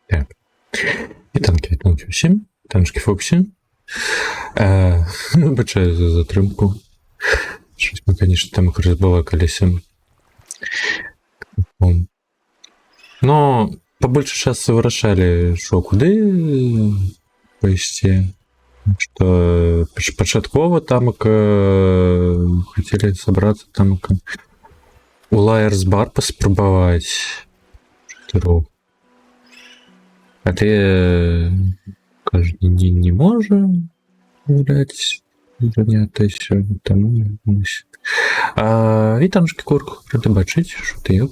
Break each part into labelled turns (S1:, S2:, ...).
S1: Так. Вітанки всім. Танчики Фоксі. Вибачаю за затримку. Щось ми, звісно, там їх розбалакалися. Но побольше часу вырашалі, що куди пойсці. Что пачаткова тамак хотели собраться тамак у Лайерс бар паспрабаваць штыру. Але кажуть, не може гуляць занятися, тому вітаночки, Курк, рада бачить, що ти є.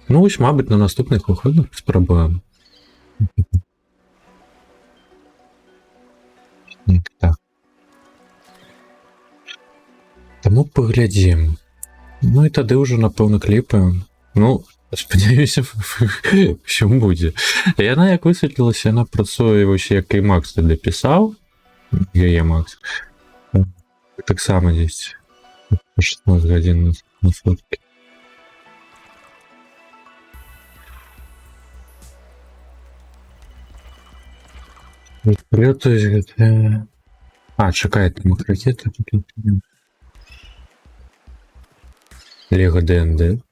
S1: Ну, ось, мабуть, на наступних виходах спробуємо. Так. Тому поглядім. Ну і тоді вже, напевно, кліпи. Ну, сподіваюся, що буде. Яна, як висвітлилася, вона працює ось як і Макс тоді писав. Є Макс. Так само десь. 16 годин на сутки. Прилетують. Чекай, там ракети тут. Лего ДНД.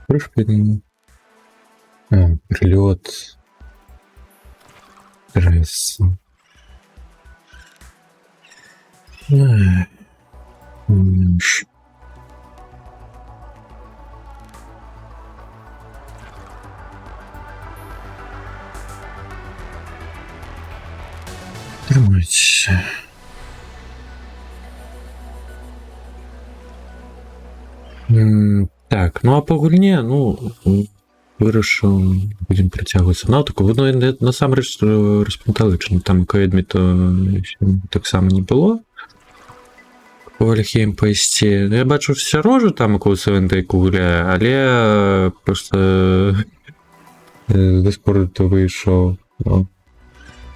S1: Прыжка. Прилет. Пресс. Тримать. Так, ну а по гульні, ну, вирішив, будемо притягуватися на таку. Воно насамреч розпанталичено, там ковідмі то так само не було. По Вальхейм поїсти. Я бачу все рожу там, коли Севентейку гуляє, але просто з Дискорду вийшов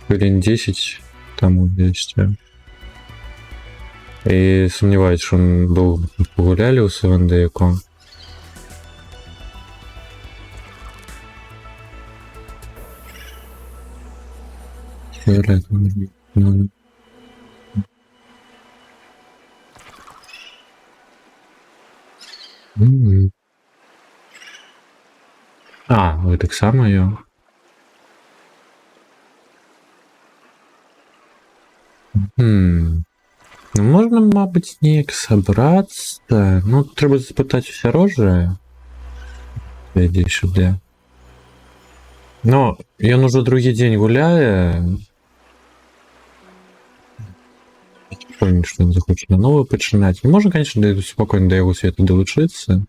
S1: хвилин 10 тому десь. И сомневаюсь, что он долго погуляли у Севендейку. Ви так само його? Ну, можна, мабуть, ніяк собратися. Ну, треба запитати все роже. Іди сюди. Ну, він уже другий день гуляє. Помню, що він захоче на нове починати. Можна, звісно, спокійно до його світу долучитися.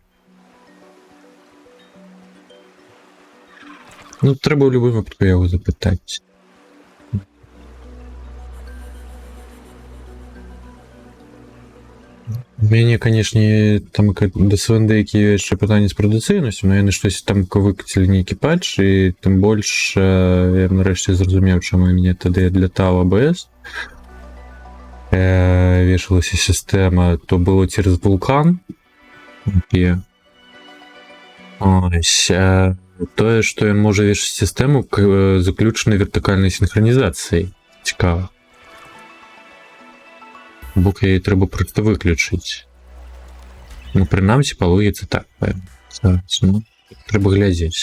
S1: Ну, треба в будь-якому випадку його запитати. У мене, конечно, там до Свендейки є ще питання з продуційністю, але я не щось там викатили не екіпаж, і тим більше я нарешті зрозумів, чому мені тоді відлітав АБС. Вішалася система, то було через вулкан. Ось. То, що він може вішати систему, заключено вертикальною синхронізацією. Цікаво. Бок її треба просто виключити. Ну, принаймні, по логіці так, певно. Зараз, ну, треба глядіти.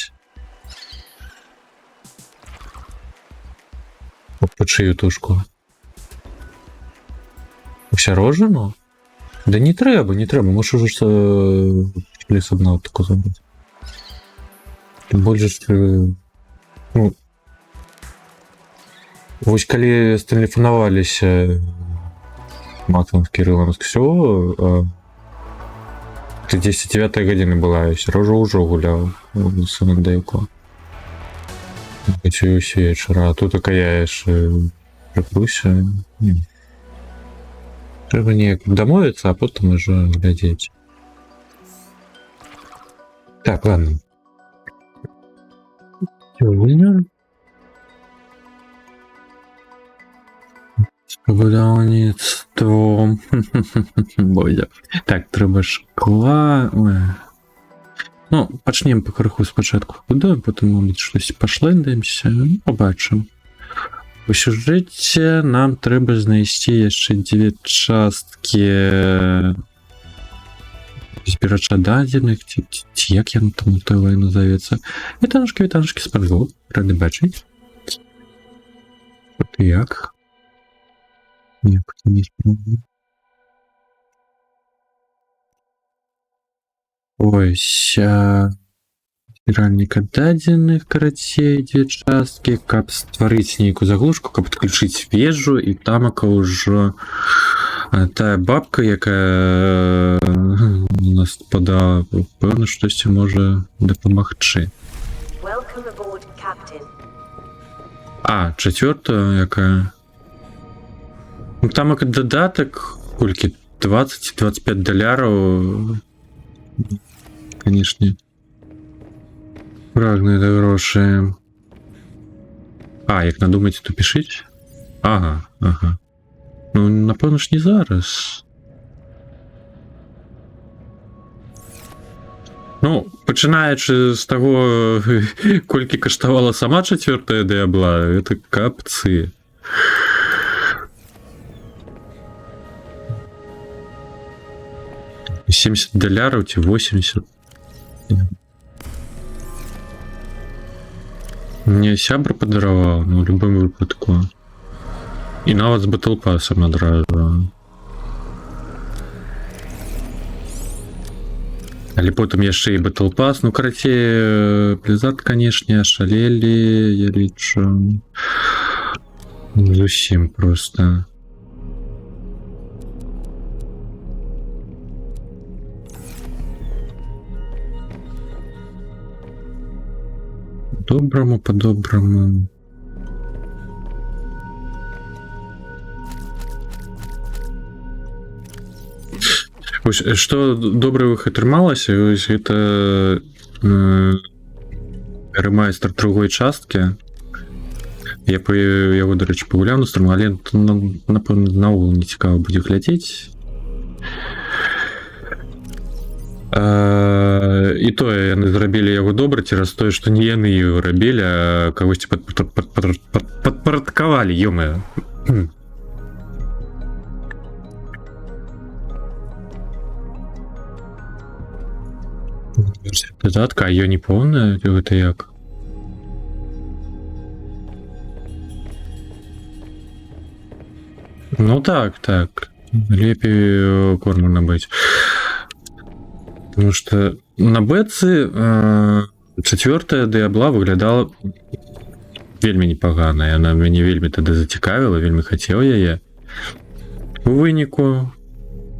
S1: По чию тушку? Вся рожено? Да не треба, не треба. Можеш уже лісобнав таку зробити. Тим більше, ну, ось коли стелефонувалися Максом с Кириллом с Ксё, 39 година была, я Сережа уже гулял в Севендейку. Хочу все вечера, а тут такая ж припруся. Треба ніяк домовиться, а потім уже глядеть. Так, ладно. Все, гульня. Будаўніцтво. Боже. Так, трэба шкла. Ой. Ну, пачнем па крыху спачатку будуем, потым, мабыць, штось пашлэндаемся, побачым. У сюжэце нам трэба знайсці яшчэ 2 часткі збірача дадзеных, ці як яно там той вайну назовецца. Вітанушкі, спаргу, рады бачыць. От як? Ось, збіральніка дадзеных, карацей, 2 часткі, каб стварыць нейкую заглушку, каб адключыць вежу, і тамака ўжо тая бабка, якая у нас падала, пэўна, штосьці можа дапамагчы. А, 4-та, якая... Ну, тамака дадатак, колькі? 20-25 даляраў... Канешне. Прагныя да грошай. А, як надумаеце, то пішыць? Ага. Ну, напэўна ж не зараз. Ну, пачынаючы з таго, колькі каштавала сама 4-я Дыабла, это капцы. $70 ці 80. Мне сябр падараваў, ну, у любым выпадку. І нават з батлпасам адразу. Але потым яшчэ і батлпас, ну, карацей, Blizzard, канешне, шалелі, я лічу. Зусім проста. По-добраму, по-добраму. Вось, што добра ў іх атрымалася, вось гэта рэмайстер другой часткі. Я па яго, дарэчы, пагуляў на сторону, але напэўна наогул не цікава будзе глядзець. І тое яны зрабілі яго добра цераз тое, што не яны яго рабілі, а кагосьці падпарадкавалі, ё-моё. Дадатка, а её не поўная, гэта як? Ну так, лепей корму набыць. Потому что на бэцы 4-я Дыабла выглядала вельмі непагана. Яна мяне вельмі тады зацікавіла, вельмі хацеў яе. У выніку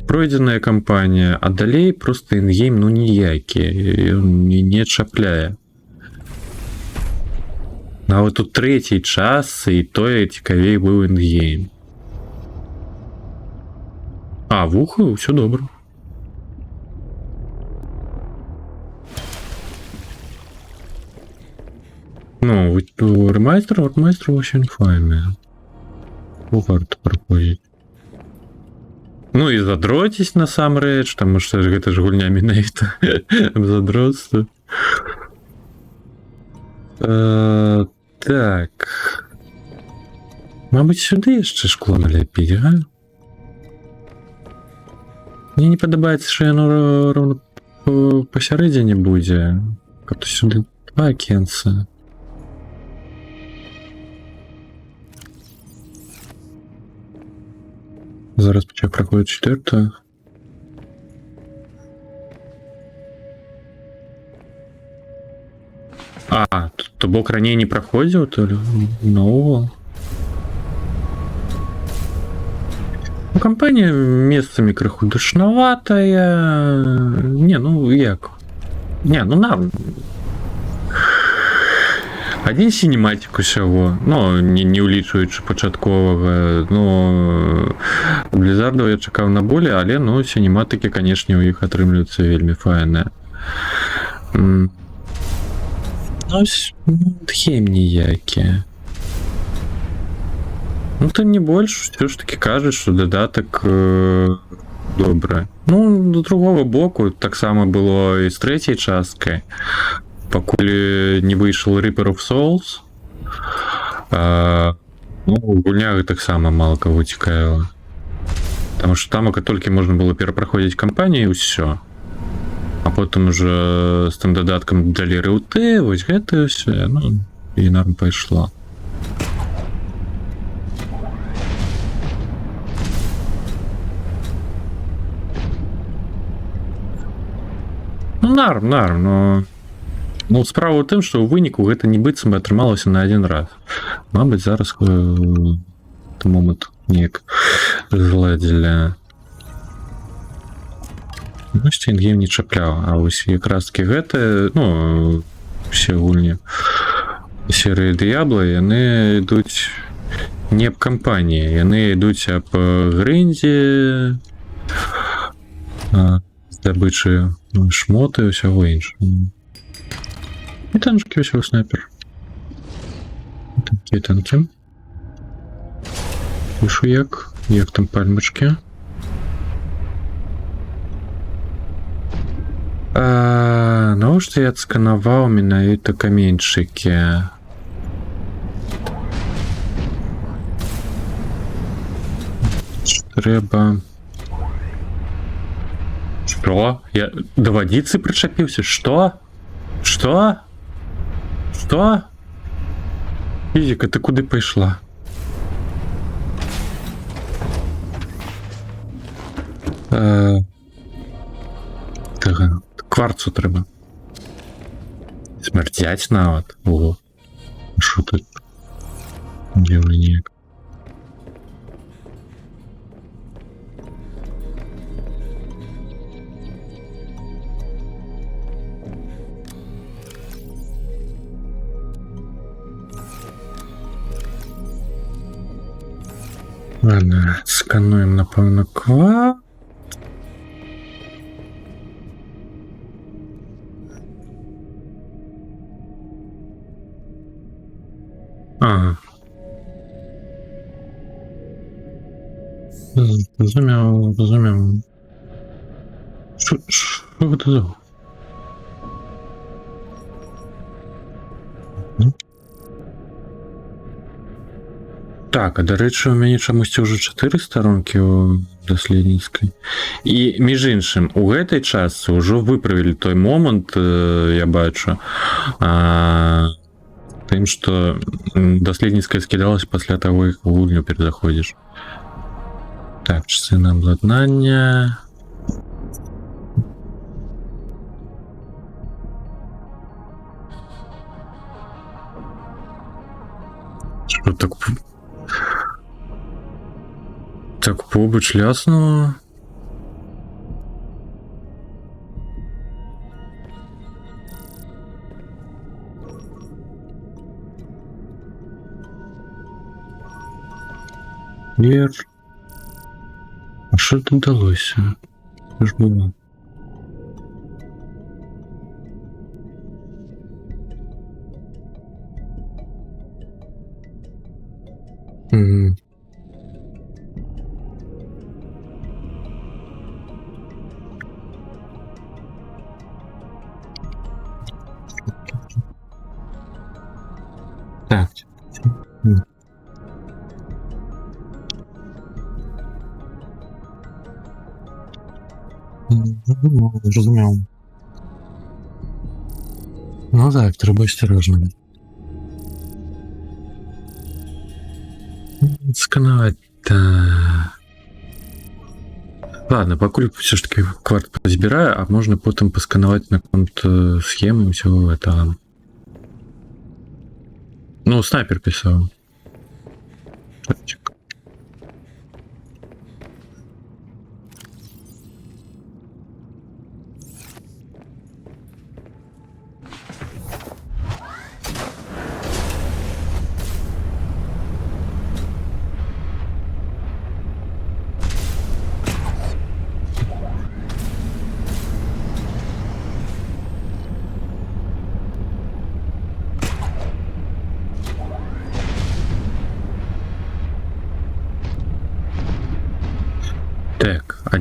S1: пройдзеная кампанія, а далей просто інгейм, ну, ніякі. Ён не чапляе. Нават у 3-й час і тое цікавей быў інгейм. А, вуха, ўсё добра. Ну, ремайстер очень файная. Варто проходить. Ну і задроціць насамрэч, таму што гэта ж гульня менавіта задротства. Так. Мабыць, сюды яшчэ шкло наляпіць, га? Мне не падабаецца, што яно роўна пасярэдзіне будзе. Каб-то сюды 2 акенца. Зараз пачаў праходзіць 4-та. А, то бок раней не праходзіў, то наогул. Кампанія месцамі крыху душнаватая. Не, ну як? Не, ну нам. Адзін сінематик усяго, ну, не ўлічваючы пачатковага, ну, Blizzard'аў я чакаў на болей, але, ну, сінематыкі, канешне, у іх атрымліваюцца вельмі файныя. Ну, гейм ніякі. Ну, тим не больш, все ж таки кажеш, що додаток добре. Ну, до другого боку, так само було і з третьої частки. Покуль не вийшов Reaper of Souls, ну, у гульнях так само мало кого цікавило. Тому що там тільки можна було перепроходити кампанію і все. А потім уже з тим додатком далі реути, ось гэта все, ну, і нам пішло. Ну, норм, но... Ну, справа ў тым, што ў выніку гэта не быццам бы атрымалася на один раз. Мабыць, зараз момант неяк зладзілі. Ну, Стінгейм не чапляў, а вось якраз таки гэта, ну, все гульні серыі Дыябла, яны ідуць не аб кампаніі, яны ідуць аб грындзе, здабычы шмоты і ўсяго іншага. І танчики ўсяго снайпер. Танкі. Пишу як там пальмачки. Навошта я адсканаваў менавіта каменьчыкі? Трэба... Что? Я до водицы причапился? Что? Что? Физика, ты куды пошла? Кварцу треба. Смердять нават. Ого. Что тут? Дивно. Ладно, скануем, напевно, квад. Ага. Розумів. Що це за? Так, а до речі, у мяне чамусьці ўжо 4 старонкі у даследніцкай. І, між іншым, у гэтай частцы ўжо выправілі той момант, я бачу, тым, што даследніцкая скідалась пасля таго, як у гульню перазаходзіш. Так, часы на абладнання. Што так... Так побач ляснуло. Вер. А що тут далося? Що ж було? Угу. Так. Зрозумів. Ну так, треба осторожно. Сканувати. Ладно, покуль все ж таки кварт позбираю, а можно потом поскановать на каком-то схемы всего этого. Ну, снайпер писал.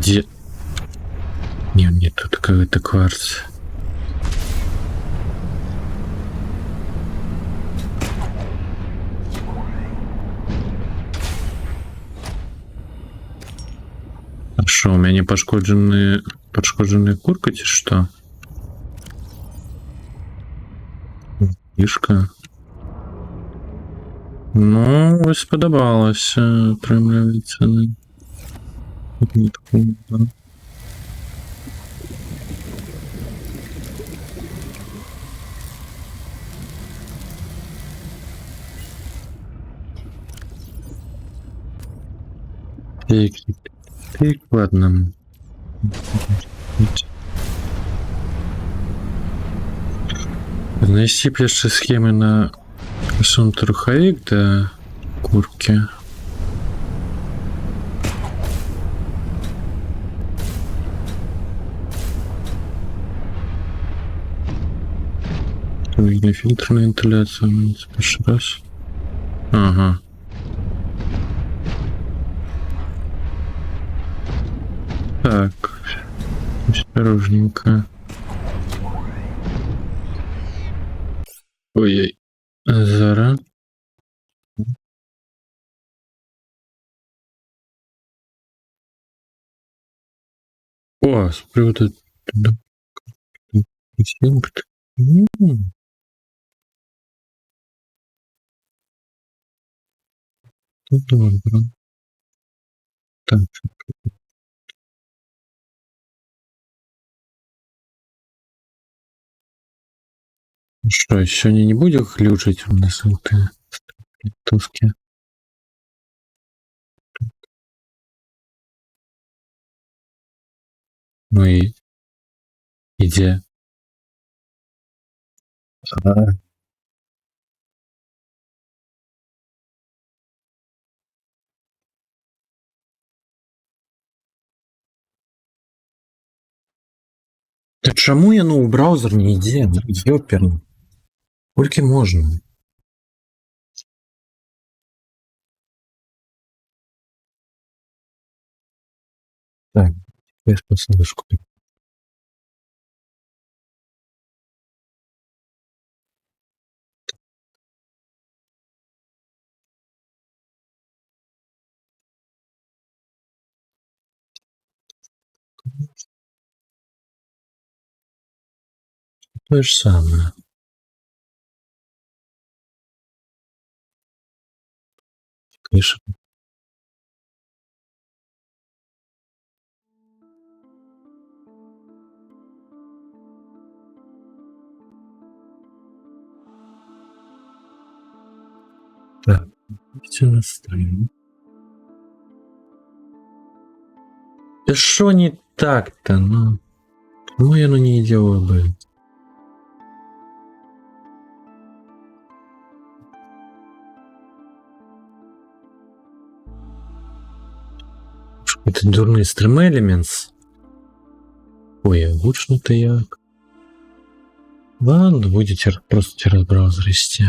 S1: Где? Нет, тут какой-то кварц. А что, у меня не пошкодженные курка, чи что? Фішка. Ну, ось сподобалося, атрымліваецца. Так, ладно. Знайсці б яшчэ схемы на сунуты рухавік да куркі. Фильтр на вентиляцию, перший раз. Ага. Так, осторожненько. Ой-ой. Зараз. О, з приводу... Добре. Так. Что, сегодня не будем глючить у нас эти туски? Ну и где? Да чему я новый браузер не иди? Ёперно. Сколько можно? Так, я посадочку. То же самое. Конечно. Так, все настроим. Да что не так-то, ну? Почему я не делаю бы? Это дурный стрим Elements. Ой, а гучно-то як. Ладно, будете просто через браузер вести.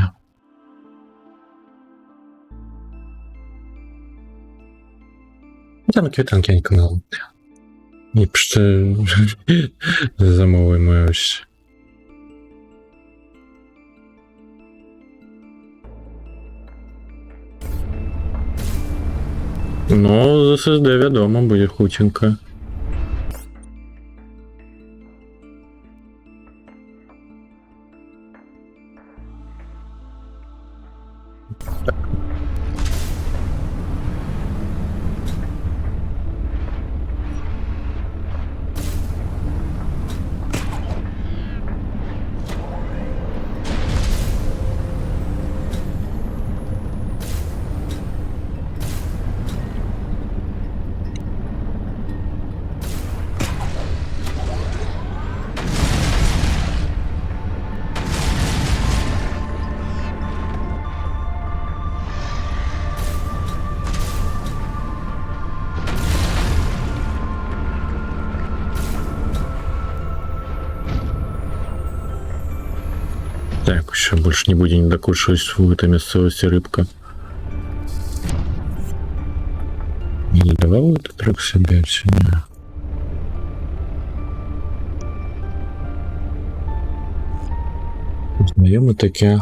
S1: Там квитанки канал. І пішли замовуємо ось. Ну, з SSD відомо буде хутенько. Так, еще больше не будем докушивать в этой местности рыбка. Не давал этот трек себе сегодня? Знайоме таке.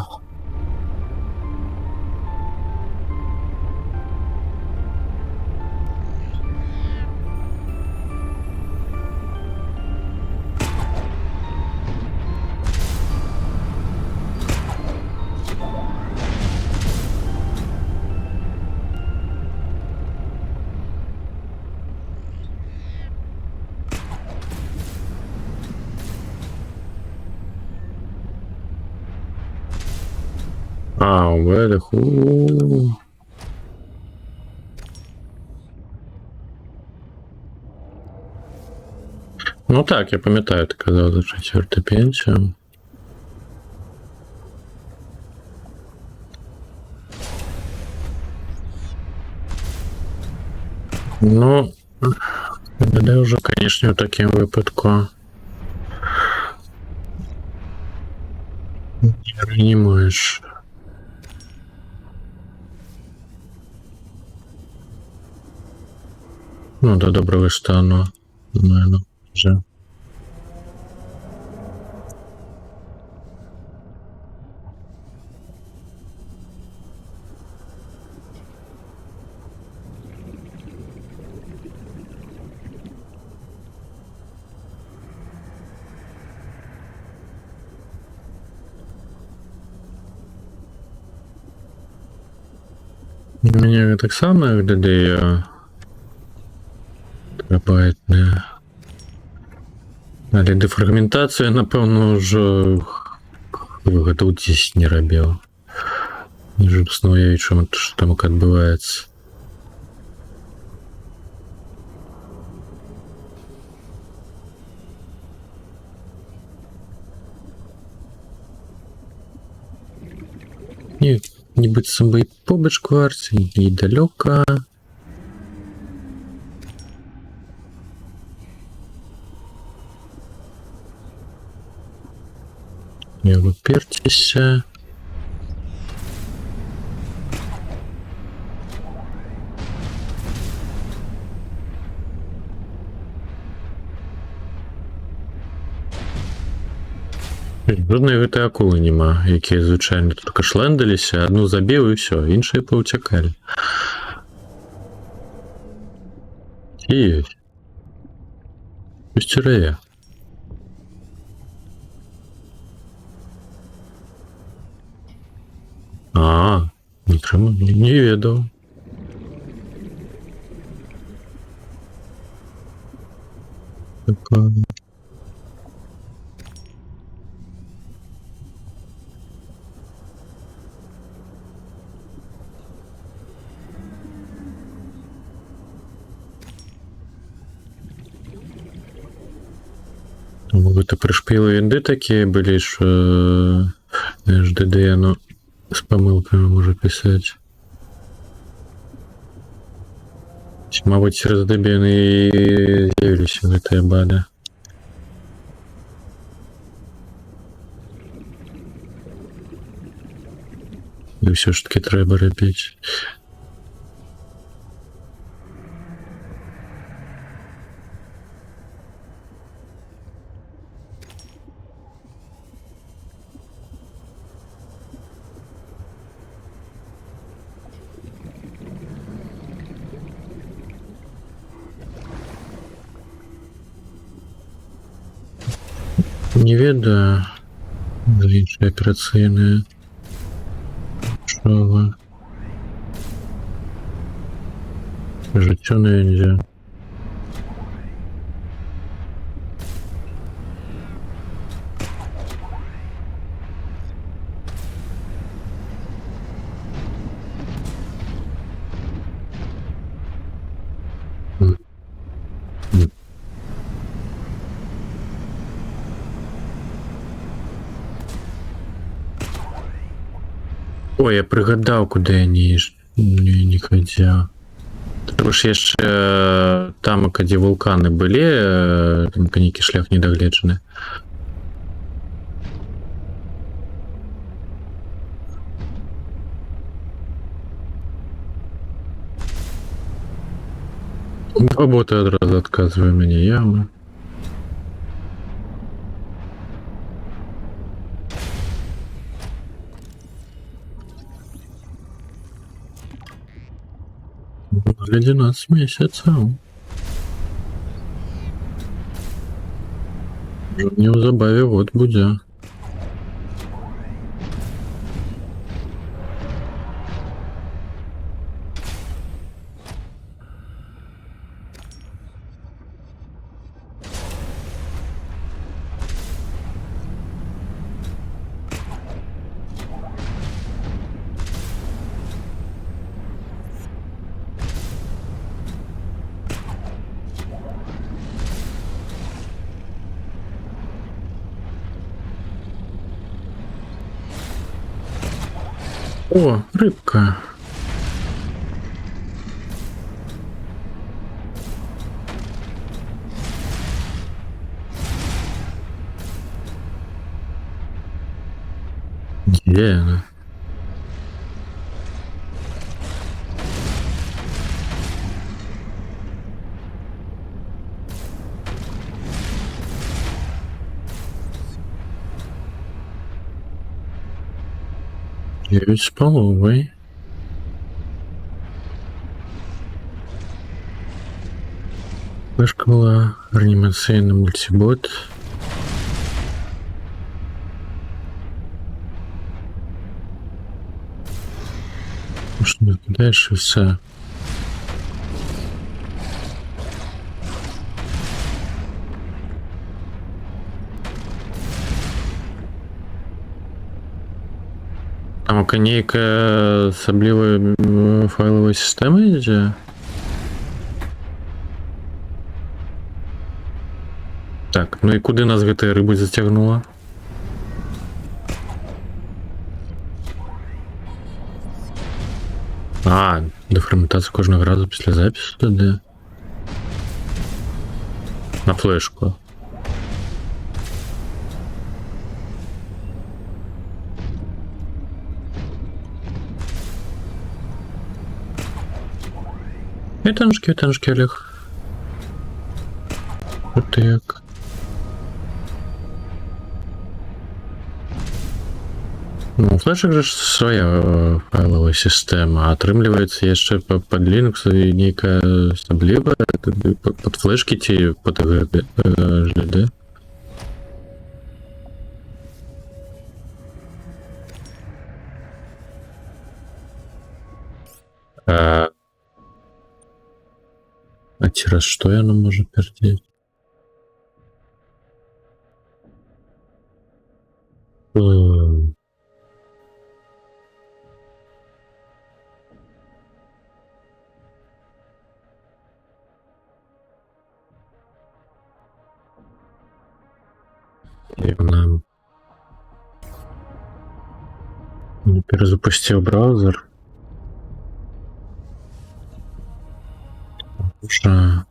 S1: А, у Велих. Ну так, я пам'ятаю, ти казав за четверту пенсію. Ну, буде вже, звісно, в такому випадку. Не реанімуєш. Ну, до доброго стану. Наверное, вже. Мені так само, як додає терабайтне. Але дефрагментацію, напевно, вже тут здесь не робив. Ніж уявити, що там відбувається. Ні, ніби собі побач кварці, і далеко. Не випертися. Жодної гэтай акулы нема, якія звычайна только шлендаліся, одну забіў і ўсё, іншыя паўцякалі. Ці ёсць? Пусцірыя. А, не трэба, не ведаў. Такое. Гэта прышпілы інды такія былі, што HDD, ну, з памылкамі можа пісаць. Мабыць, цераз Debian і з'явіліся гэтыя бады. І ўсё ж такі трэба рабіць. Не ведаю, за іншыя аперацыйныя. Що ви? Життя не нельзя. Ой, я прыгадаў, куды я не хадзіў. Трэба ж яшчэ там, дзе вулканы былі, там нейкі шлях недагледжаны. Два боты адразу адказвае мяне яма. 12 месяцев. Неўзабаве год будзе. О, рыбка. Где она? Девять с половой. Флешка была, реанимационный мультибот. Что дальше все. Там нейкая асаблівая файловая сістэма ідзе? Так, ну і куди нас гэтая рыба зацягнула? А, дефрагментація кожного разу після запису туди. На флешку. Вітанушки, Олег. От ти як? Ну, у флешек же своя файловая система, а атрымліваецца яшчэ под Linux і нейкая асаблівая под флешки ці под GD. А цераз што яно можа пердзець? І вона не перезапустив браузер. Уже...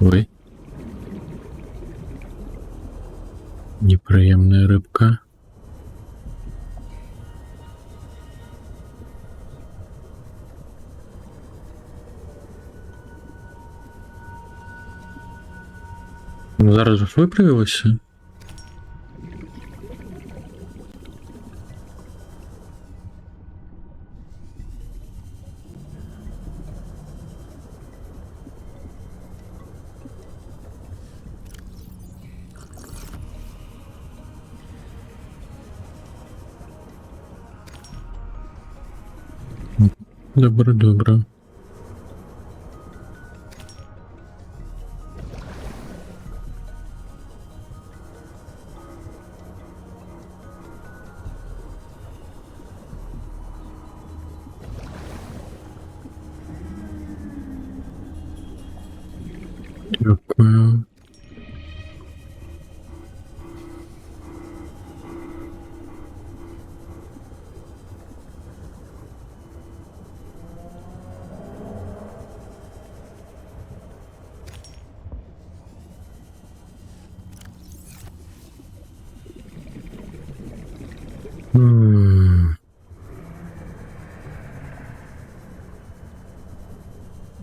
S1: Ой. Неприємная рыбка. Ну, зараз ж виправилося. Добре. Дякую.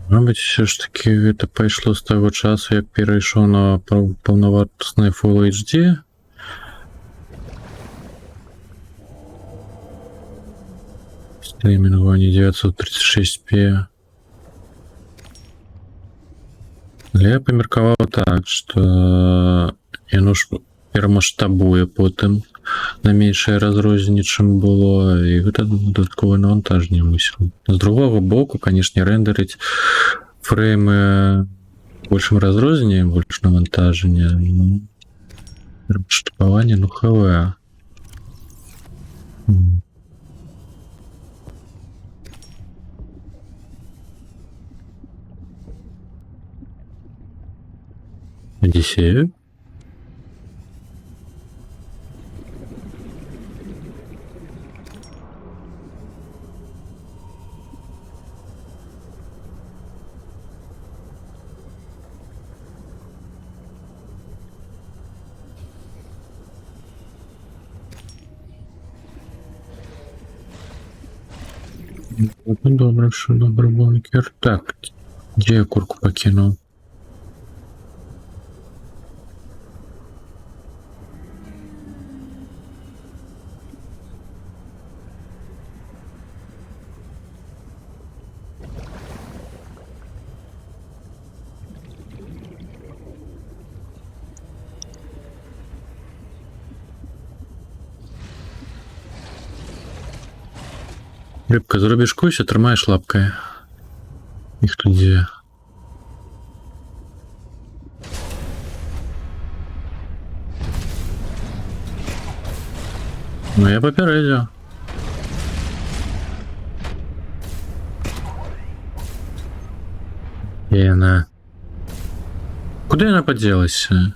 S1: Мабуть, все ж таки це пайшло з того часу, як перейшов на повновартісний Full HD. Наименование 936p. Я померковал так, что яно ж перамаштабуе потым на меншае разрозненне, чым было, і гэта дадатковае навантажненне мусіла. З другого боку, канешне, рэндерыць фреймы большым разрозненнем, больш навантажання, ну, перамаштабаванне, ну, хв. Одиссея? Ну, добре, що добре, бункер. Так, де я курку покинув? Рыбка, зробиш кусь, атрымаеш лапкай. Іх тут дзве. Ну, я папярэдзіў. І яна... Куды яна падзелася?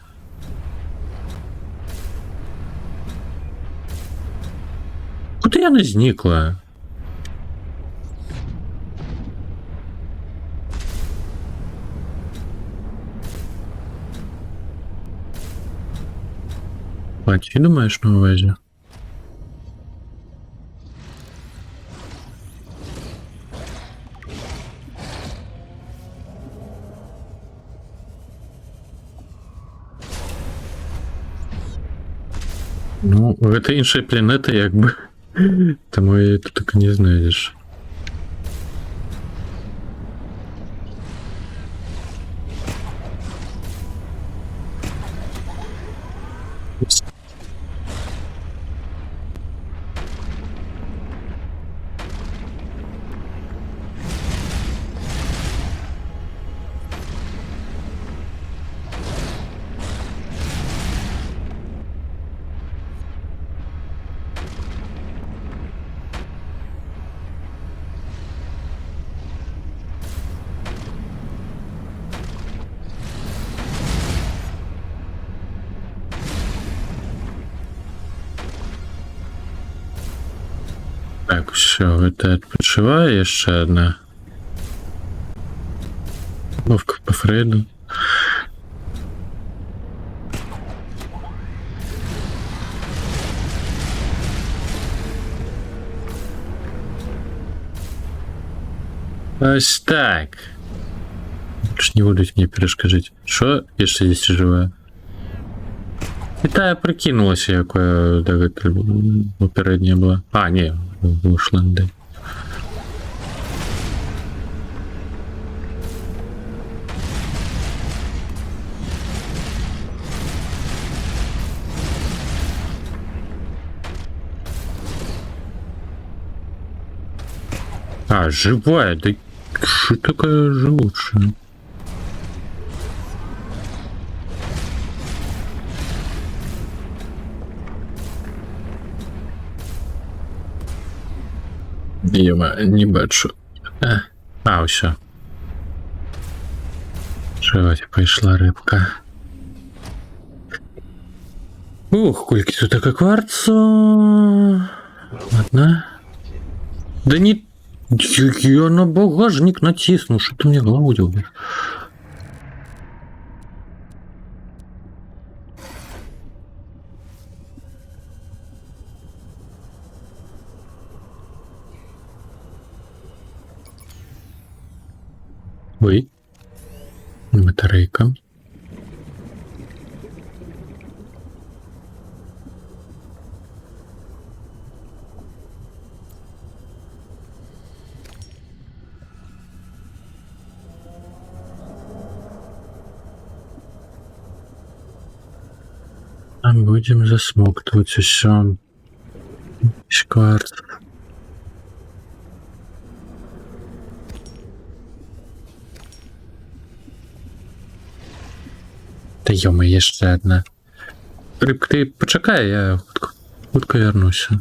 S1: Куды яна знікла? Паці, думаєш на увазі? Ну, гэта іншая планета, як бы. Таму я тут так не знайдзеш. Так, все, гэта адпачывае яшчэ одна. Вовка по Фрейду. Ось так. Больше не будут мне перешкажить. Что? Яшчэ здесь живая. І тая прыкінулася, якое да гэта папярэдняя была. А, не, вышла да. А, живая, да что такая живучая? Ема, не бачу. А, ўсё. Чаваць, пайшла рыбка. Ух, колькі тут така кварцу. Ладно. Да не... Я на багажник натисну, что ты мне голову делаешь? Ой. Батарейка. А будем засмоктывать еще. Кварц. Та йома, є ще одна. Рибка, ти почекай, я хутко вернуся.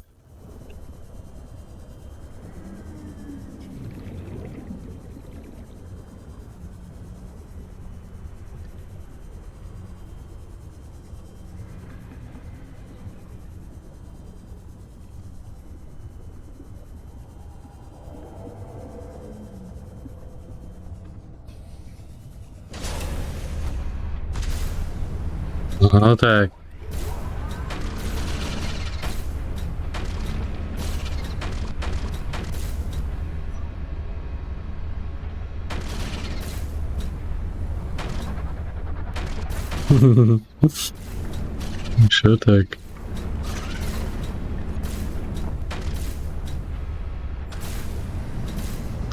S1: Ну так. Що так?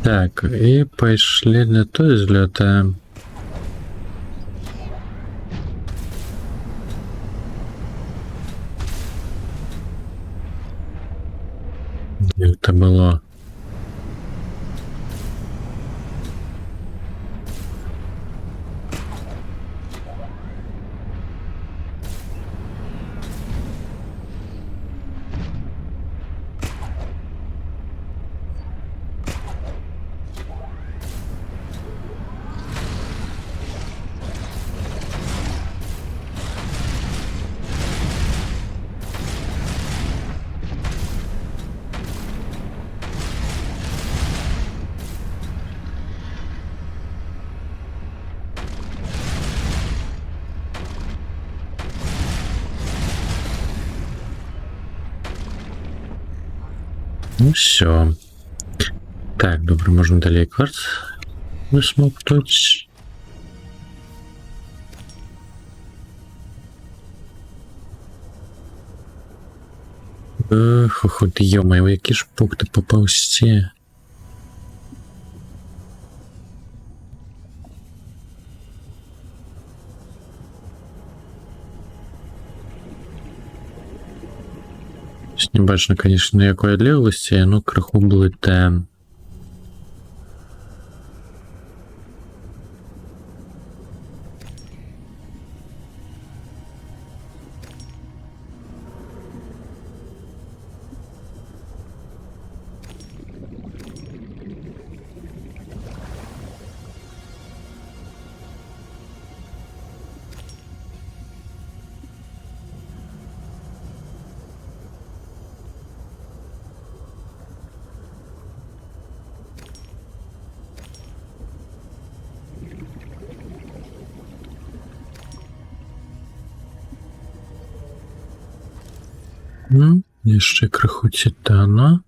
S1: Так, и пошли на то излетаем. Это было. Ну все. Так, добре, можна далі кварц висмоктати. Ох, ох, йо-моє, які ж пункти поповсті. Не бачно, конечно, ніякої одлеглості, ну криху блите. Jeszcze криху титана.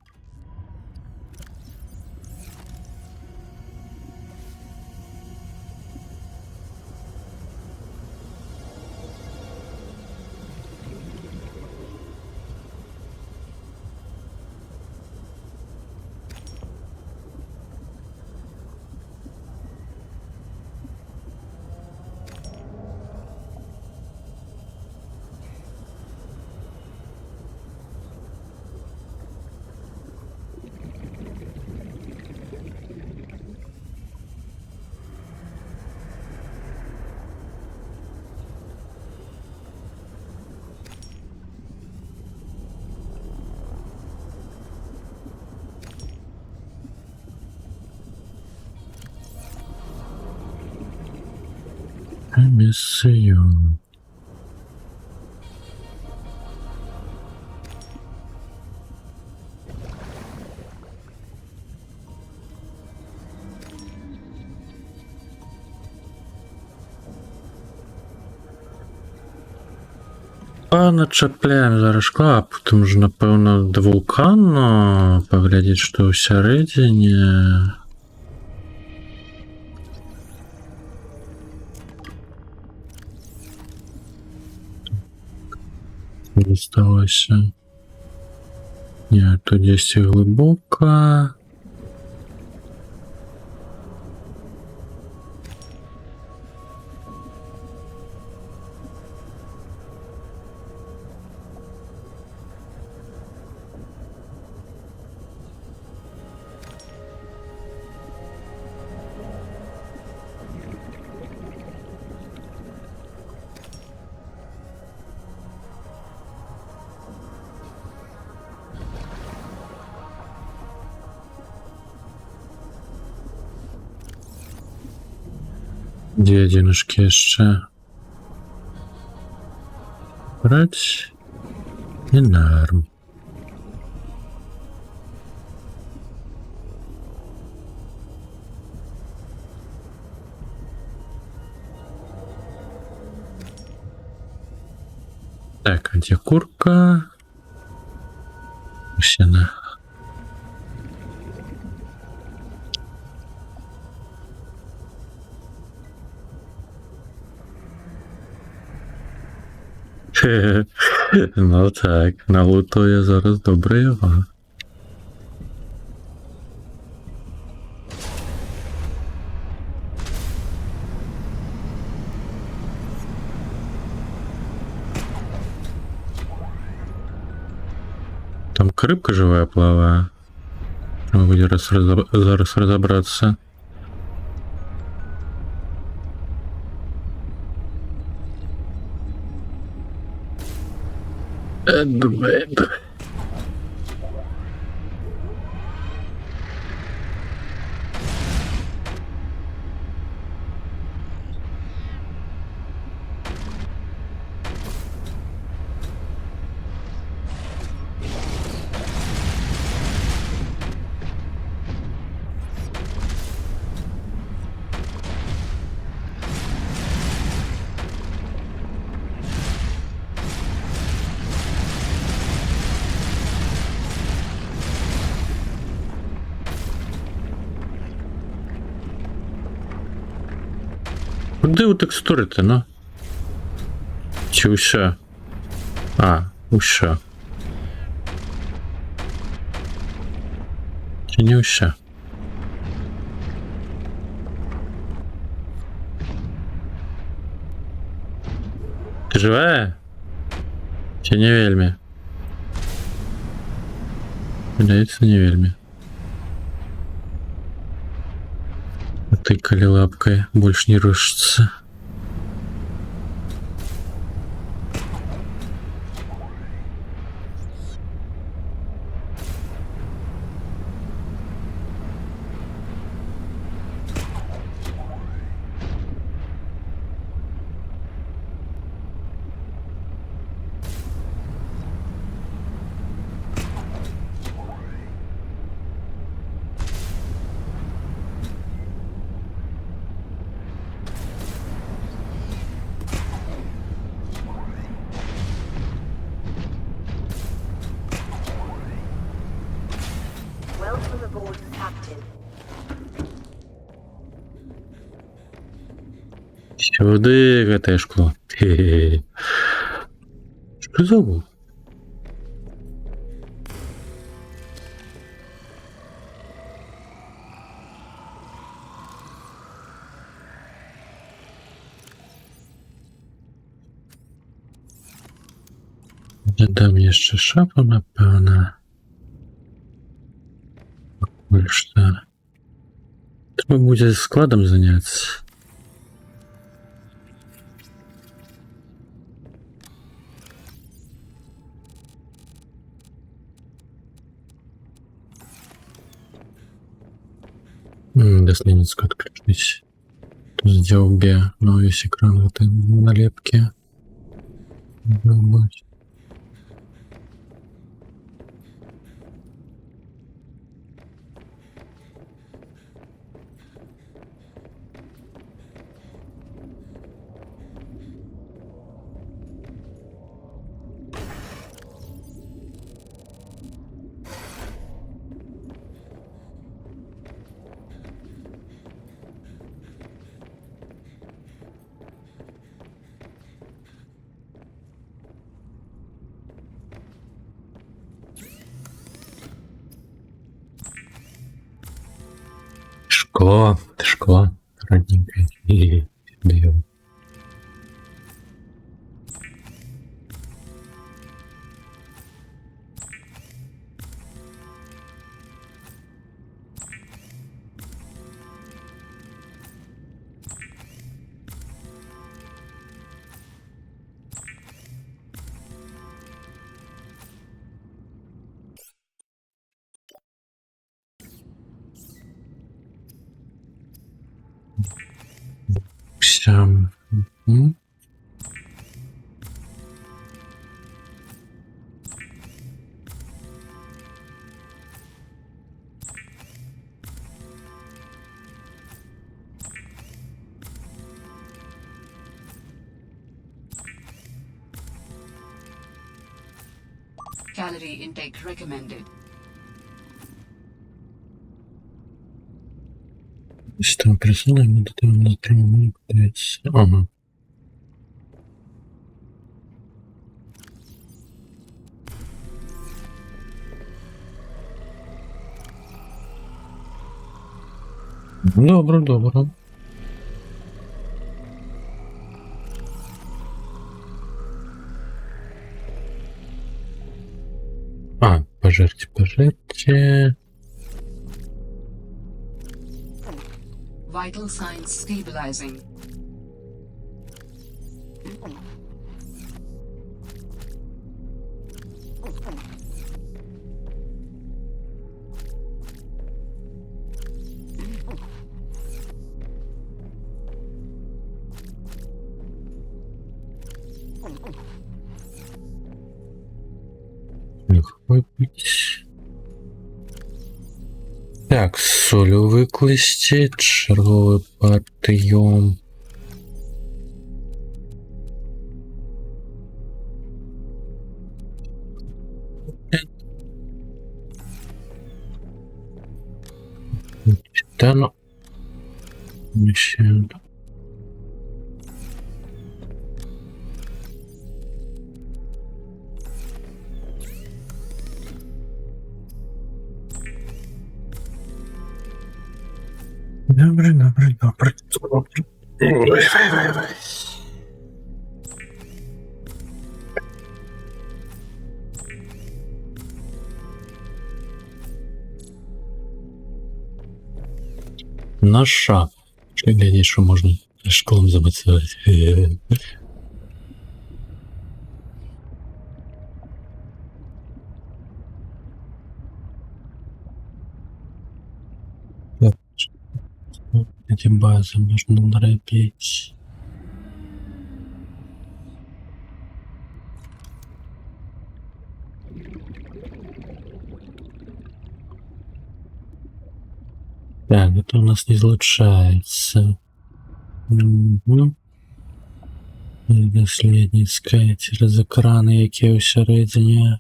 S1: Миссию. Начапляем зараз шкла, а потім ж, напевно, до вулкану поглядіть, що всередині. Осталося. Ні, тут десь глибоко. Две денежки еще. Брать. И норм. Так, а где курка? Сена. Ну так, налутує зараз добре його. Там рыбка живая плаває. Треба буде зараз розібратися. Куди утекстурити, ну? Чи усе? А, усе. Чи не усе? Ти живе? Чи не вельми? Здається, не вельми. Тыкали лапкой, больше не рушится.
S2: Welcome aboard, Captain.
S1: Сюди гате шкло. Хе-хе. Що забув? Додам jeszcze шапу, напевно. Більше. Треба буде складом зайнятися. Доследницкую отключить. Сделал Б, но весь экран в этой налепке. Быть. Шкло, это шкло, родненькое. И даем. Дивіться. Мгм.
S3: Calorie intake recommended.
S1: Система пересилення, медитивно затримання, подається. Ага. Добре, добре. А, пожертьте.
S3: Vital signs stabilizing.
S1: Випить. Так, солю викласти, черговий партийом. Титану. Ще. Добре, добре, добре. Добре. Наша. Що глядіть, що можна школом замацювати. Эти базы можно дробить. Так, это у нас не излучается. Угу. Дослідницька через екрани, які усередині.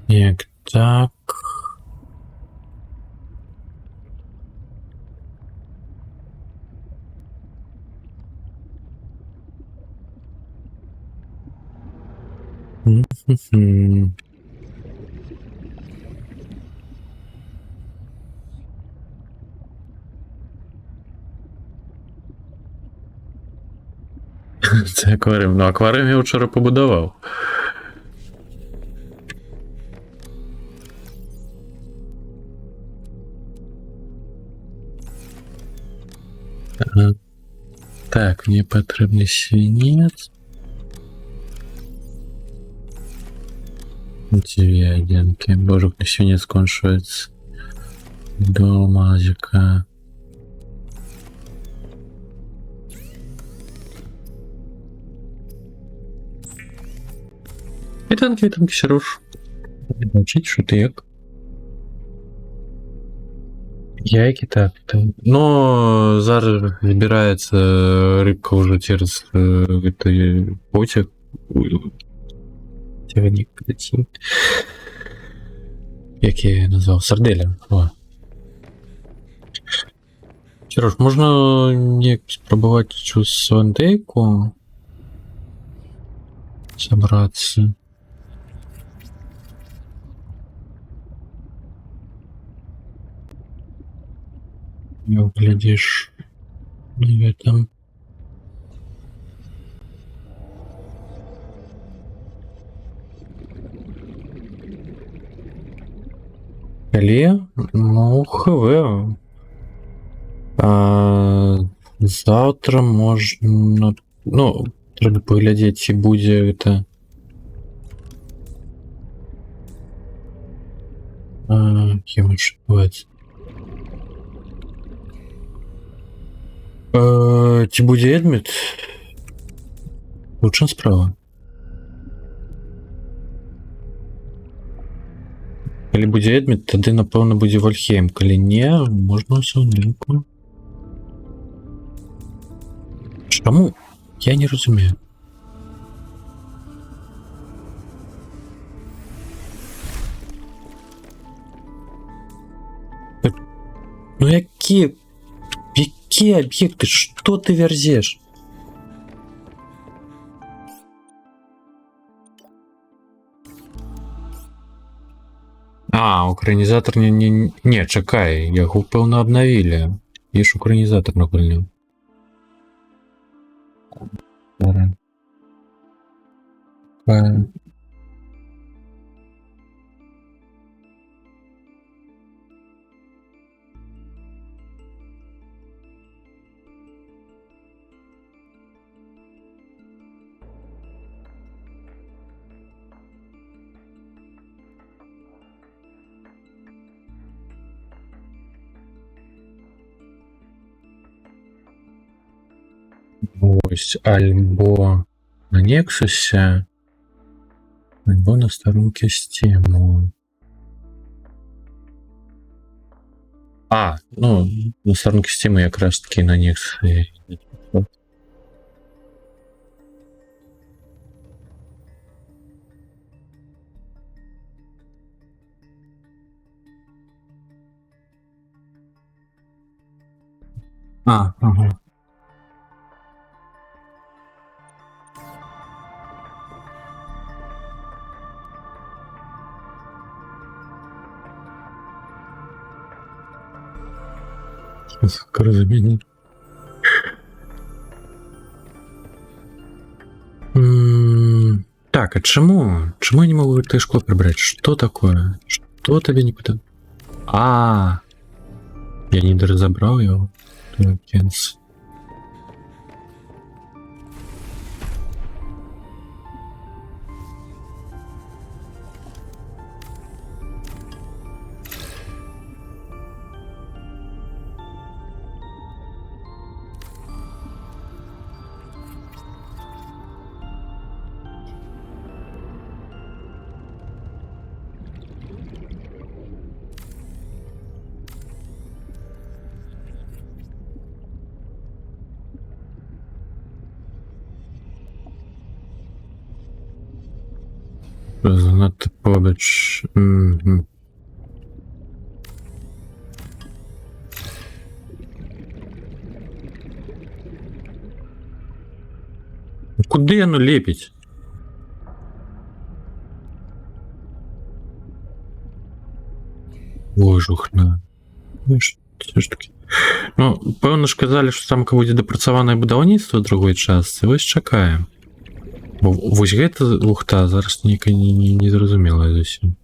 S1: Як так. Мгм. Це акваріум. Ну, акваріум я вчора побудував. Ага. Так, мені потрібний свинець. Две одинки. Боже, как свинец кончается. До мазика. Вітанки, Сереж. Бачить, що ти як? Яйки так. Но зараз збирається рибка вже через потяг. Тягник, як я її назвав? Сарделя. О. Сереж, можна як спробувати цю свандейку собраться? Не глядишь, Там. Але, ну, хв. Завтра можна. Ну, треба поглядіти, чи буде це. Кем ошибается? Ці буде Едміт? Лучше справа. Калі будзе Едміт, тады, напэўна, будзе Вальхейм. Калі не, можна ўсё нынку. Чаму? Я не разумею. Ну якія об'екты? Што ты вярзеш? Украінізатор не, чакай, яго пэўна абнавілі. Є ж украінізатор на гульню. Ось, альбо на Nexus, альбо на сторонке Steam. Ну, на сторонке Steam якраз таки на Nexus. Ага. Скоро заменить. Так, а чему? Чему я не могу это шкло прибрать? Что такое? Что тебе не потом? Я не доразобрал его. Кенс. Занадто побач. Угу. Куди оно лепить? Вожухна. Все ж таки. Ну, певно ж казали, що там будзе дапрацаванае будаўніцтва другой частцы. Вось чакаем. Бо вось гэта лухта зараз нейкая не зразумелая зусім.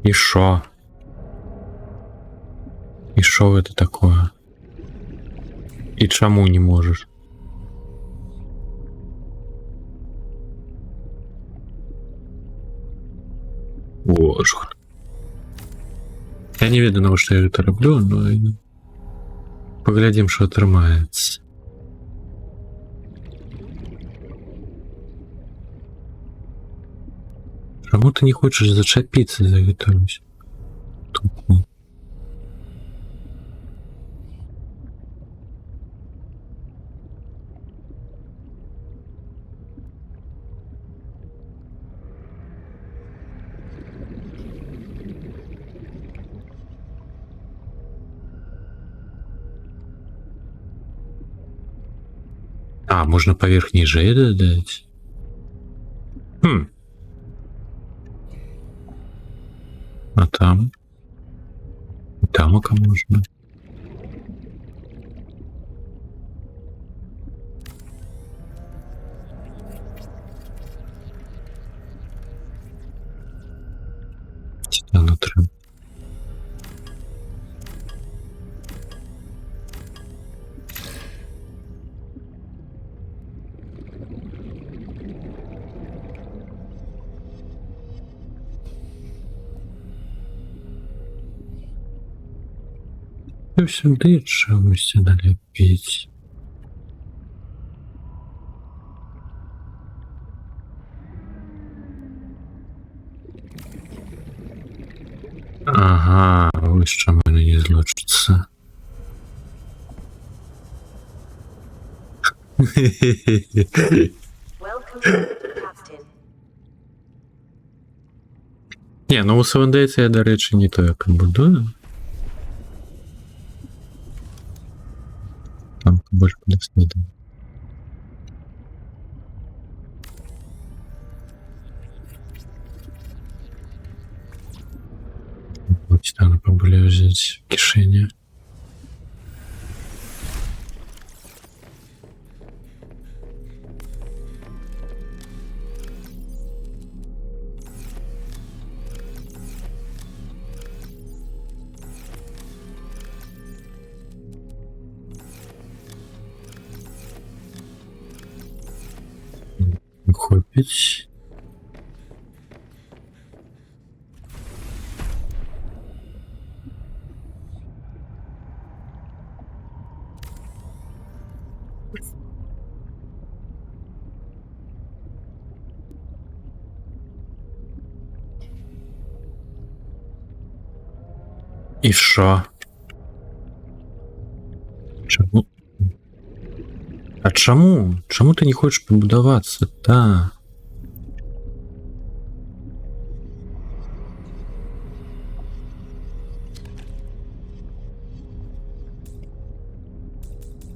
S1: І шо? І шо гэта такое? І чаму не можаш? Боже. Я не ведаю, навошта я гэта раблю, но паглядзім, што атрымаецца. Чаму ты не хочаш зачапіцца за гэтую штуку? Можна паверх ніжэй дадаць? А там? І тамака можна. Титану треба. І сюди чомусь наліпіть. Ага, ось що в мене не злочиться.
S2: Welcome, Captain.
S1: Ні, ну у Севендейці я, до речі, не то як будую. Там більше буде сліду. Вот там поболее взять в кишине. Купить. І що? Чому? А чому? Чому ти не хочеш побудуватися? Та.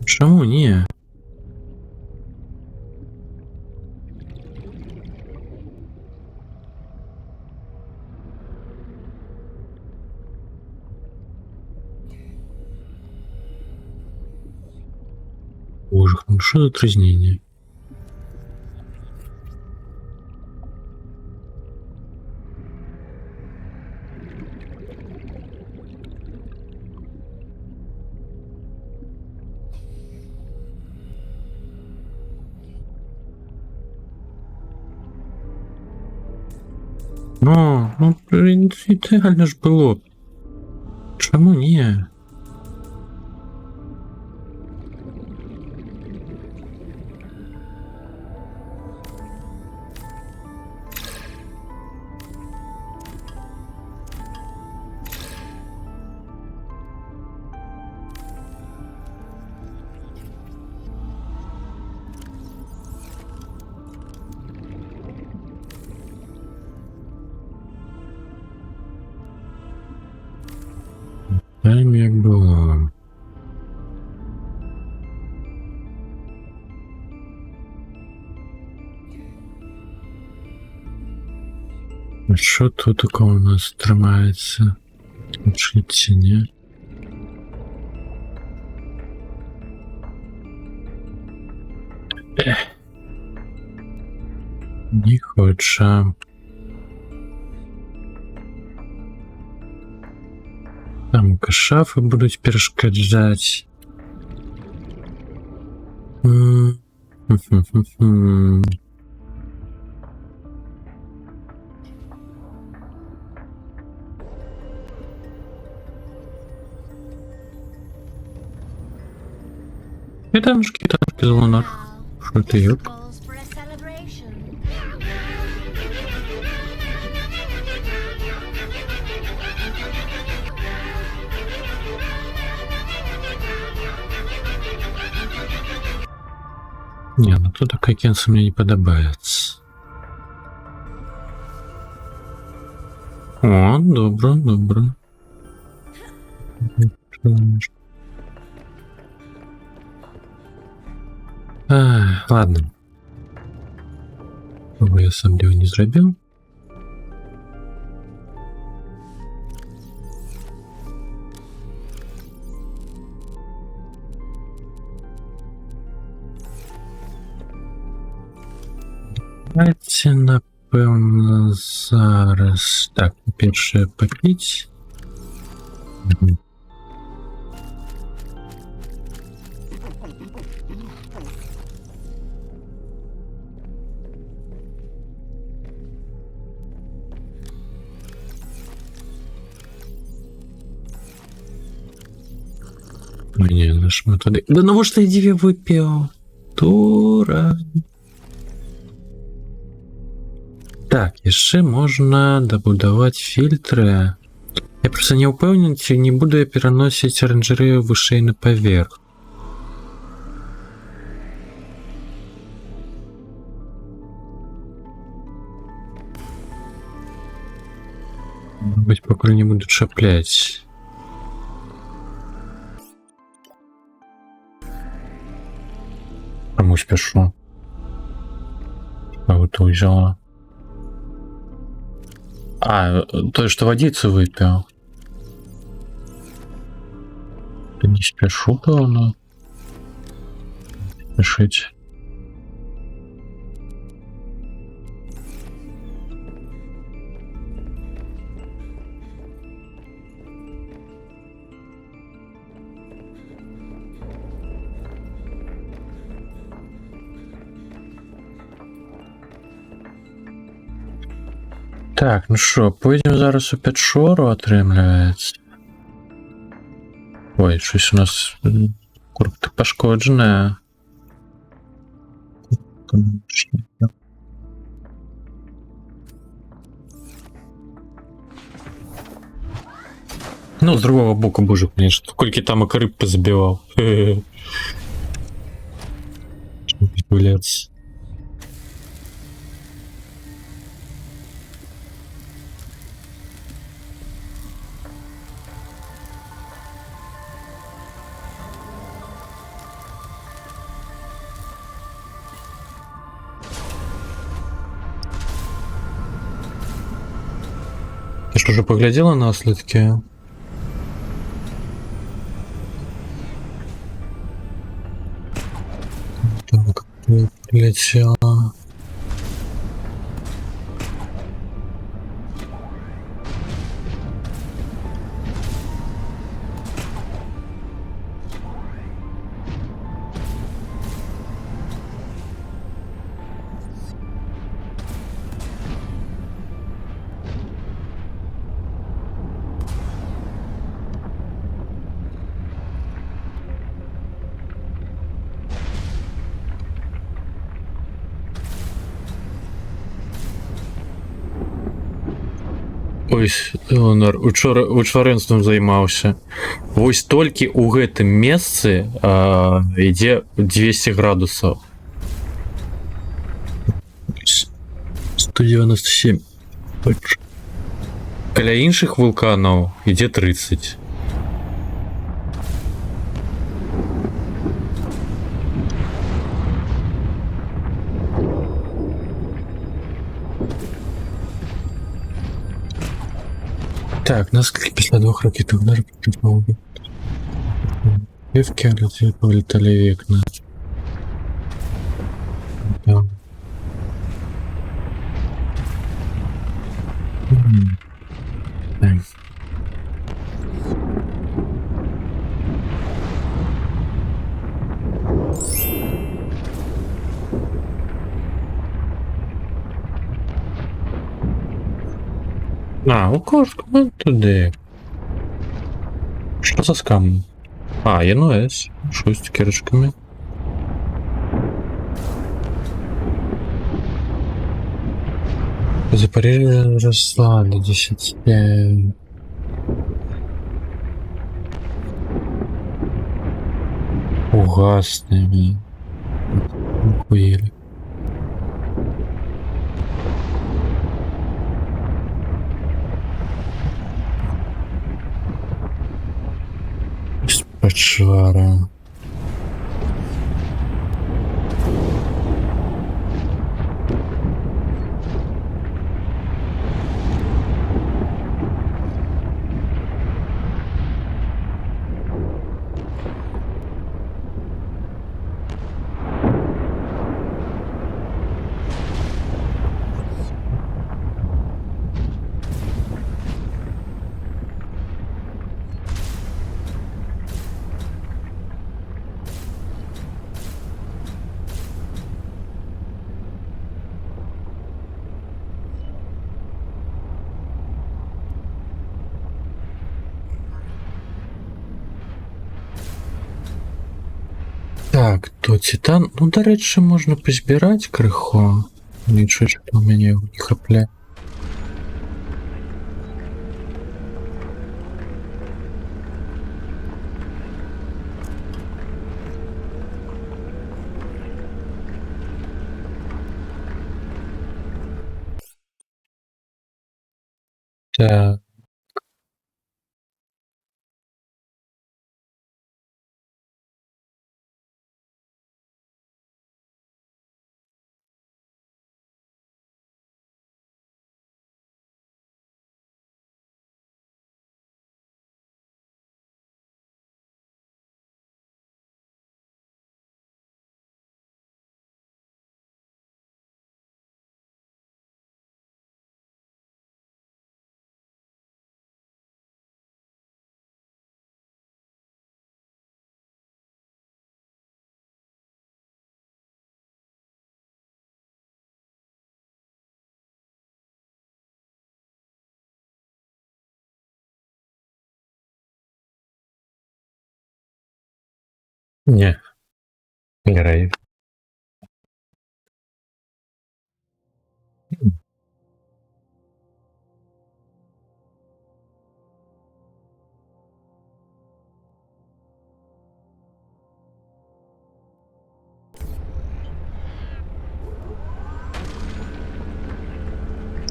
S1: Чому ні? Боже, ну що за трізнення? Ну, ідеально ж було. Чому ні? Там як було. А що тут такого у нас тримається? Чи ні? Не хочу. Там шафи будуть перешкоджати. І там ж китайський злонар. Що ти юк?
S2: Calls for a celebration.
S1: Не, ну тут такая кенса мне не подобается. О, добро, добро. Ладно. Бо я сам дело не зробив. Давайте, напевно, зараз. Так, перше попіть. Мгм. Ні, наш ми туди. Да ну ж ти діві випів? Тура. Так, яшчэ можна дабудаваць фільтры. Я просто не ўпэўнен, ці не буду я пераносіць аранжарэю вышэй на паверх. Быть, пакуль не буду чапляць. Каму спяшу. А вот ты взяла. А, то, что водицу выпил. Да не спешу, певно. Спешить. Так, ну що, поїдемо зараз у Печору, атрымліваецца. Ой, щось у нас куртка пошкоджена. Ну, с другого боку, боже, конечно, сколько там и рыб позабивал. Блять. Ты что, уже поглядела на слідки? Так, прилетела. Ось, Леонар, учварэнствам займаўся. Вось толькі ў гэтым месцы ідзе 200 градусаў. 197. Каля іншых вулканаў ідзе 30. Так, наскільки після 2 ракеток ударів підпали. Півки, але повлітали вікна. Так. Так. А, у кошку, ну туди. Що за скам? А, є НОС. Щось з кірочками. Запоріжжя росла до 10. Угасными. Охуели. Печора. Так, то титан. Ну, до речі, можна позбирати крихо. Нічого, що у мене його не хапляє. Так. Не. Граю.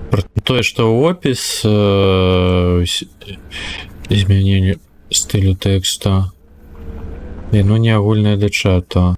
S1: Про то, что опис изменение стилю текста. И, ну, не агульное для чата.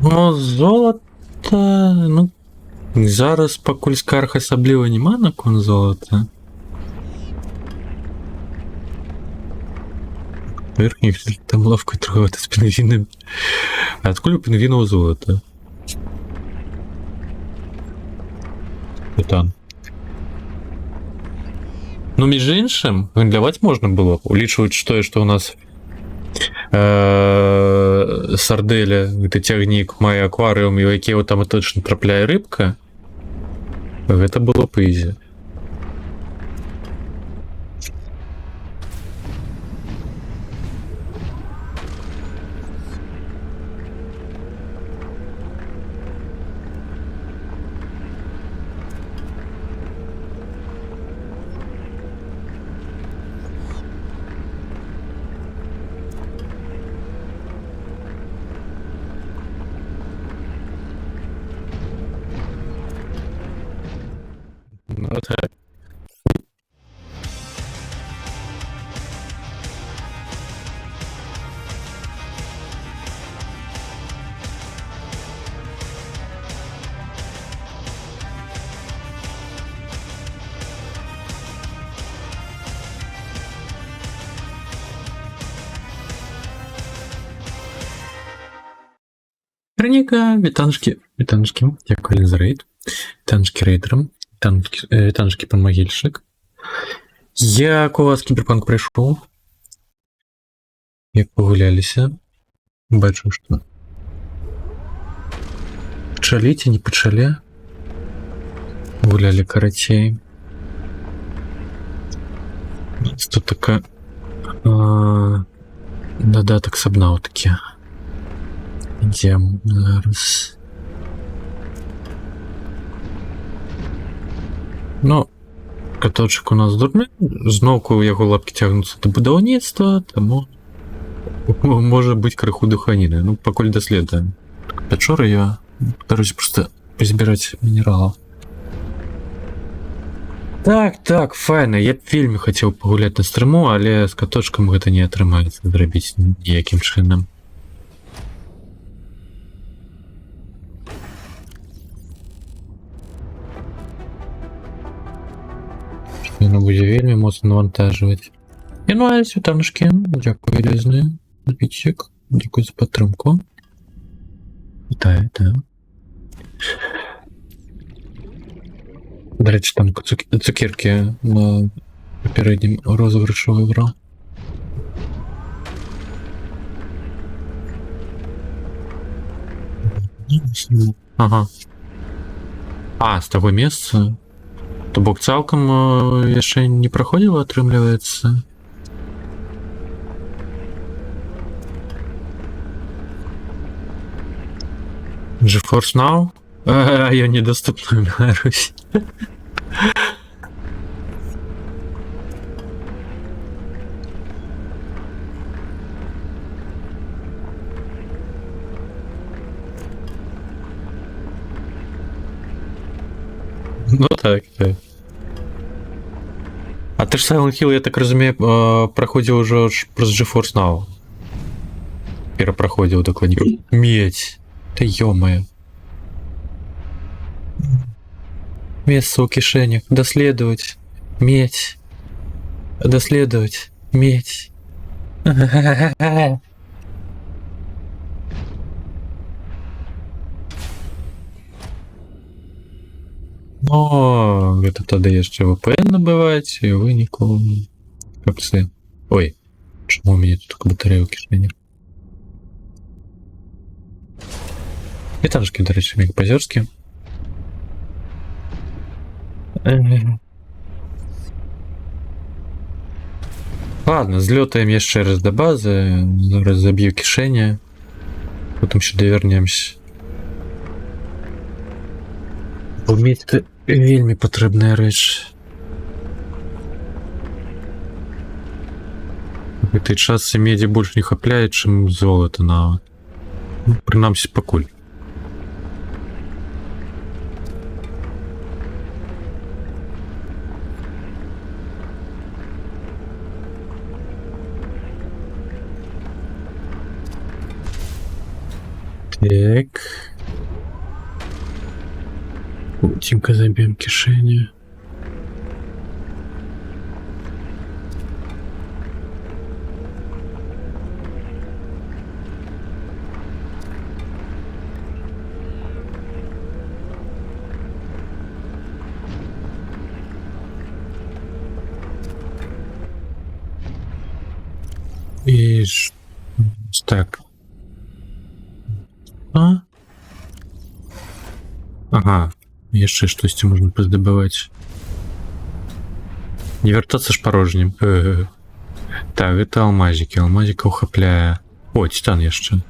S1: Ну, золото. Ну, зараз пакуль скарг асабліва нема на кон золота. Верхніх там лавкою торгувати з пінгвінами. А откуда у пінгвінов золото? Титан. Ну, між іншим, виглядати можна було б, улічуючи те, що у нас сарделя, гэты цягнік, мае акварыум, і ў які аўтаматычна трапляе рыбка, гэта было б ізі. Ну, так. Верніка, вітаночки, дякую за рейд. Вітаночки рейдерам, вітаночки пан-магільщик. Як у вас кіберпанк прийшов? Як погулялися? Бачу, що пачалі ці не пачалі? Гулялі карацей. Тут така додаток сабнаутки. Ідем зараз. Ну, каточок у нас дурны, зноўку яго лапкі цягнуцца да будаўніцтва, таму можа быць крыху духаніны. Ну, пакуль даследуем. Пячоры я пытаюся просто пазбіраць мінералаў. Так, файна, я б вельмі хацеў пагуляць на стрыму, але з каточкам гэта не атрымаецца зрабіць ніякім чынам. Воно буде вельми моцно навантажувати. І ну, а світанушки, дякую різне. Підписчик, дякую за підтримку. Вітаю, вітаю. До речі, там цукерки на попередньому розіграшу вибрав. Ага. А, з того місця? То бок цалком яшчэ не праходзіла, атрымліваецца? GeForce Now? Ее недоступна в Беларуси. Ну так, так. А ти ж Silent Hill, я так розумію, проходив уже през GeForce Now. Перепроходив докладніше. Медь. Та ё-моё. Место у кишенях. Доследовать. Медь. Доследовать. Медь. Но гэта тады яшчэ VPN набываць і выніку капцы. Ой, чаму у мяне тут батарэя ў кішэні? Вітанушкі, дарэчы, мегапазёрскі. Ладно, злётаем яшчэ раз да базы, зараз заб'ю кішэня, потым сюды вернемся. Умець это вельмі патрэбная рэч. В гэтай частцы медзі больш не хапляе, чым золата нават. Ну, прынамсі пакуль. Так. Тимка, забьем кишение. И так. А? Ага. Яшчэ штосьці можна паздабываць. Не вяртацца ж парожнім. Так, гэта алмазікі. Алмазікаў хапляе. О, титан яшчэ.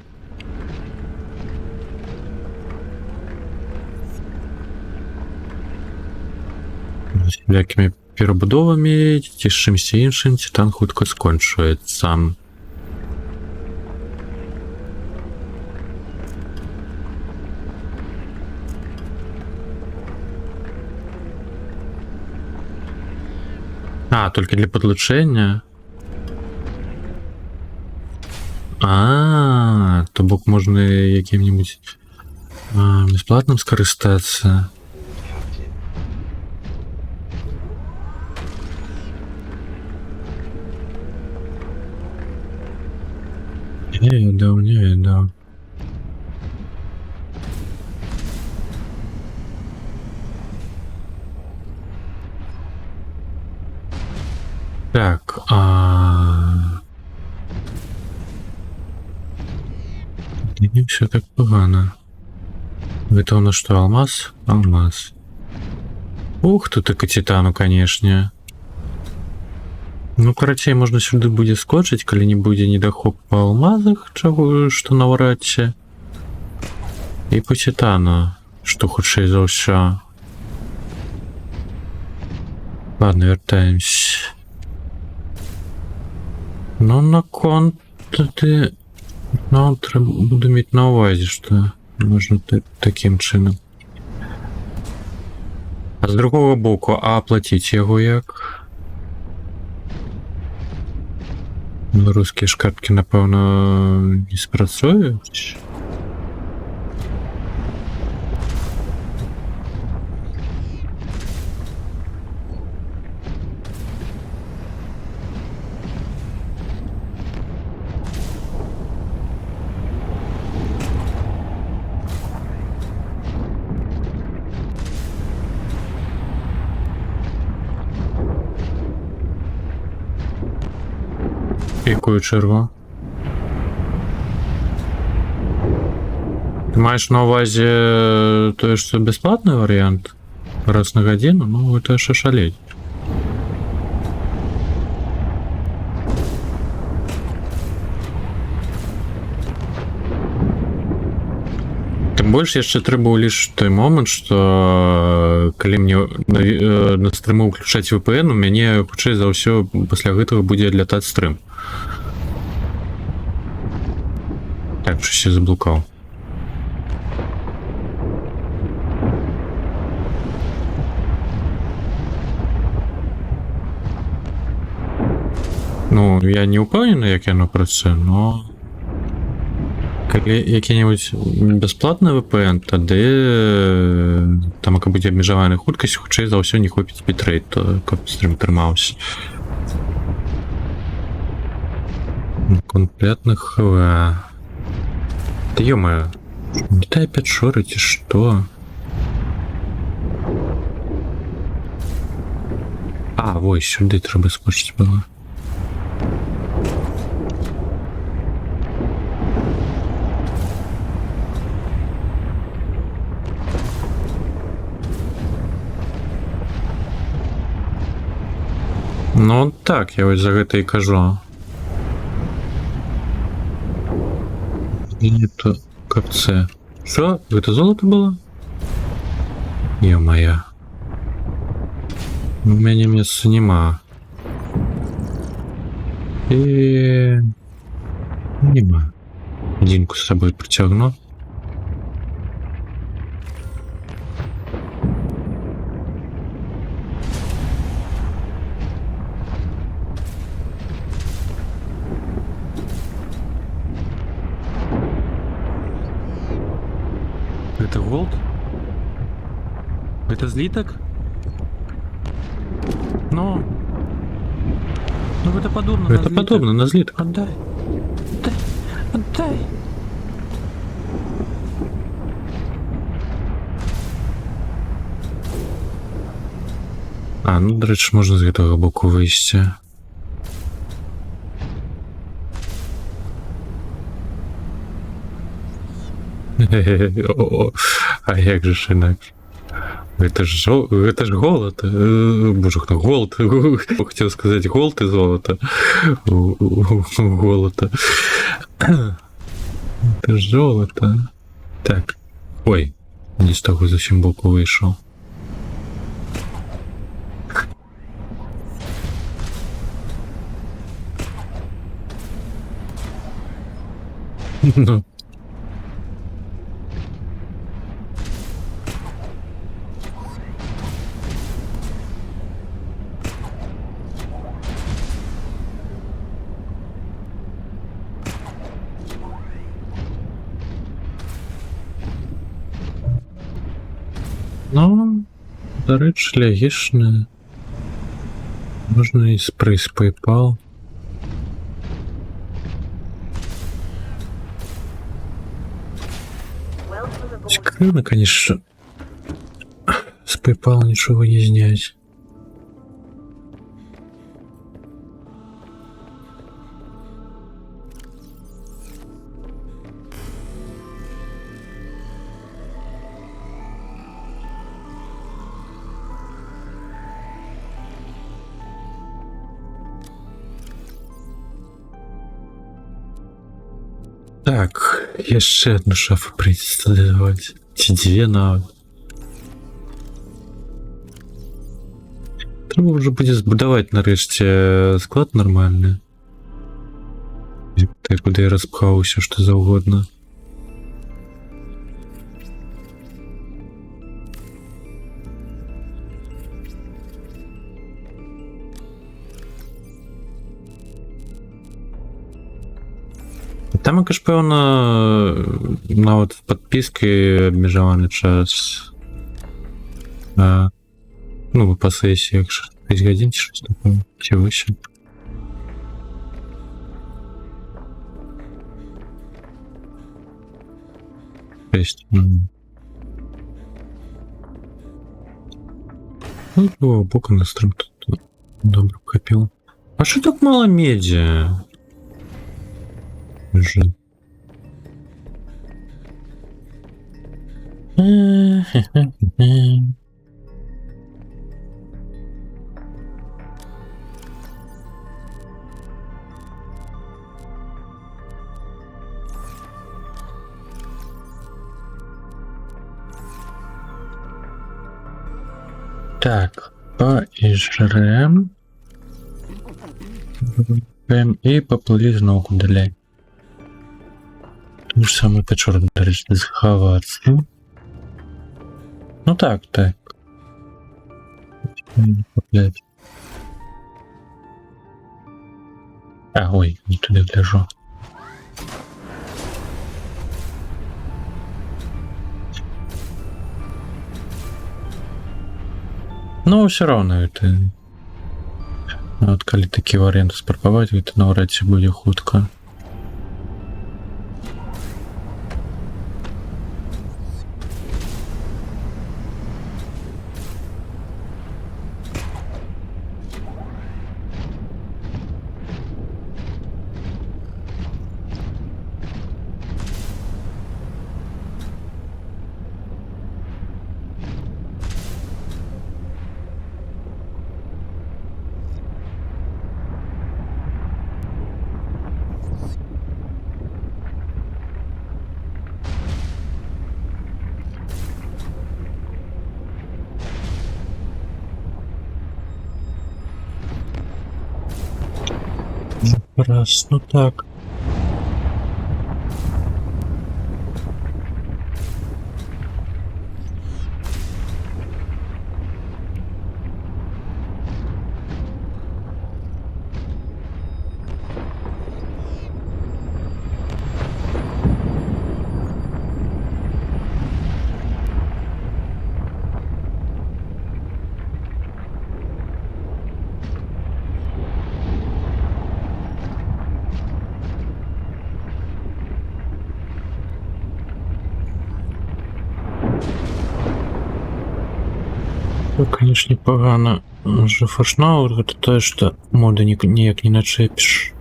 S1: З всякімі перабудовамі ці з чымсьці іншым титан хутка скончваецца. А, только для подлучения. То бок можно яким-нибудь бесплатным скористаться. Не ведал. Так, не все так погано. Это у нас что, алмаз? Алмаз. Ух, тут и титану, конечно. Ну, карацей, можно сюда будет скочить, коли не будет недохоп по алмазах, чего, что наўрад ці. И по титану, что худшее за ўсё. Ладно, вертаемся. Ну, на конт ты... Ну, буду мець на увазе, что можна таким чынам. А з другого боку, а аплаціць яго як? Беларускія ж карткі, напэўна, не спрацуюць. Якую чергу? Ти маєш на увазі той, що безплатний варіант? Раз на годину? Ну, это ж шалеть. Тым больш яшчэ трэба ўлічыць той момант, што калі мне на стрыму ўключаць VPN, у мяне хутчэй за ўсё пасля гэтага будзе адлятаць стрым. Так, щось я заблукаў. Ну, я не ўпэўнены, як яно працуе, но калі які-небудзь бясплатны VPN, тады там як будзе абмежаваная хуткасць, хутчэй за ўсё не хопіць бітрейт, то каб стрым трымаўся. Комплектных ХВ. Да ё-моё, не та опять шорыць, і што? А, вось, сюды трэба скочыць было. Ну так, я вось за гэта і кажу. Нету капце. Що? Гэта золото было? Ё-моё. У мяне месца нема. І... нема. Адзінку з сабой прыцягну. Это голд? Это злиток? Ну это подобно на злиток. Это подобно на злиток. Отдай. Отдай. Отдай. А, ну, до речі, можна з гэтага боку выйсці. А як же ж інакше? Это ж голод. Боже, голод. Хотел сказать голд и золото. Голото. Это ж золото. Так. Ой, не з того зовсім боку вийшов. Ну. Ну, до речі, логічно. Можна і спрейс PayPal. Скрывно, конечно, с PayPal ничего не снять. Так, яшчэ одну шафу прийдется доставать. Ці две нават. Трэба ўжо будзе збудаваць нарэшце склад нармальны. Куды я распхаў усё што заўгодна. Там якось, певно, нават в подписки обмежований час. Ну, по сесії, якщо 5 годин, чи щось таке, чи вище. Есть. Ну, з другого боку на стрим тут добре копил. А що так мало медіа? бежит. Так, поїжрем. І поплили знову куди. Тому ж саме Печор, до речі, заховатися. Ну так, так. Блядь. А, ой, не туди гляжу. Ну, все равно это... От калі такі варіанти спрабаваць, гэта наўрад ці будзе хутка. Раз, ну так. Ну, конечно, погано. Уже фашнаур, это то, что мода ніяк не начепишь.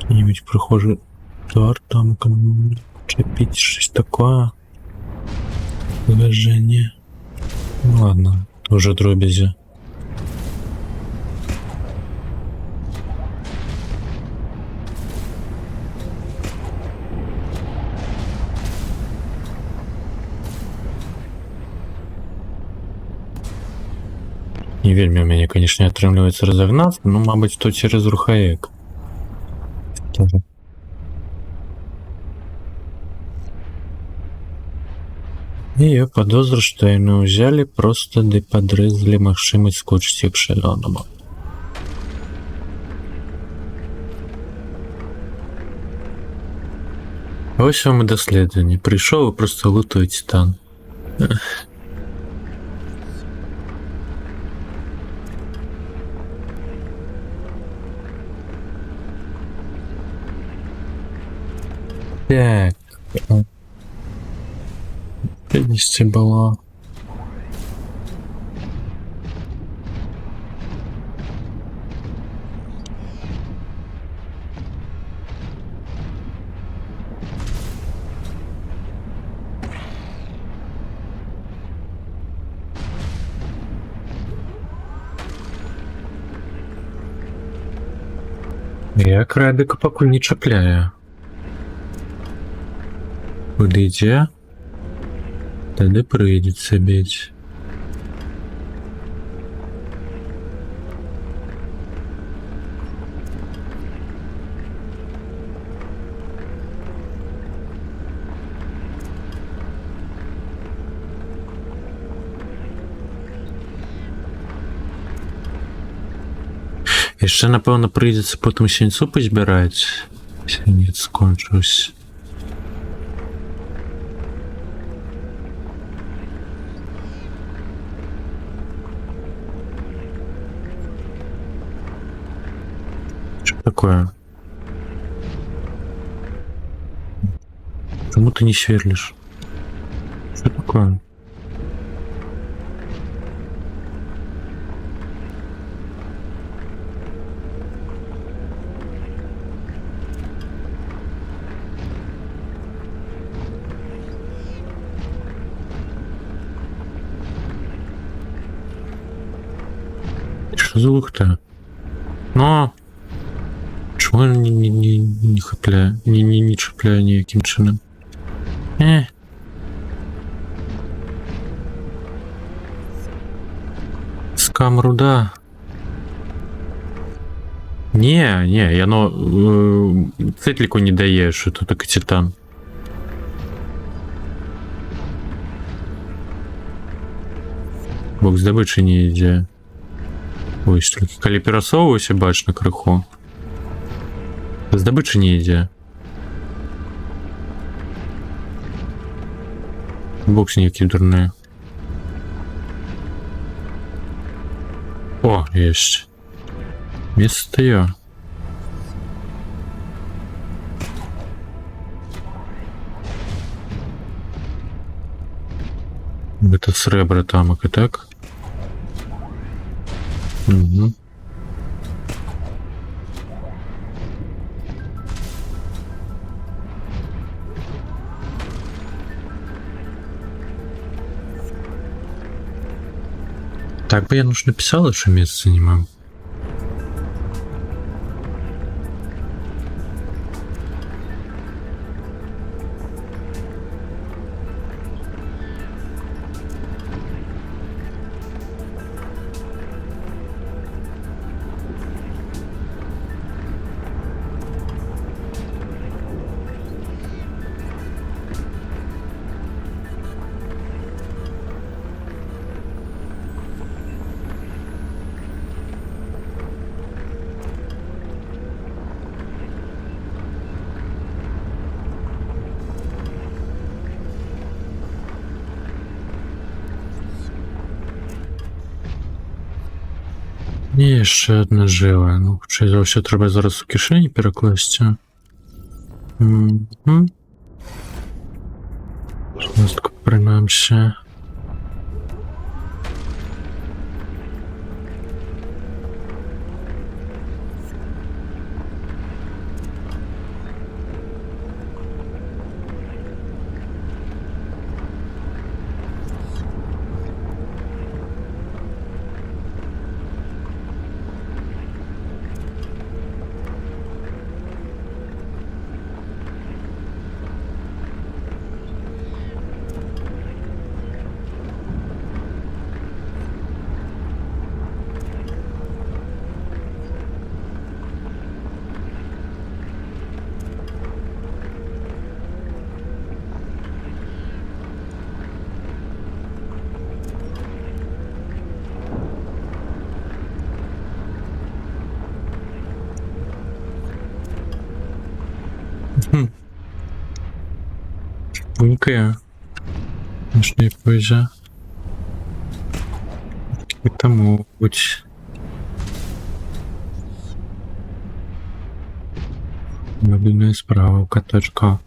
S1: Кто-нибудь прохожий твар там чепить, что такое. Движение. Ну ладно, уже дробязя. Не вельмі у мяне, конечно, не атрымліваецца разогнаць, но, мабыць, то через рухаек. І я падозру, што яны ўзялі просто ды падрэзалі магчымасць скочыць як шалёнаму. Вось вам і даследаванне. Прыйшоў і проста лутуе титан. Так. Бедности было. Я крабіка пакуль не чапляю. Куды ідзе? Тады прыйдзецца бець. Яшчэ, напэўна, прыйдзецца потым сенцу пазбіраць. Сенец скончыўся. Такое. Почему ты не сверлишь? Что такое? Що за лухта? Ну. Чого не хапляє? Не чіпляє ніяким чином. Скам руда. Не, яно цикліку не дає, що тут такий титан. Бок здабычы не ідзе. Ось толькі калі перасоўваюся бачна крыху. Здабычы не ідзе. Бокс неякі дурныя. О, есть. Место я. Это сребра тамок, и так? Угу. Так бы я нужно написала, что место занимаю. Не, яшчэ одна жыла. Ну, хутчэй за ўсё трэба зараз у кішэні перакласці. Шмастку прынамсі. Пунькає. Нічний поза. І тому будь. Мобільна справа, каточка.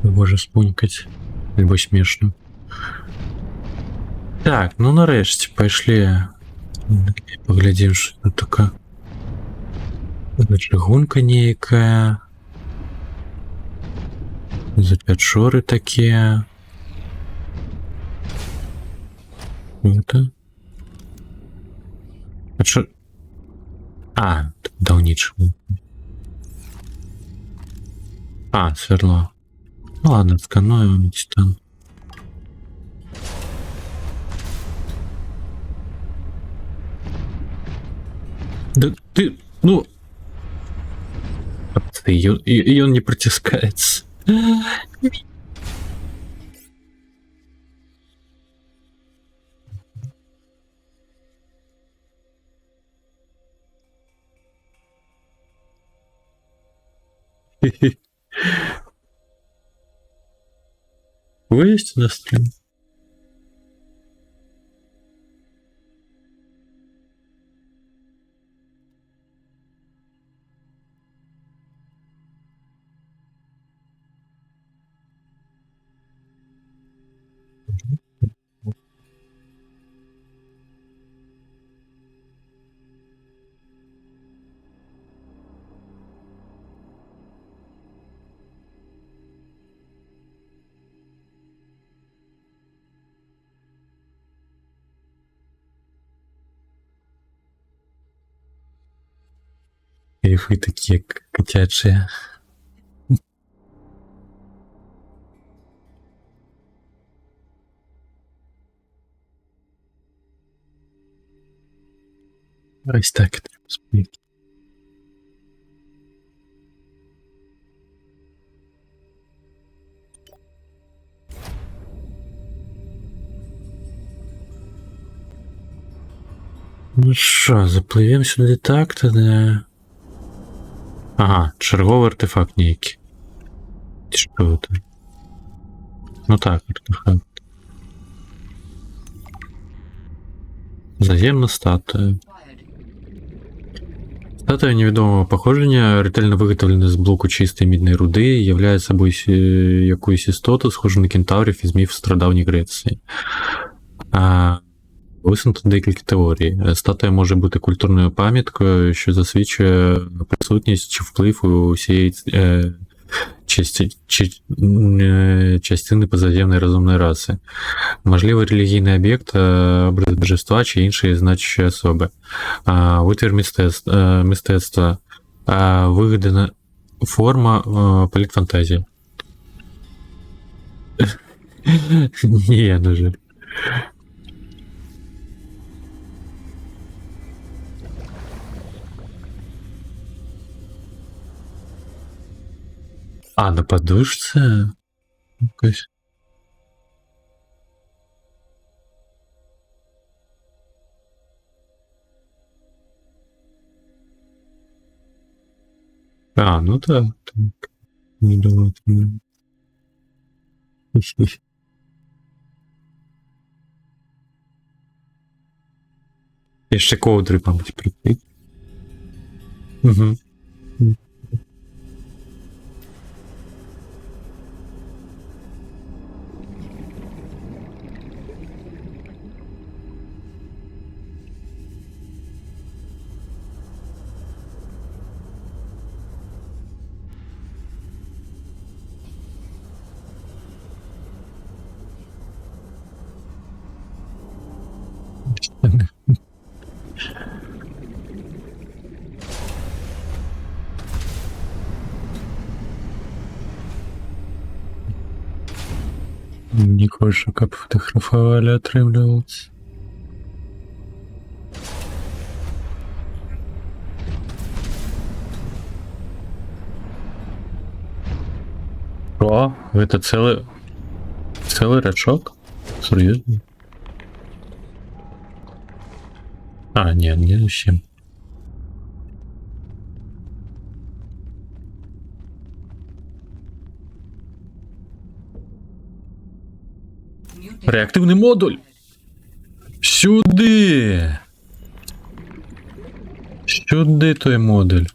S1: Може спунькать. Альбо смешно. Так, ну нарешті, пошли. Поглядим, що тут така. Чыгунка нейкая. Запячоры такие. Это? А что? А, давничего. А, сверло. Ну ладно, скануем там. Да ты, ну... И он не протискается. Вы есть на стрим? Кайфи такі котячі. Ось так і треба спити. Ну що, запливемо сюди так, тоді. Ага, черговий артефакт ніякий. Що це? Ну так, артефакт. Наземна статуя.
S3: Acquired.
S1: Статуя невідомого походження, ретельно виготовлена з блоку чистої мідної руди, являє собою якусь істоту, схожу на кентаврів із міф стародавньої Греції. Висунуто декілька теорій. Статуя може бути культурною пам'яткою, що засвідчує присутність чи вплив у усієї частини позаземної розумної раси. Можливо, релігійний об'єкт, образ божества чи інші значущі особи. Витвір мистецтва. Вигадана форма політ фантазії. Ні, на жаль. На подушці? Якось. Ну так. Не думаю. Я ще ковдри, мабуть, прийти. Угу. Не хочешь, как фотографовали, отрывливаться. О, это целый рачок? Серьезно? Нет, не зачем.
S3: New data.
S1: Реактивний модуль! Сюди! Сюди той модуль.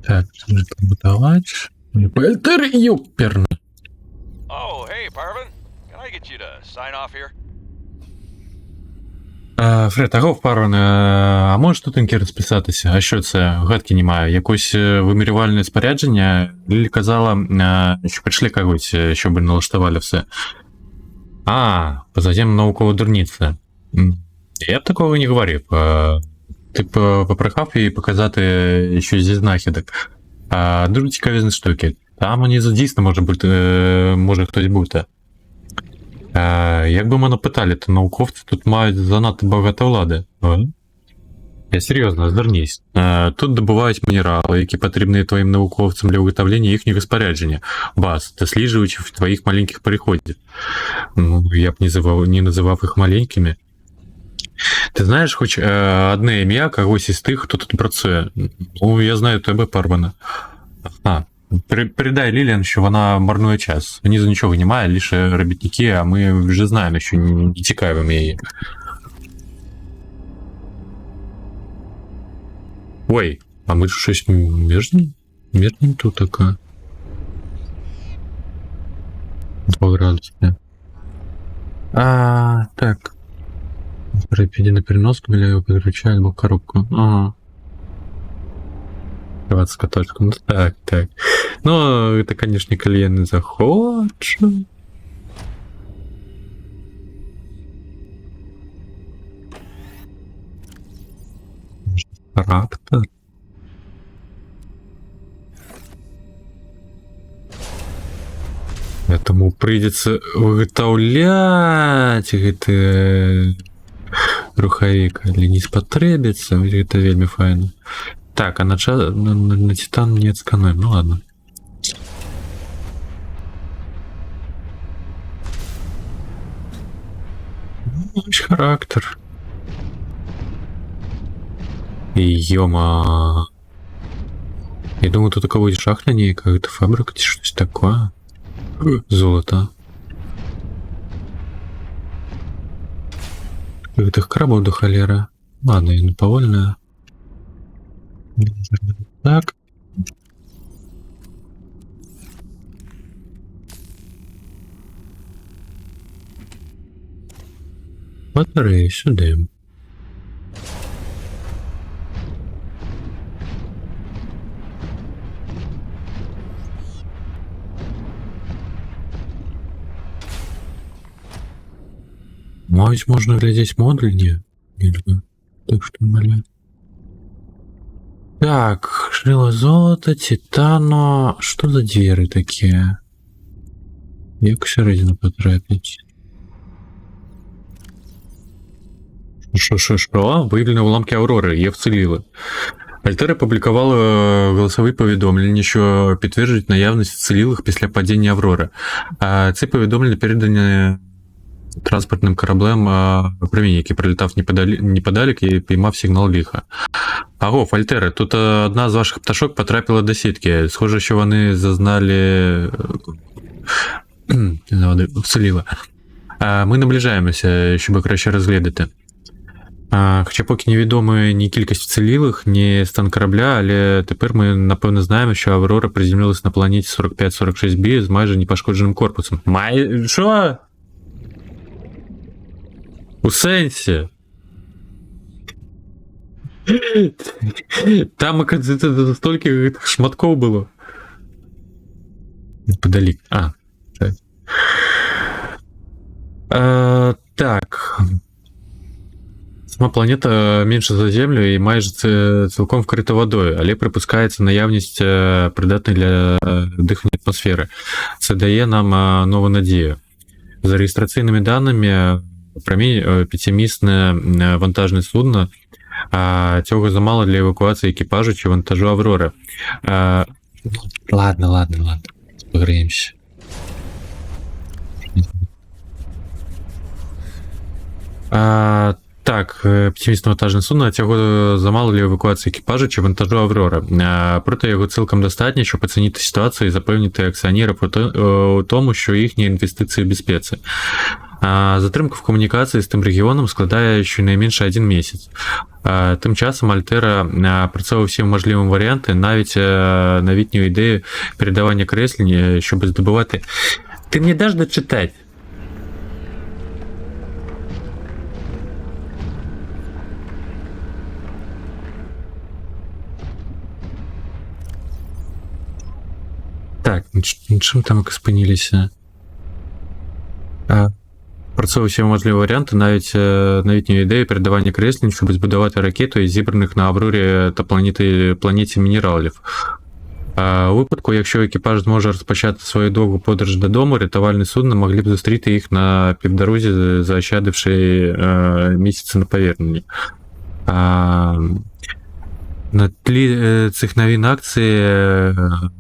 S1: Так, це вже побудовач. Пельтер юперна.
S4: Oh, hey, Parvin. Can I get you to sign off here?
S1: Фред, агов Парвин, а можеш тутеньки розписатися? А що це? Гадки немає. Якось вимірювальне спорядження? Лілі казала, що прийшли когось, щоб налаштували все. Позатем наукова дурниця. Я б такого не говорив. Ти попрохав їй показати щось зі знахідок. Дуже цікаві штуки. Там вони дійсно може хтось бути. Якби мене питали, то науковці тут мають занадто багато влади. Я серйозно, звернись. Тут добувають мінерали, які потрібні твоїм науковцям для виготовлення їхнього спорядження. Баз, досліджуючи твоїх маленьких переходів. Я б не називав їх маленькими. Ти знаєш хоч одне ім'я когось із тих, хто тут працює? Я знаю тебе, Парвана. Передай Ліліан, що вона марнує час. Внизу нічого немає, лише робітники, а ми вже знаємо, що не цікавимо її. Ой, а ми щось мирним тут така. 2 градуси. Так. Перейди на переноску, или его подключает в коробку. Ага. 20 каточку. Ну так. Ну, это, конечно, коли не захочу. Трактор. прыйдзецца выгатаўляць гэты рухавік, але не спатрэбіцца, гэта вельмі файна. Так, а на титан не адскануем, ну ладно. Ось характер. Ёма. Я думаю, тут такого шахта нейкая, гэта фабрика ці штось такое. Золото. Гэтых крабаў до халера. Ладно, яны павольная. Так. Батареи сюда. Мать, можно глядеть модуль? Не. Нельзя. Так что, бля. Так, шлила золото, титана. Что за двери такие? Як середину потрапить? Що? Виявлені уламки Аврори, є вціліли. Альтера публікувала голосові повідомлення, що підтверджують наявність вцілілих після падіння Аврори. Ці повідомлення передані транспортним кораблем Промінь, який прилітав неподалік і піймав сигнал лиха. Аго, Альтера, тут одна з ваших пташок потрапила до сітки. Схоже, що вони зазнали... вціліли. Ми наближаємося, щоб краще розглядати. Хоча поки невідомо ні кількість вцілілих, ні стан корабля, але тепер ми, напевно, знаємо, що Аврора приземлилась на планеті 4546b з майже непошкодженим корпусом. Що? У сенсі? Там, оказывается, стільки шматков було. Неподалік. Так. Сама планета менша за Землю і майже цілком вкрита водою, але припускається наявність придатної для дихання атмосфери. Це дає нам нову надію. За реєстраційними даними, Промінь – п'ятимісне вантажне судно, цього замало для евакуації екіпажу чи вантажу Аврори. Ладно. Пограємося. Так, п'ятимісне вантажне судно, цього замало для евакуації екіпажу чи вантажу Аврори. Проте його цілком достатньо, щоб оцінити ситуацію і запевнити акціонерів у тому, що їхні інвестиції в безпеці. Затримка в комунікації з тим регіоном складає щонайменше 1 місяць. Тим часом Альтера працює всі можливі варіанти, навіть новітню ідею передавання креслень, щоб здобувати... Ти мені даш дочитати? Так, чим там спинилися? Працює всі можливі варіанти, навіть новітню ідею передавання креслень, щоб збудувати ракету із зібраних на Аврорі та планеті мінералів. У випадку, якщо екіпаж зможе розпочати свою довгу подорож додому, рятувальні судна могли б зустріти їх на півдорозі, заощадивши місяці на поверхні. На тлі цих новин акцій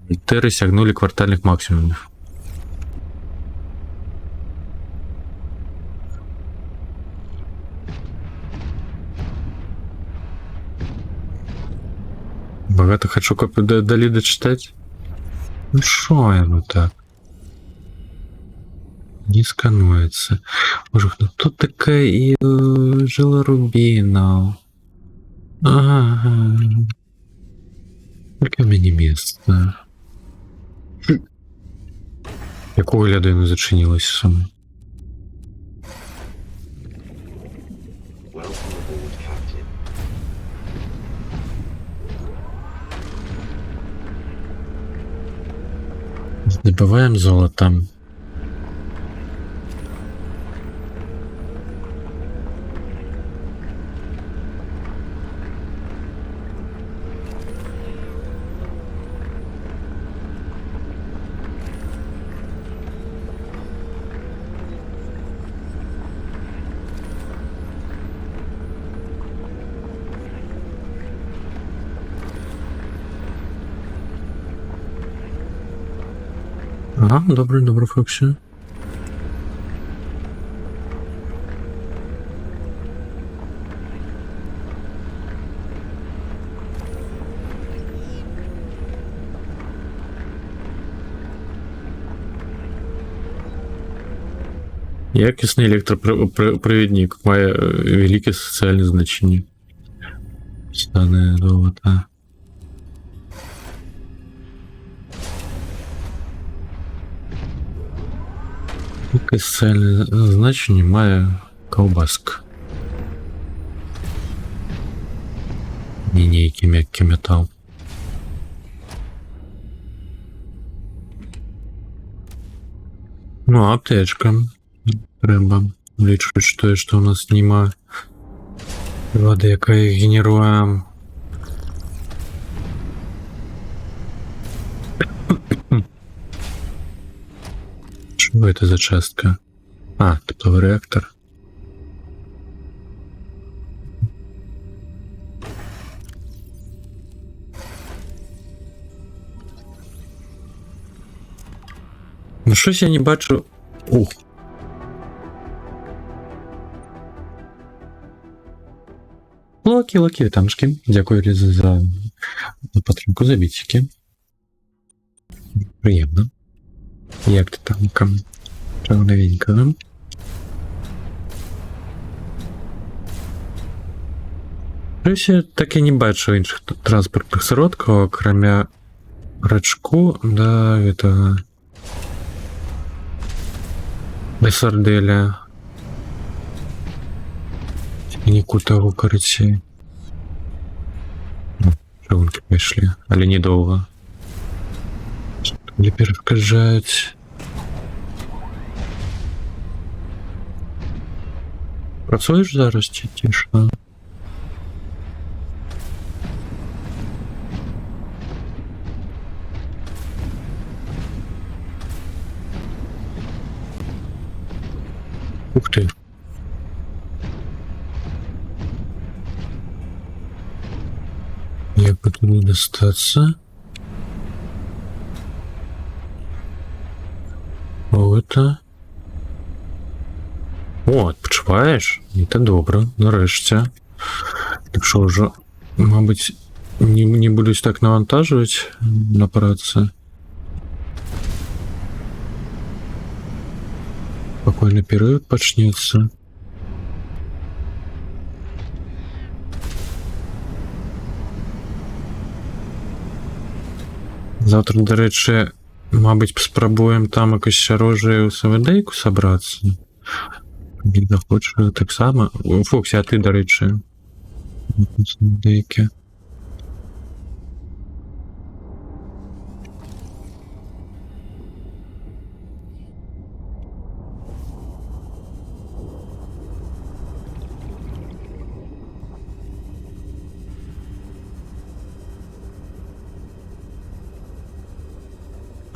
S1: Альтери сягнули квартальних максимумів. Багато хочу далі дочитати. Ну шо я так? Не сканується. Боже, ну тут такая и жилорубина. Ага. Только у меня место. Якого гляду не зачинилось саме? Добываем золото. Ага, добре, добре, Фоксі. Якісний електропровідник має велике соціальне значення. Стане золота. Велике соціальне значення має ковбаска. Не ніякий м'який метал. Ну, аптечка. Треба лічити те, що у нас нема води, яка їх генерує. Що це за частка? А, тепловий реактор. Ну щось я не бачу. Ух. Локі, вітамшки. Дякую Ліза за підтримку, за бітики. Приємно. Як ти там? Чого новенького? Щось я так і не бачу інших транспортних сродків, окрім рачку, да, этого... Сарделя. Нікутого, короче. Шагунки пішли, але недовго. Или перешкоджають. Працюєш зараз чи тишно? Ух ти. Як би туди достатися? О, это... О, відпочиваєш? Це добре, нарешті. Так що вже, мабуть, не будуть так навантажувати на праці. Спокойно перерыв почнется. Завтра, до речі, мабуть, спробуємо там якось оружие у СВД-ку собратися. Біда хоче так само. Фоксі, а ти, до речі, СВД-ки.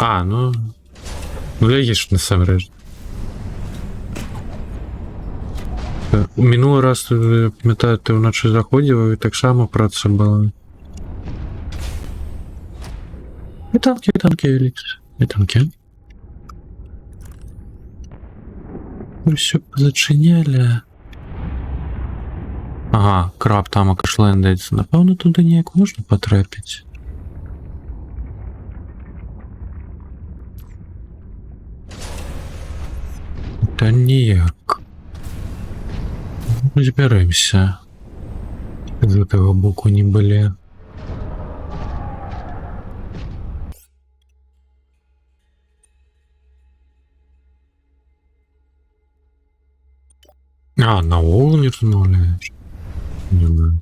S1: А, ну логічно насамрэч. Минулий раз, пам'ятаю, ти вночі заходив і так само праца була. І танки, Елікс. І танки. Ви все позачиняли. Ага, краб там окашлендиться. Напевно, туди ніяк можна потрапити. Та ніяк. Зберемося. З того боку не були. А, на угол не розмовляєш? Не знаю.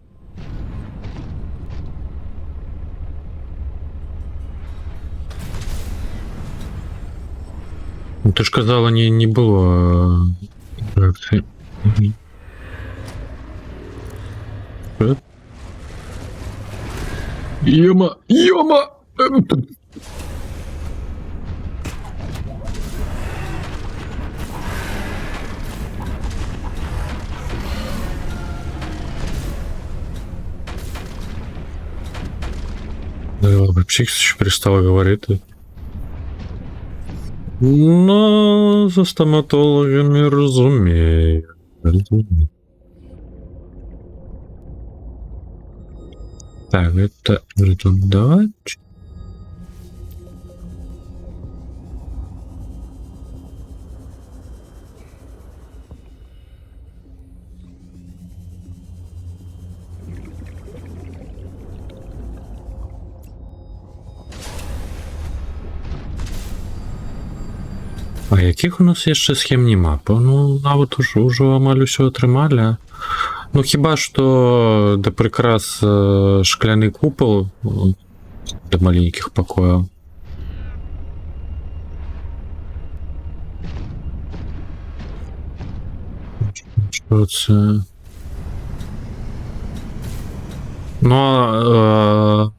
S1: Ну, ти ж казала, не було реакції. Йома! Псих ще перестала говорити. Ну, за стоматологами розумію. Розумію. Так, это рекомендовать. А яких у нас яшчэ схем няма? Ну, нават ужо амаль усё атрымалі. Ну, хіба што да прыкрас шкляны купал да маленькіх пакояў. Што це? Ну,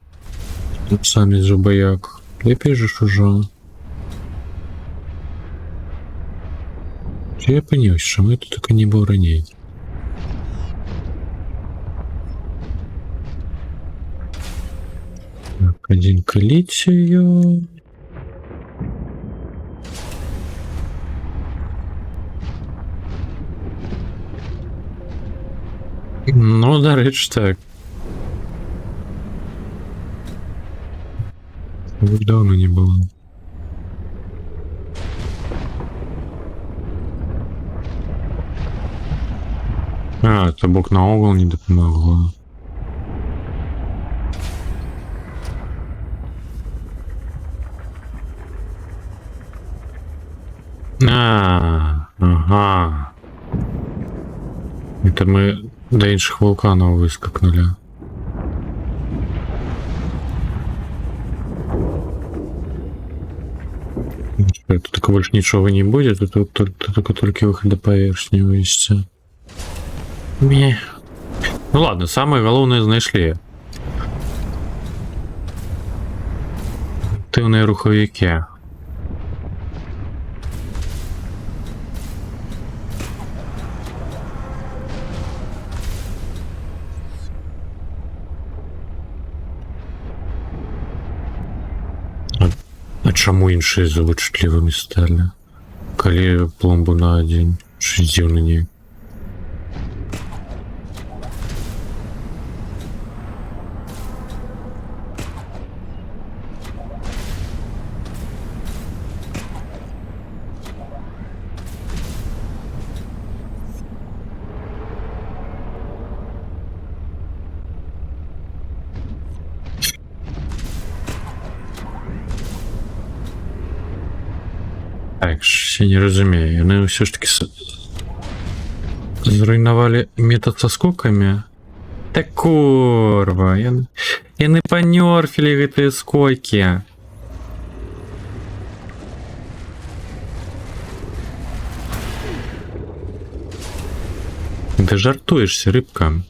S1: самі зубы як? Лепей же ж ужо. Я паніўся, чаму я тут так не быў раней. Так, один к литию. Ну, да, речь так. Давно не было. А, это бок на угол не допомогло. Ага. Это мы до інших вулканов выскакнули. Тут так больше ничего не будет, тут только выход до поверхни вывести. Ну ладно, самое главное знайшли. Активные руховики. А чаму іншыя завычлівымі сталі? Калі пломбу на адзін, що дзіўна не. Так, я не разумею. Яны ўсё ж таки зруйнавалі метод са скокамі. Та курва, яны панёрфілі гэтыя скокі. Ты жартуешься, рыбка.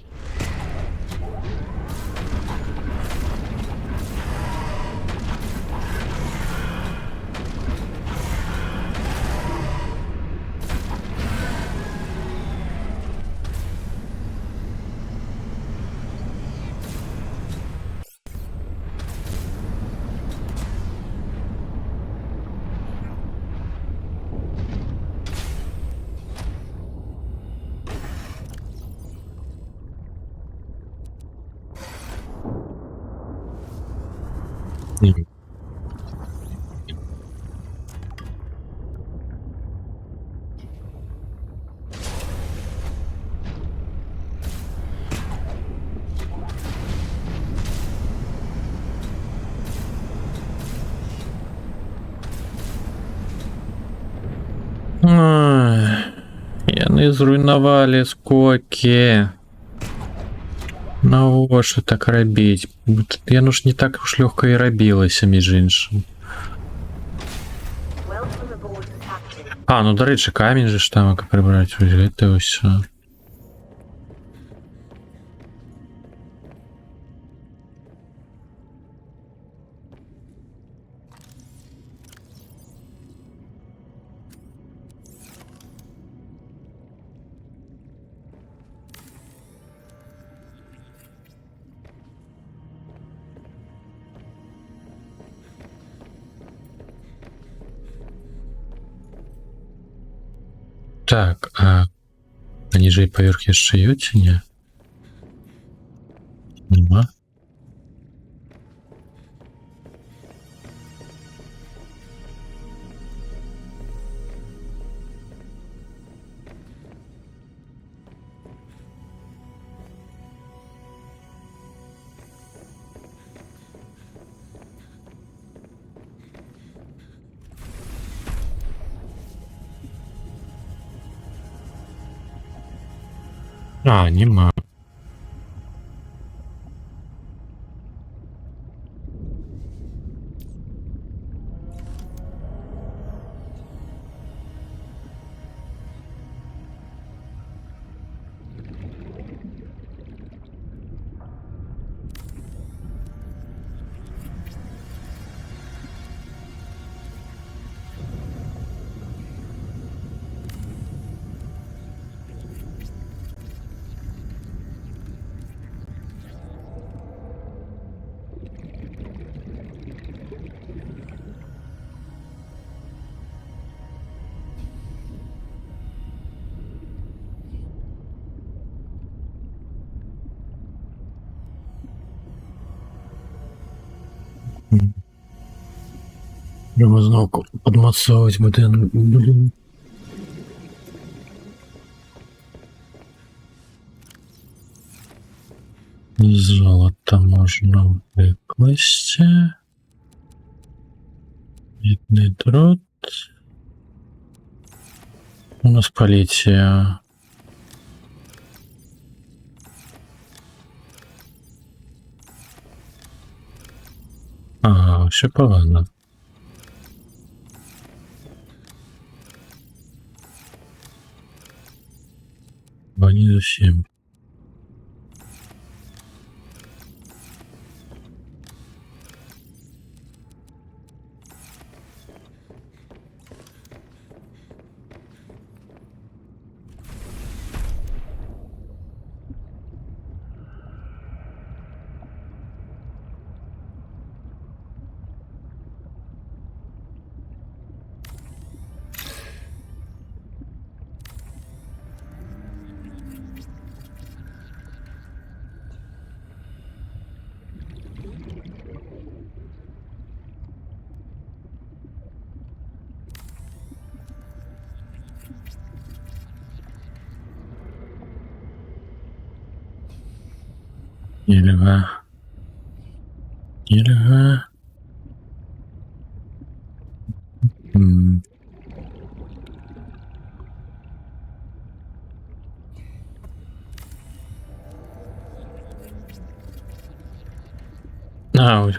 S1: Яны зруйнавалі скокі. Навошта так рабіць? Яно ж не так уж лёгка і рабілася, між іншым.
S2: Welcome aboard, Captain.
S1: А, ну, дарэчы, камень же ж там прыбраць, вось гэта ўсё. Так, а ніжej поверх яшчэ ёсць ці не? Нема. А, нема. Треба знову підмацовувати будинок. Блін. Золото можна викласти. Мідний дрот. У нас поліція. Ага, все погано. Бо не зовсім. Нельга. Нельга. А,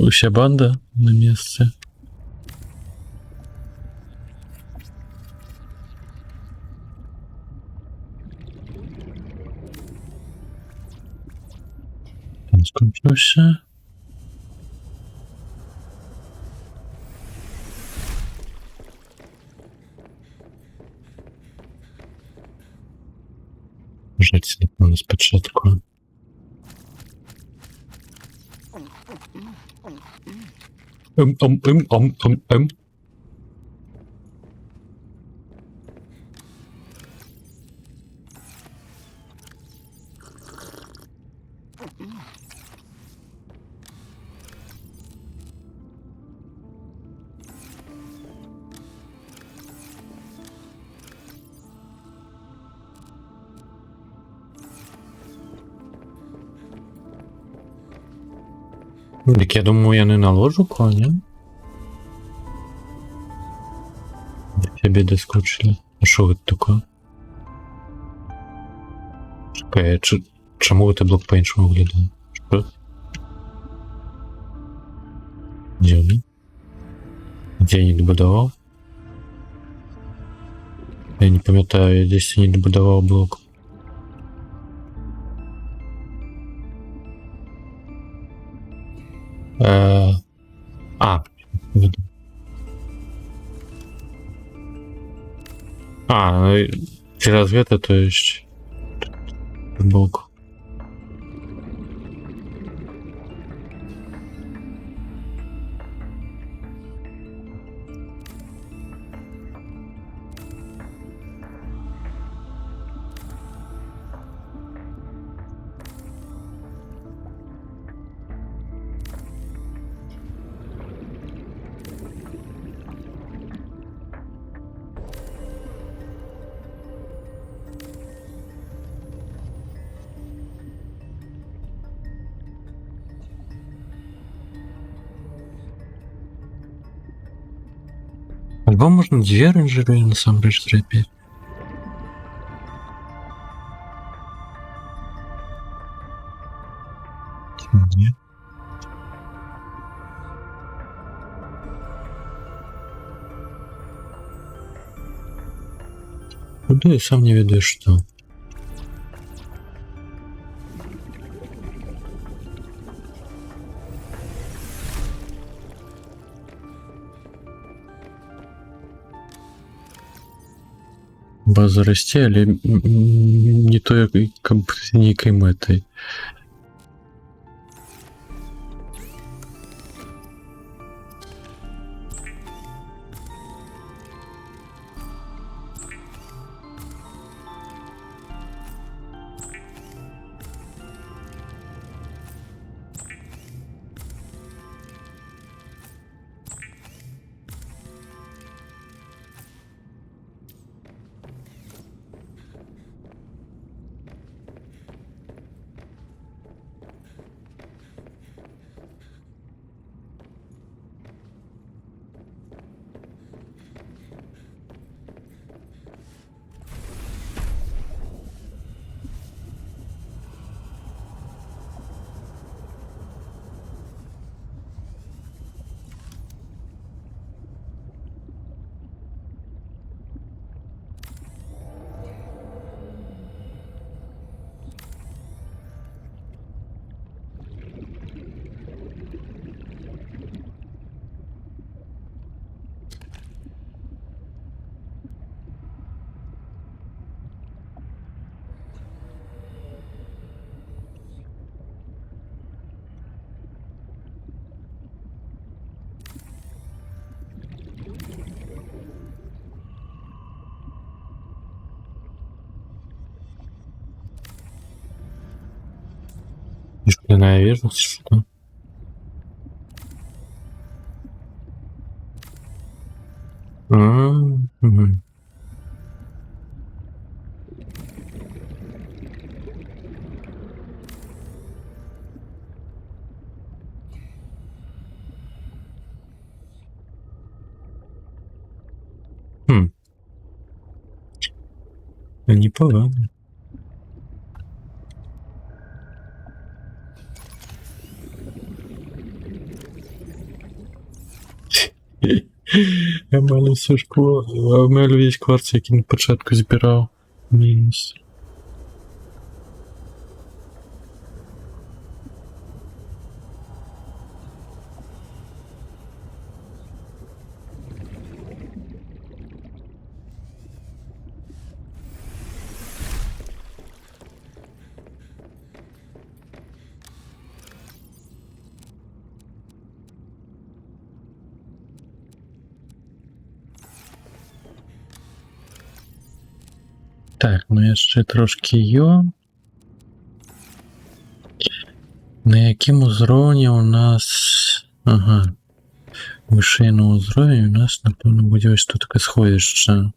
S1: уся банда на месте. Там скончився. Жить, напевно, спочатку. М. Так я думаю, я не наложу коня. Тебе доскочили. А що це таке? Чекай, чому ти блок по-іншому виглядає? Що? Де він? Де я не добудував? Я не пам'ятаю, я десь не добудував блок. Ну, через это, то есть блок. Хіба можна 2 рейнджери насамрэч зрабіць? Ні. Куди я сам не ведаю, що? База расце, але не то, каб нейкай мэтай. Шкляная верность, что? Угу. Непогано. Я малю все шкло, а в мене весь кварц, який на початку збирав. Мінус. Так, ну яшчэ трошки На якім узроўні у нас... Ага. Вышэй на ўзровень у нас, напэўна, будзе вось тут такое сховішча.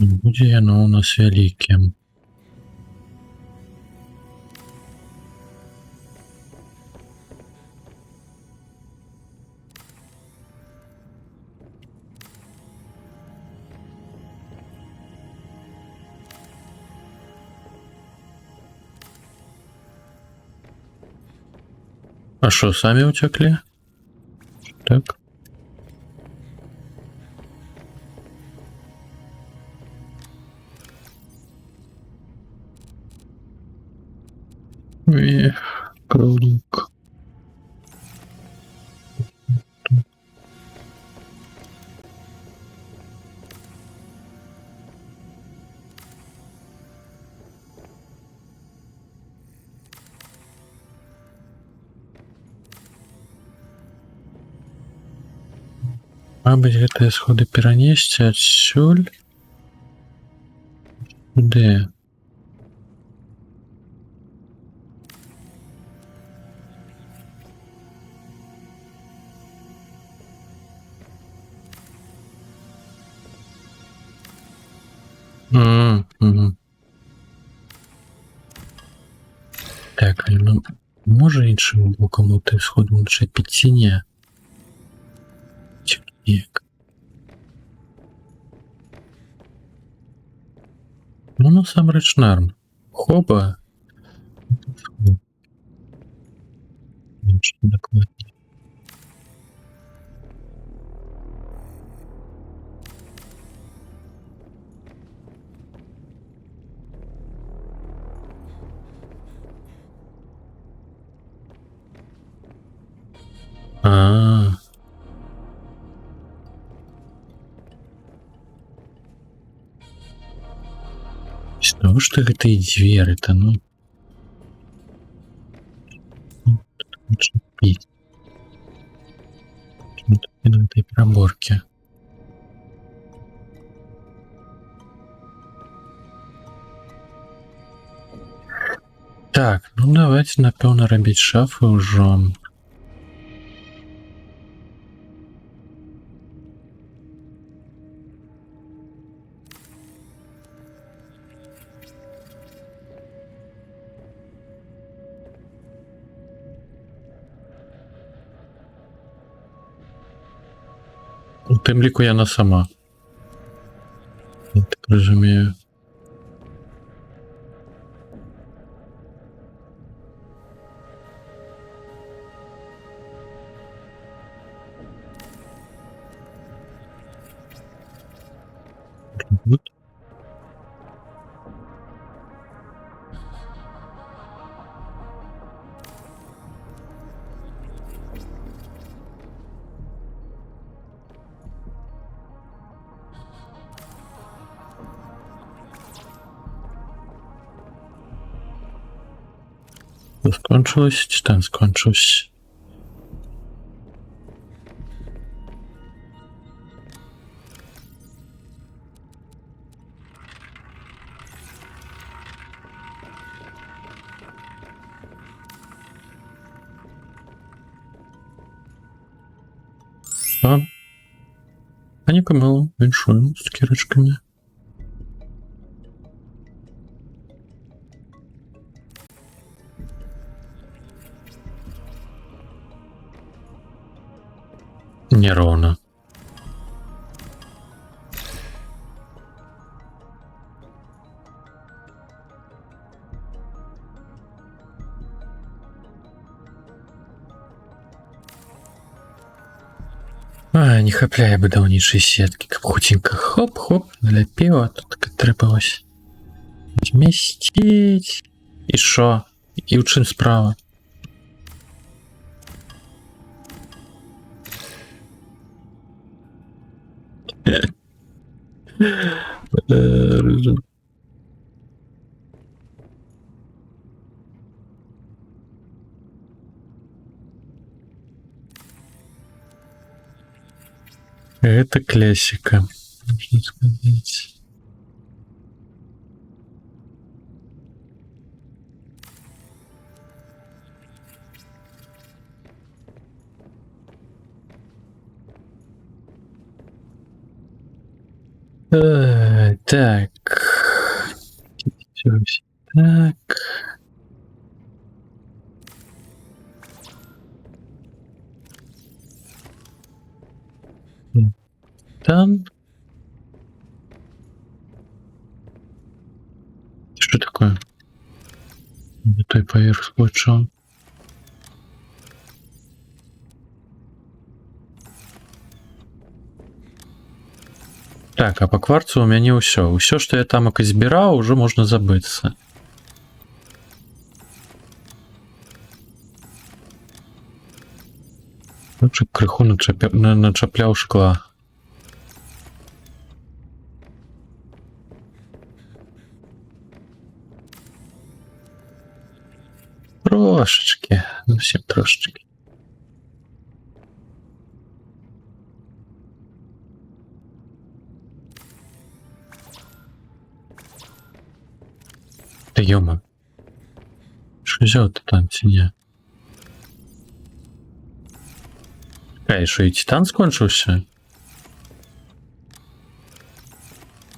S1: Будзе яно ў нас вялікім. А што, самі ўцяклі? Так. Кролик. Мабыць, гэтыя сходы перанесці адсюль. Де? Угу. Так, ну, може іншим боком ти сходу лише під сіння? Чи як? Ну, насамрэч норм. Хоба. Менш дакладней. А. Зноў ж ты гэтыя дзверы-то, ну. Чапіць. Чому тут на этой проборке? Так, ну давайте, напэўна, рабіць шафы ўжо. У тым ліку яна сама. Я так разумею. Вот. Скончилось, чи там скончилось? А? Пані Камило, віншую з кірочками. Неровно. А, не хапляе будаўнічай сеткі, каб хуценька хоп-хоп наляпіла, тут так атрымалось. Змясціць. І шо? І ў чым справа? Это классика, можно сказать. Так. Так. Там. Что такое? Не той поверх скотча. Так, а по кварцу у мяне ўсё. Усё, што я там і збіраў, ужо можна забыцца. Лучше крыху начапляў шкла. Трошечки, зовсім трошечки. Та йома. Що взяти там чи ні? Ей, що і Титан скончився?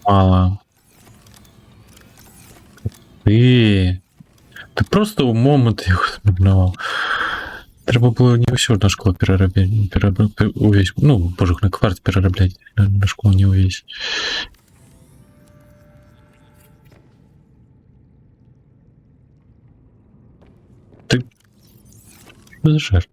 S1: Мало. Ти просто у момент його змінував. Треба було не все на школу переробляти. Увесь. Ну, боже, на кварт переробляти. На школу не увесь. Ти без жертв.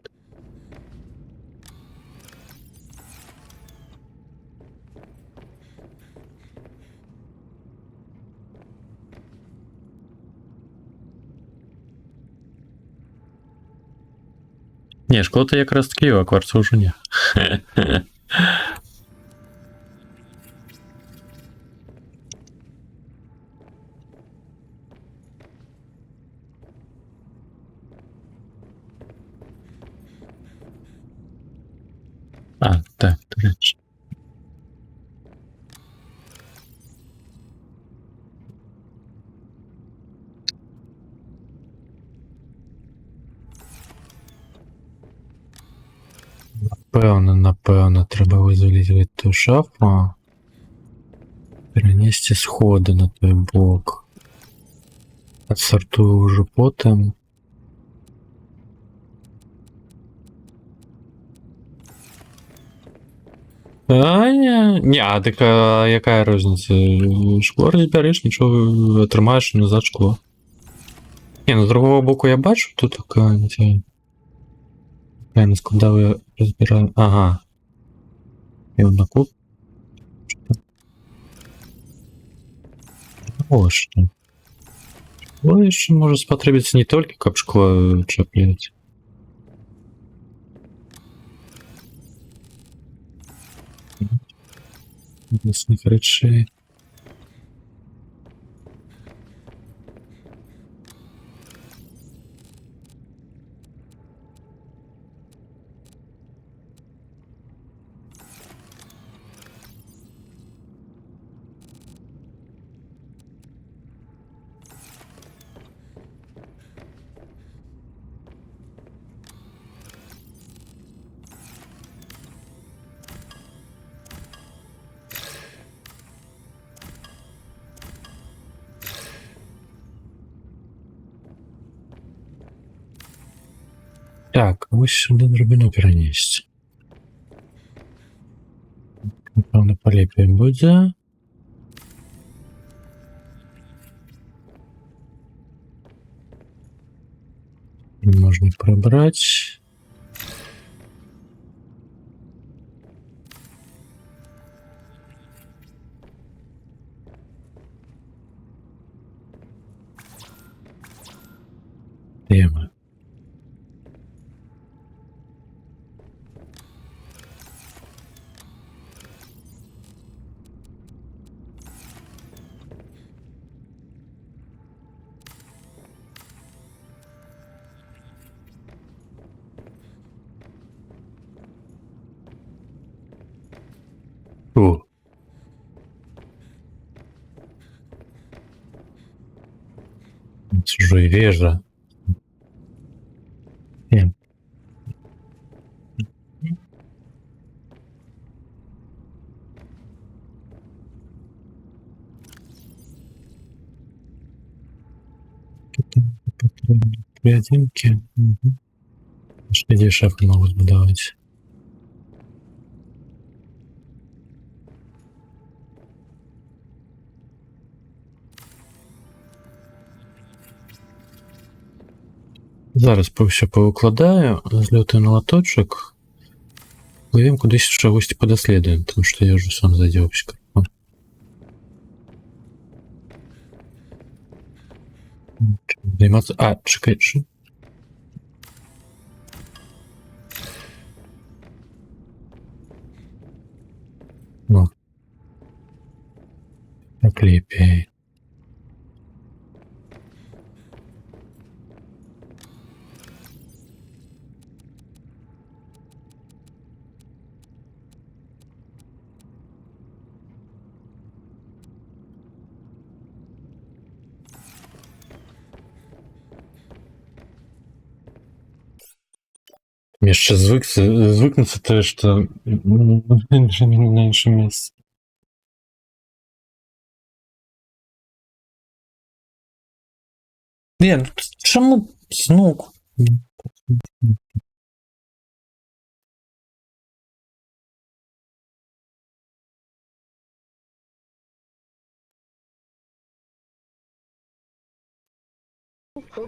S1: Ні, школа-то якраз таки, а кварцу вже ні. А, так, до речі. Напевно, треба визволити ту шафу. Перенести сходи на той бок. Отсортую уже потом. А так яка різниця? Шкло розбереш, нічого отримаєш назад шкло. Ні, ну з другого боку я бачу, тут така. Я не складав, я розбираю. Ага. І на куб. О, что. Ну, еще может потребиться не только как шкло чаплять. Лесных речей. Так, ось сюди дробину перенести. Напевно, поліпі буде. Можна прибрати. Тема. О. Чужой вежа. Поединки. Угу. Что дешевле могут будовать. Зараз все повикладаю, зльотаю на лоточок. Пливем кудись чогось подослідуємо, тому що я вже сам задівався. Займатися... А, чекай, що? Ну. Так ліпей. Я ще звикнуться те, що на інше місце. Ну чому снук?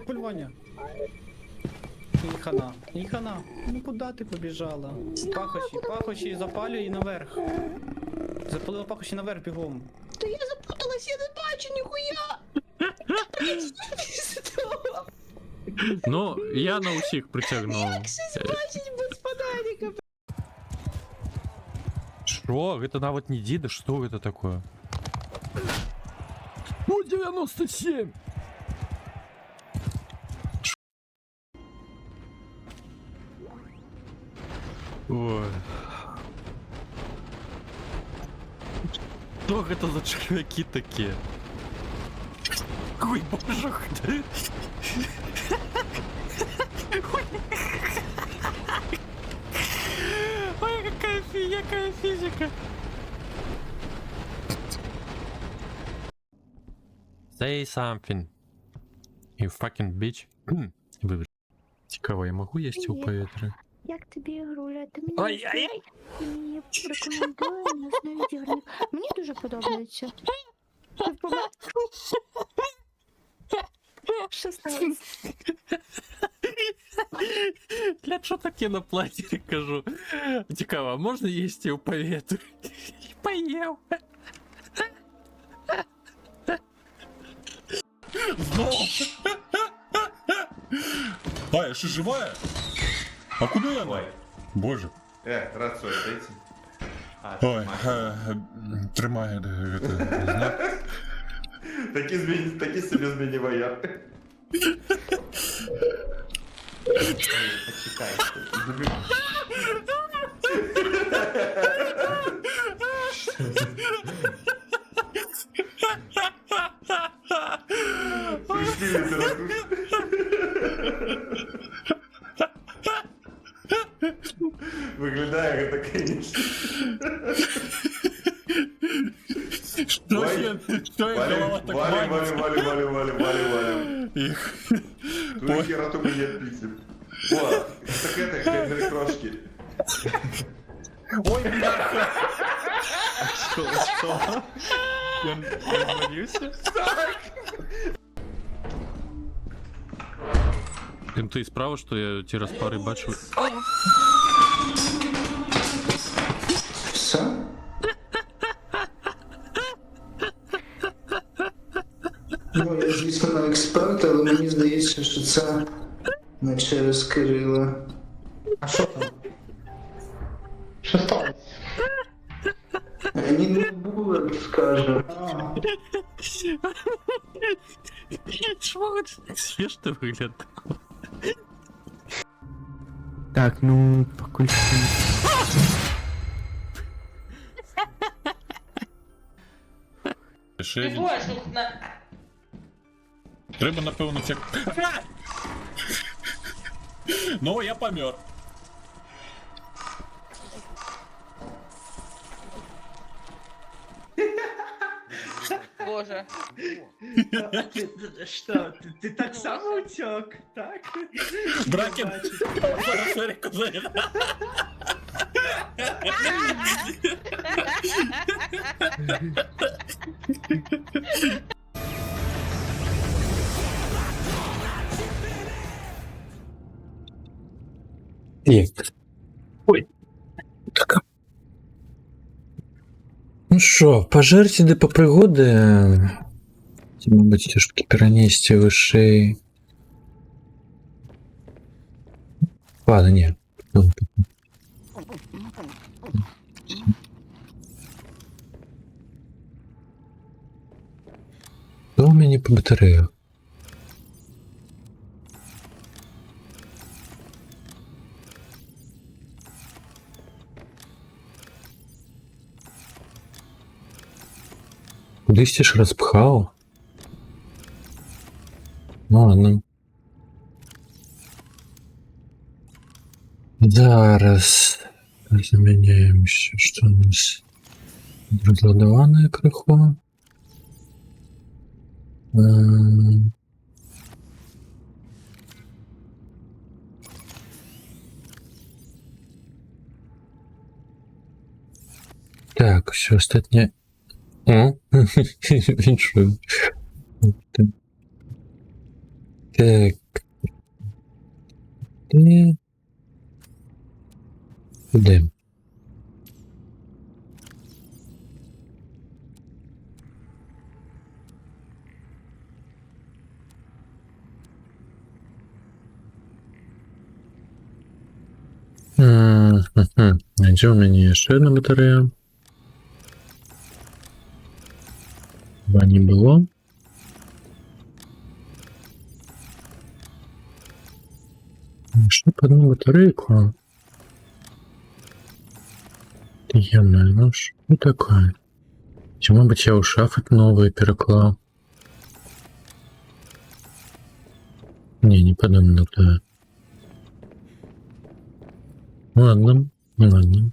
S5: Полювання. І хана. І хана. Ну куди ти побіжала? Пахощі запалюй і наверх. Запалила пахощі наверх бігом.
S6: Та я запуталась, я не бачу ніхуя!
S1: Ну, я на усіх притягнув.
S6: Як щось бачить без фонарика?
S1: Что? Это навод не Дида? Что это такое? Ну, 97! Ой. Что это за червяки такие? Ой, боже, ой, какая физика. Say something. You fucking bitch. Вибач. Цікаво, я можу їсти у повітря?
S6: Як тобі груля? Ти мені
S1: Ай-яй-яй.
S6: ти мені рекомендує на основі дігрів. Мені дуже подобається. Ти впомер? Що сталося?
S1: Для чого так я на платері кажу? Цікаво, а можна їсти у повітря? Поїв.
S7: А, я ще живая? А куди я?
S8: Ой.
S7: Боже.
S8: Рацию дайте.
S7: Ой, тримай знак.
S8: Такі собі зміні вояр. Почекай. Прийшли літературу. Виглядає як таке.
S7: Що я голова так
S8: Валим.
S7: Їх.
S8: Твою хероту мы нет пиццы. О, так это, хлебные крошки.
S7: Ой, бляха.
S5: Що? Я вморився?
S1: Ти справа, що я ті розпари бачу.
S9: Все? Ну, я, звісно, не експерт, але мені здається, що це не через Кирила.
S5: А що там?
S9: Що сталося? Ні, не було, скаже.
S1: Смішно виглядає.
S10: Так, ну, покульки.
S7: Треба, напевно, це... Ну, я помер.
S11: Боже.
S5: Що? Ти так само утек, так?
S7: Бракен, хорошо рекозаєш.
S1: Ой. Така. Ну що, пожерці де по пригоди. Ці, мабуть, тяжкі перенести лише. Ладно, ні. Що у мене по батареях? Кудись ти ж розпхав? Ну ладно. Зараз замяняемся, что у нас разладаванае крыху. Так, все остатнее. О, віншую. Так. Куди? А де у мене ще одна батарея? Два не було. Что по одну батарейку? Ё-моё, ну что такое? Чи, мабуть, я у шафи новые переклав? Не подобно, да. Ладно, ладно.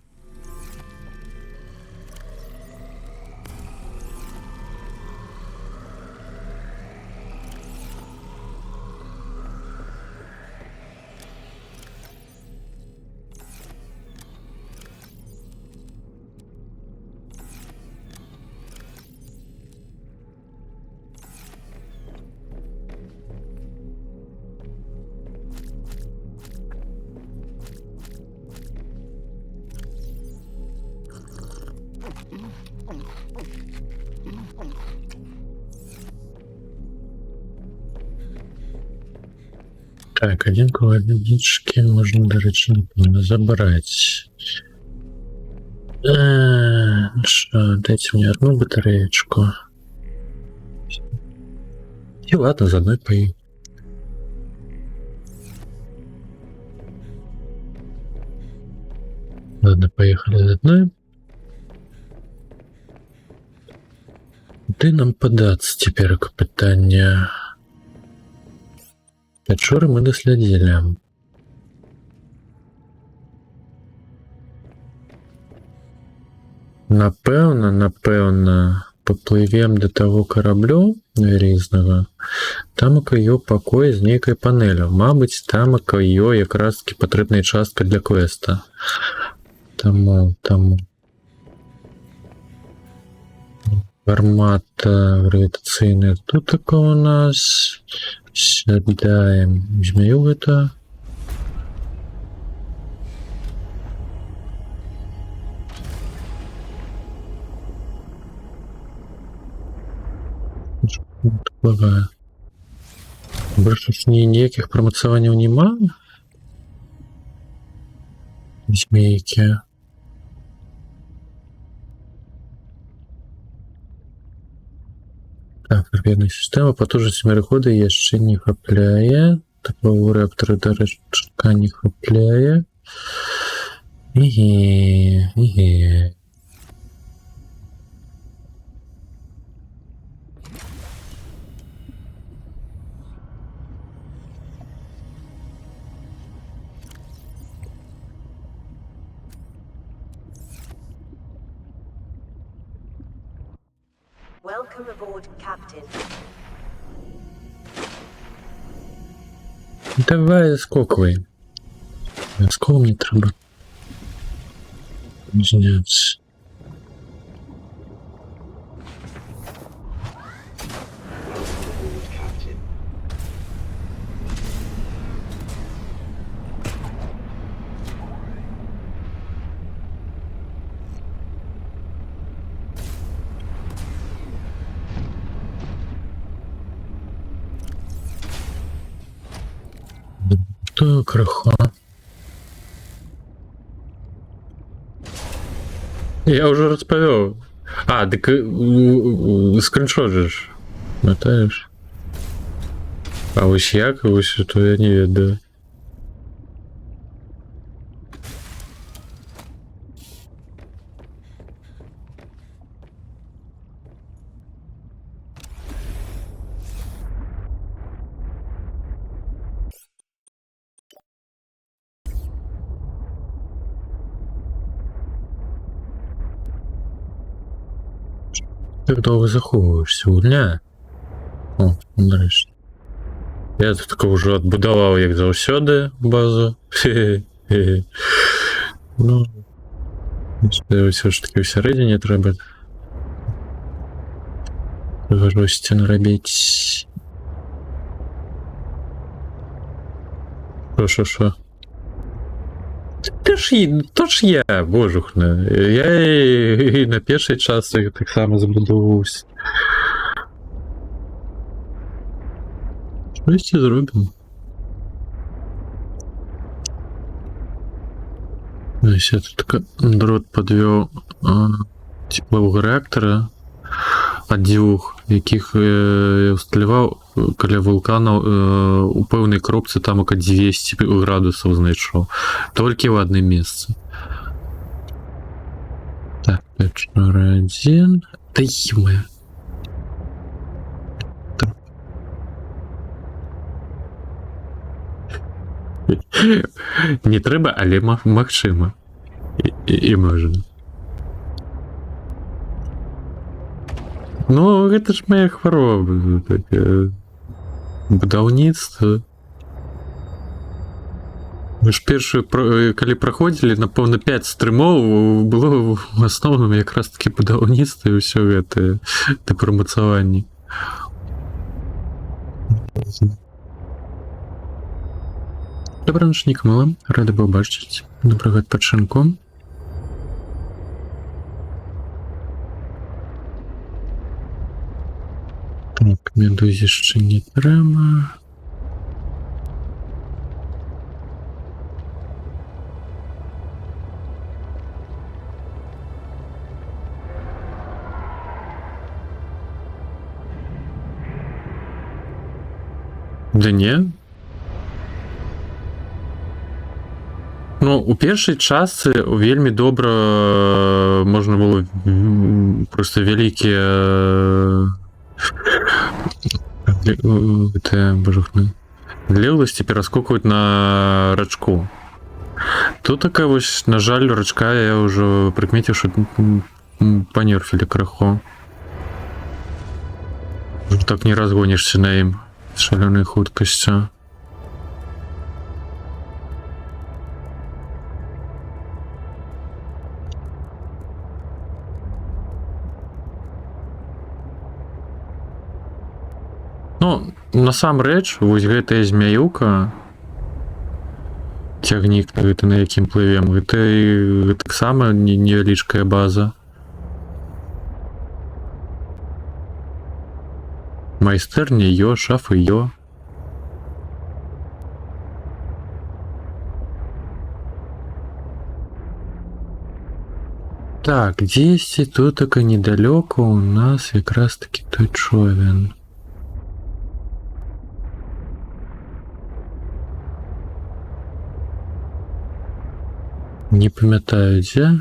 S1: Так, один кладички можно, до речі, напевно, забрать. Что, дайте мне одну батареечку. И ладно, за одной поедем. Ладно, поехали за одной. Куди нам податься теперь к питанню? Печори ми дослідили. Напевно, попливем до того кораблю різного. Там його покой з нейкою панелю. Мабуть, там його якраз таки потрібна частка для квеста. Тому. Формат гравитаційний тут таке у нас. Сядаем. Возьмем это. Такое. Больше ніяких промоцеваний нема. Змейки. Так, торпедная система потужность морехода яшчэ не хапляе. Такого реактора дарэчка не хапляе. Иге.
S2: Welcome aboard, Captain.
S1: Давай скоквай. Сколько мне треба? Зняться. Так, раха. Я уже розповів. А, так скріншот же ж. Мотаєш? А ось як? Ось то я не ведаю. Як довго заховуєшся, гульня? О, нарешті. Я тут тако вже відбудував, як завсюди, базу. Хе-хе. Ну, все ж таки всередині треба гості наробити. Що? То ж я, божухне. Я і на перший час так само забудовувався. Щось і зробимо. Ось я тут така дрот підвів теплового реактора від двох, яких я всталював біля вулкана у певній кропці, там около 200 градусів знайшов. Тільки в одне місце. Так, 541. Та їме. Не треба, але магчима. І можна. Ну, гэта ж моя хвароба. Будаўніцтва. Мы ж першую, калі праходзілі, напэўна, 5 стрымоў было в асноўным якраз такі будаўніцтва і ўсё гэтае да прамацаванні. Добраначнік мала, рады быў бачыць. Добрага адпачынку. Так, медузі ще не треба. Да не. Ну, у першай частцы вельмі добра можна было просто вялікія длегласці пераскокваць на рачку. Тут такая вось, на жаль, рачка я ўжо прыкмеціў, што панерфілі крыху. Так не разгонішся на ім з шалёнай хуткасцю. Ну, насамрэч, вось гэтая змяюка, цягнік, гэта на якім плывем, гэта таксама невялічкая база. Майстэрня ё, шафы ё. Так, дзесьці тутака недалёка у нас якраз такі той човен. Не памятаю, дзе?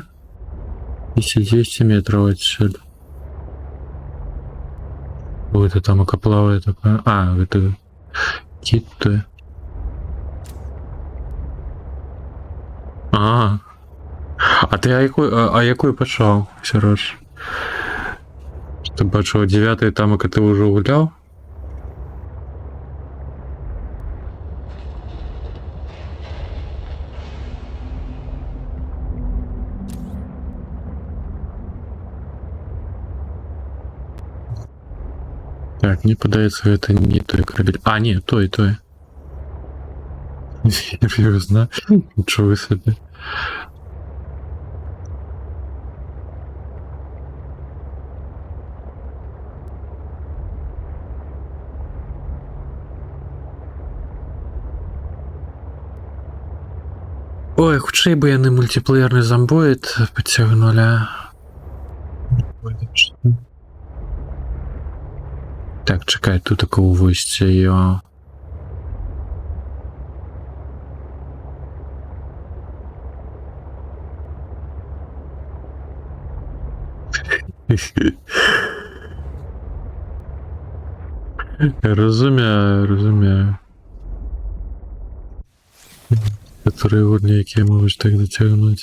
S1: 200 метров отсюда. Ой, это там окоплавая такая. А, это кит-то. А ты якой пачаў, Серож? Ты бачыў 9 тамака ты ўжо гуляў? Так, мне падаецца, гэта не той карабель. А, не, той. Серьезно? Ничего себе. Ой, хутчэй бы яны мультиплеерны зомбоид подцягнули. Так, чекай, тут такого войсця ее. Розумію. Которые годні, які можуть так дотягнути.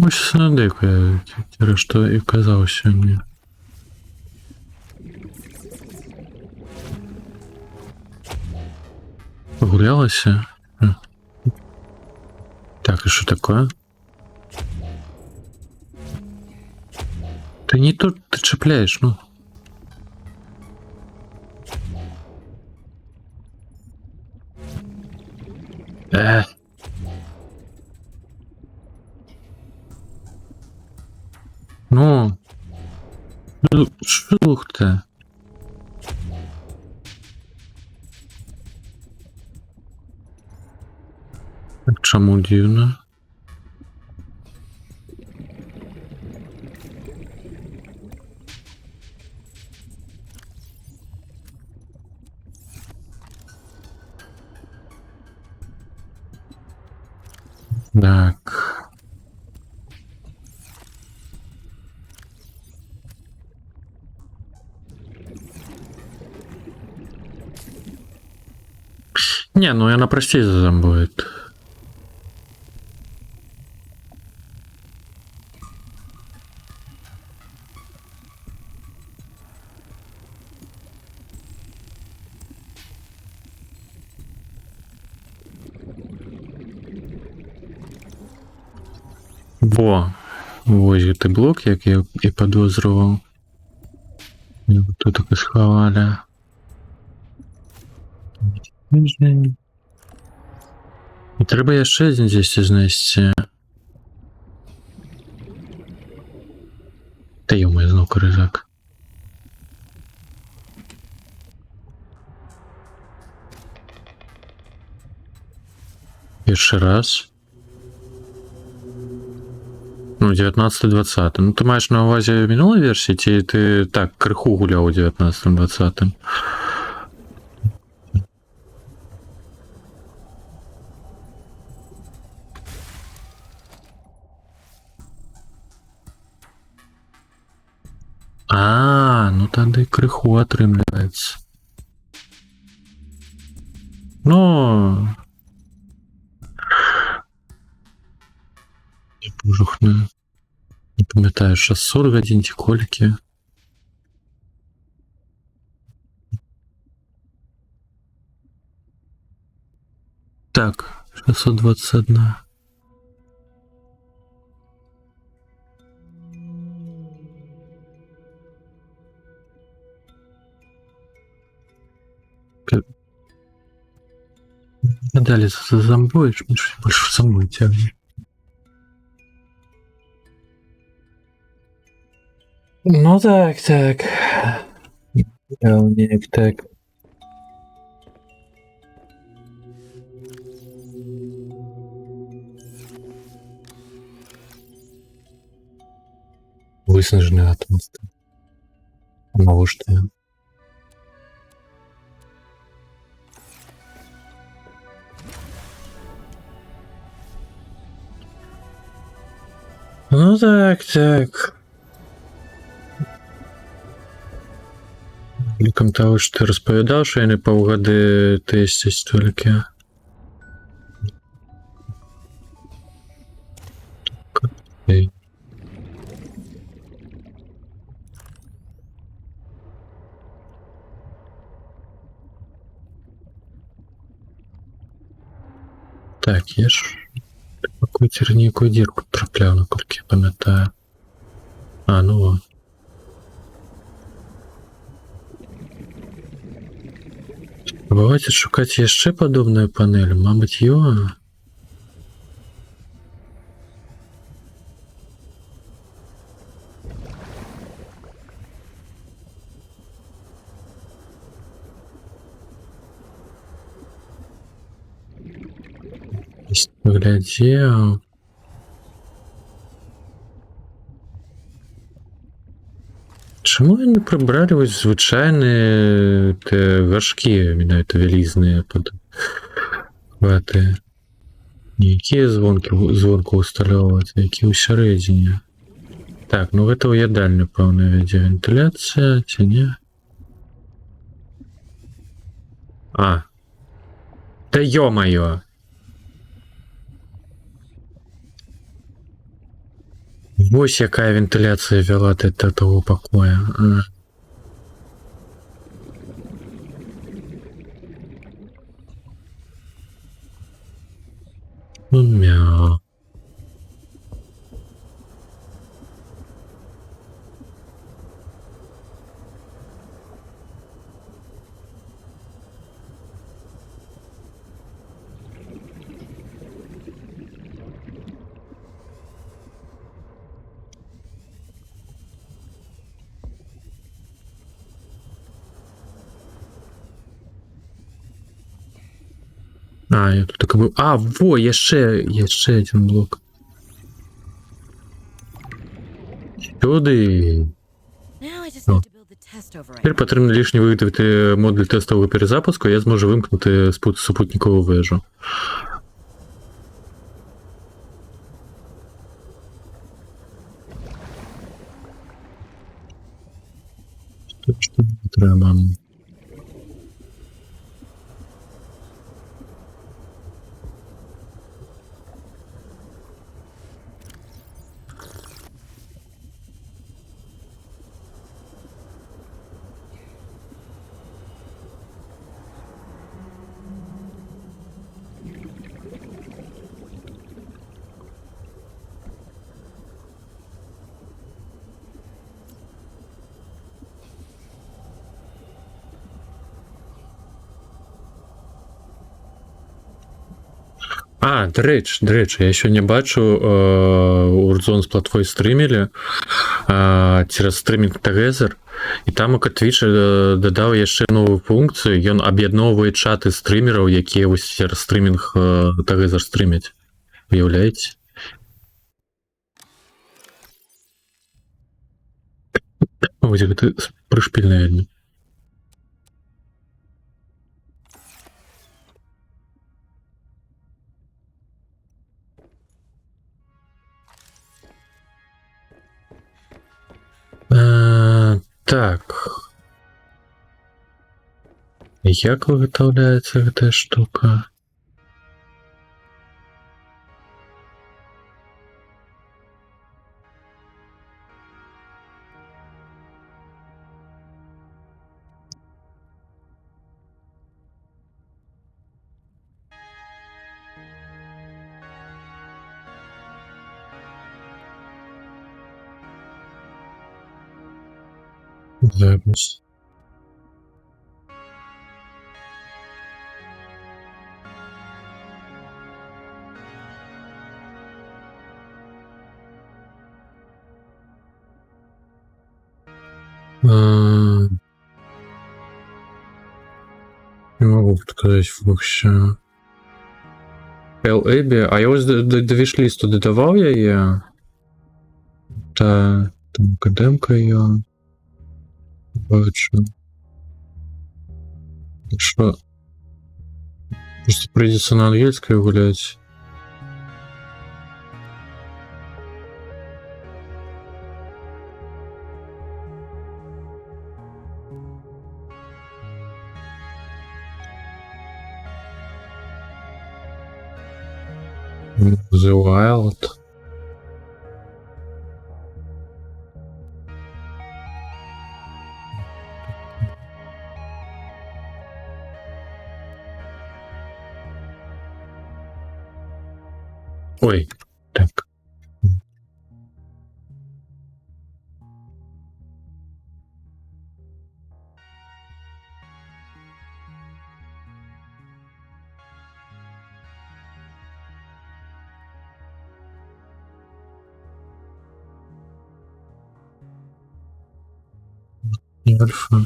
S1: Ось на деку я тільки що і казав сьогодні. Погулялася? Так, и что такое? Ты не тут ты цепляешь, ну. Ну. Шух ты. Чому дивно? Так. Не, ну она простей задам будет. Во, ось гэты блок, як я і падозрював. Тут так і сховали. І треба яшчэ адзін дзесьці знайсці. Та ё-моё, зноў крыжак. Першы раз. Ну, 19-20. Ну, ты маешь на увазе минулой версии, ці ты так крыху гуляў у 19-20? Ну тады крыху атрымліваецца. Ну... Жухну. Не памятаю, 600 гадзін ці колькі. Так, 621. Далі за зомбой, больше за мной тягнет. Ну так. Так. Виснажений атом. Навошта? Ну так. Лікам того, що ти розповідав, що я не паўгады тесціць толькі. Так, я ж какую-то некую дірку трапляв, наколькі я пам'ятаю. Ну вот. Давайте шукаць яшчэ падобную панель, мабыць, ёа. Глядзеў. Чаму яны прыбралі вось звычайныя гаршкі, менавіта вялізныя пад хваты? Які звонку усталювати, які усередині. Так, ну гэта ў ядальню, пэўна, вядзе вентыляцыя, ці не? А. Да ё-маё! Вось якая вентыляцыя вяла да таго пакоя. Мяу. А, я тут так быў. А, во, яшчэ адзін блок. Сюды. Теперь патрэбна лішні вытавіты модуль тэставага перезапуску, я зможу вымкнути супутникову вежу. Что треба? А, до речі, я сьогодні бачу, Урзон з платформи стрімілі через стрімінг Together, і там Twitch додав яшчэ новую функцію, ён аб'ядноўвае чаты стрімераў, якія вось через стрімінг Together стрімяць. Уявляеце? Ось гэта прышпільна вельмі. Так. Як виготовляється гэтая штука? Запись. Не могу подказать вообще. L-Эбби, а я ось до вішлісту додавав я її. Та там кадемка її. Бачу. Що? Просто придется на ангельской гулять. The Wild. Ой, так. Альфа.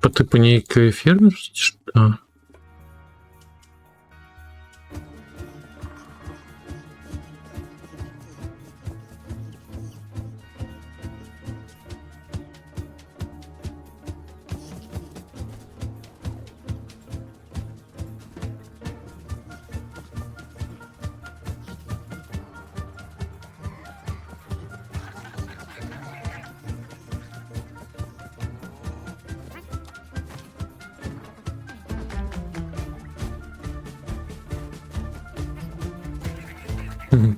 S1: По типу нейкої фермер? Так. Мгм.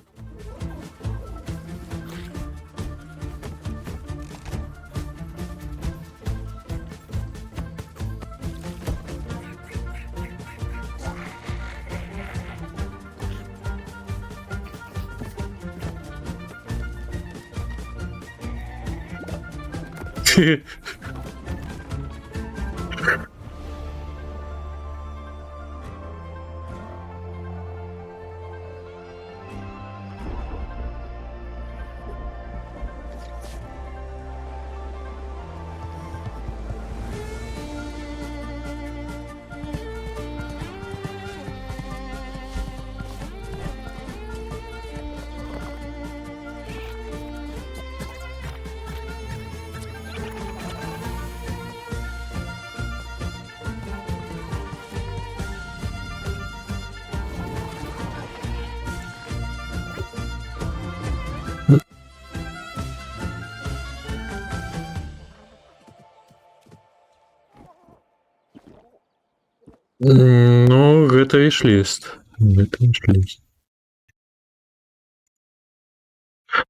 S1: Ну, гэта віш-ліст. Гэта віш-ліст.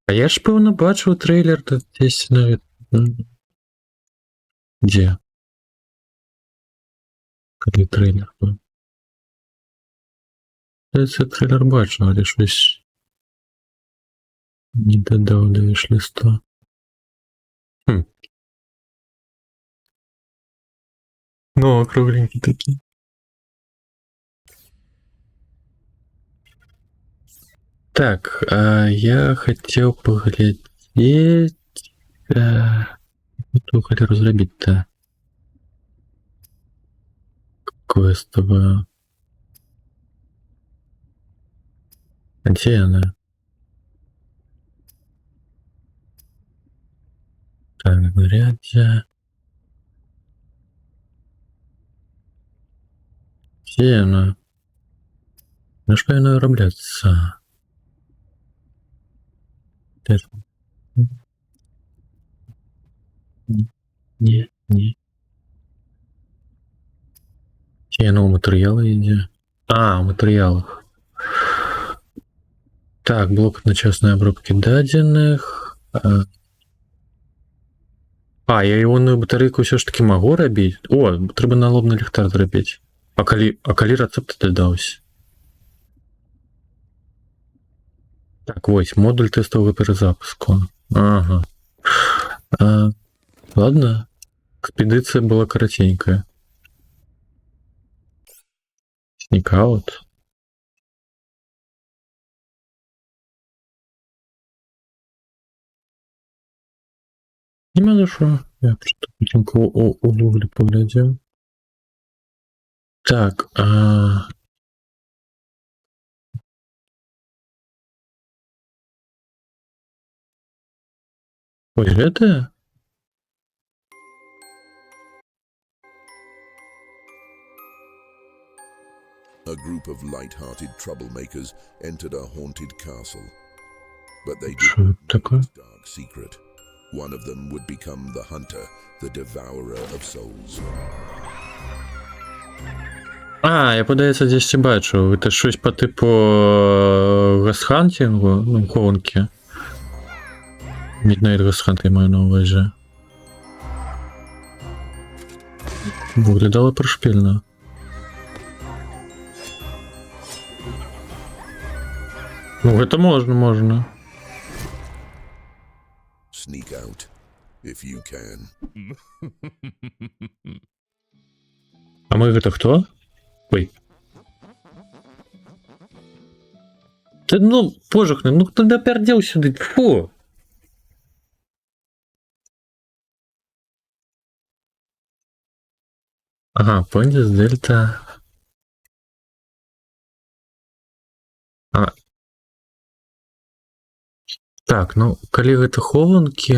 S1: А я ж, пэўна, бачыў трэйлер тут дзесь нават. Дзе? Калі трэйлер быў? Здаецца, трэйлер бачыў, але щось не дадаў да віш-ліста. Ну, округленький такі. Так, я хотел поглядеть... Что хотел разрабить-то? Квестовую. А где она? Так, нарядья. Где она? На что она вырабляться? Не. Где она у материала идет? А, у материалах. Так, блок одночасной обробки дадзеных. А, я ионную батарейку все ж таки могу рабіць? О, трэба налобны ліхтар зрабіць. А калі рецепт дадаўся? Так, вось, модуль тестового перезапуску. Ага. Ладно. Экспедиция была коротенькая. Сникаут. Нема за що. Я просто потімку у гуглі поглядів. Так, ось гэта?
S11: A group of light-hearted troublemakers entered a haunted castle. But they
S1: Що
S11: didn't know
S1: таке?
S11: its dark secret. One of them would become the hunter, the devourer of souls.
S1: А, я, подається, десь бачу. Це щось по типу гасхантингу, ну, гонки. Midnight Ghost Hunt я маю на увазі. Виглядало прошпільно. Ну, це можна.
S11: Sneak out, if you can.
S1: А ми це хто? Ой. Та ну, пожухни, ну хто допердів сюди? Фу! Ага, Пондіс, Дельта. Так, ну, калі гэта хованкі,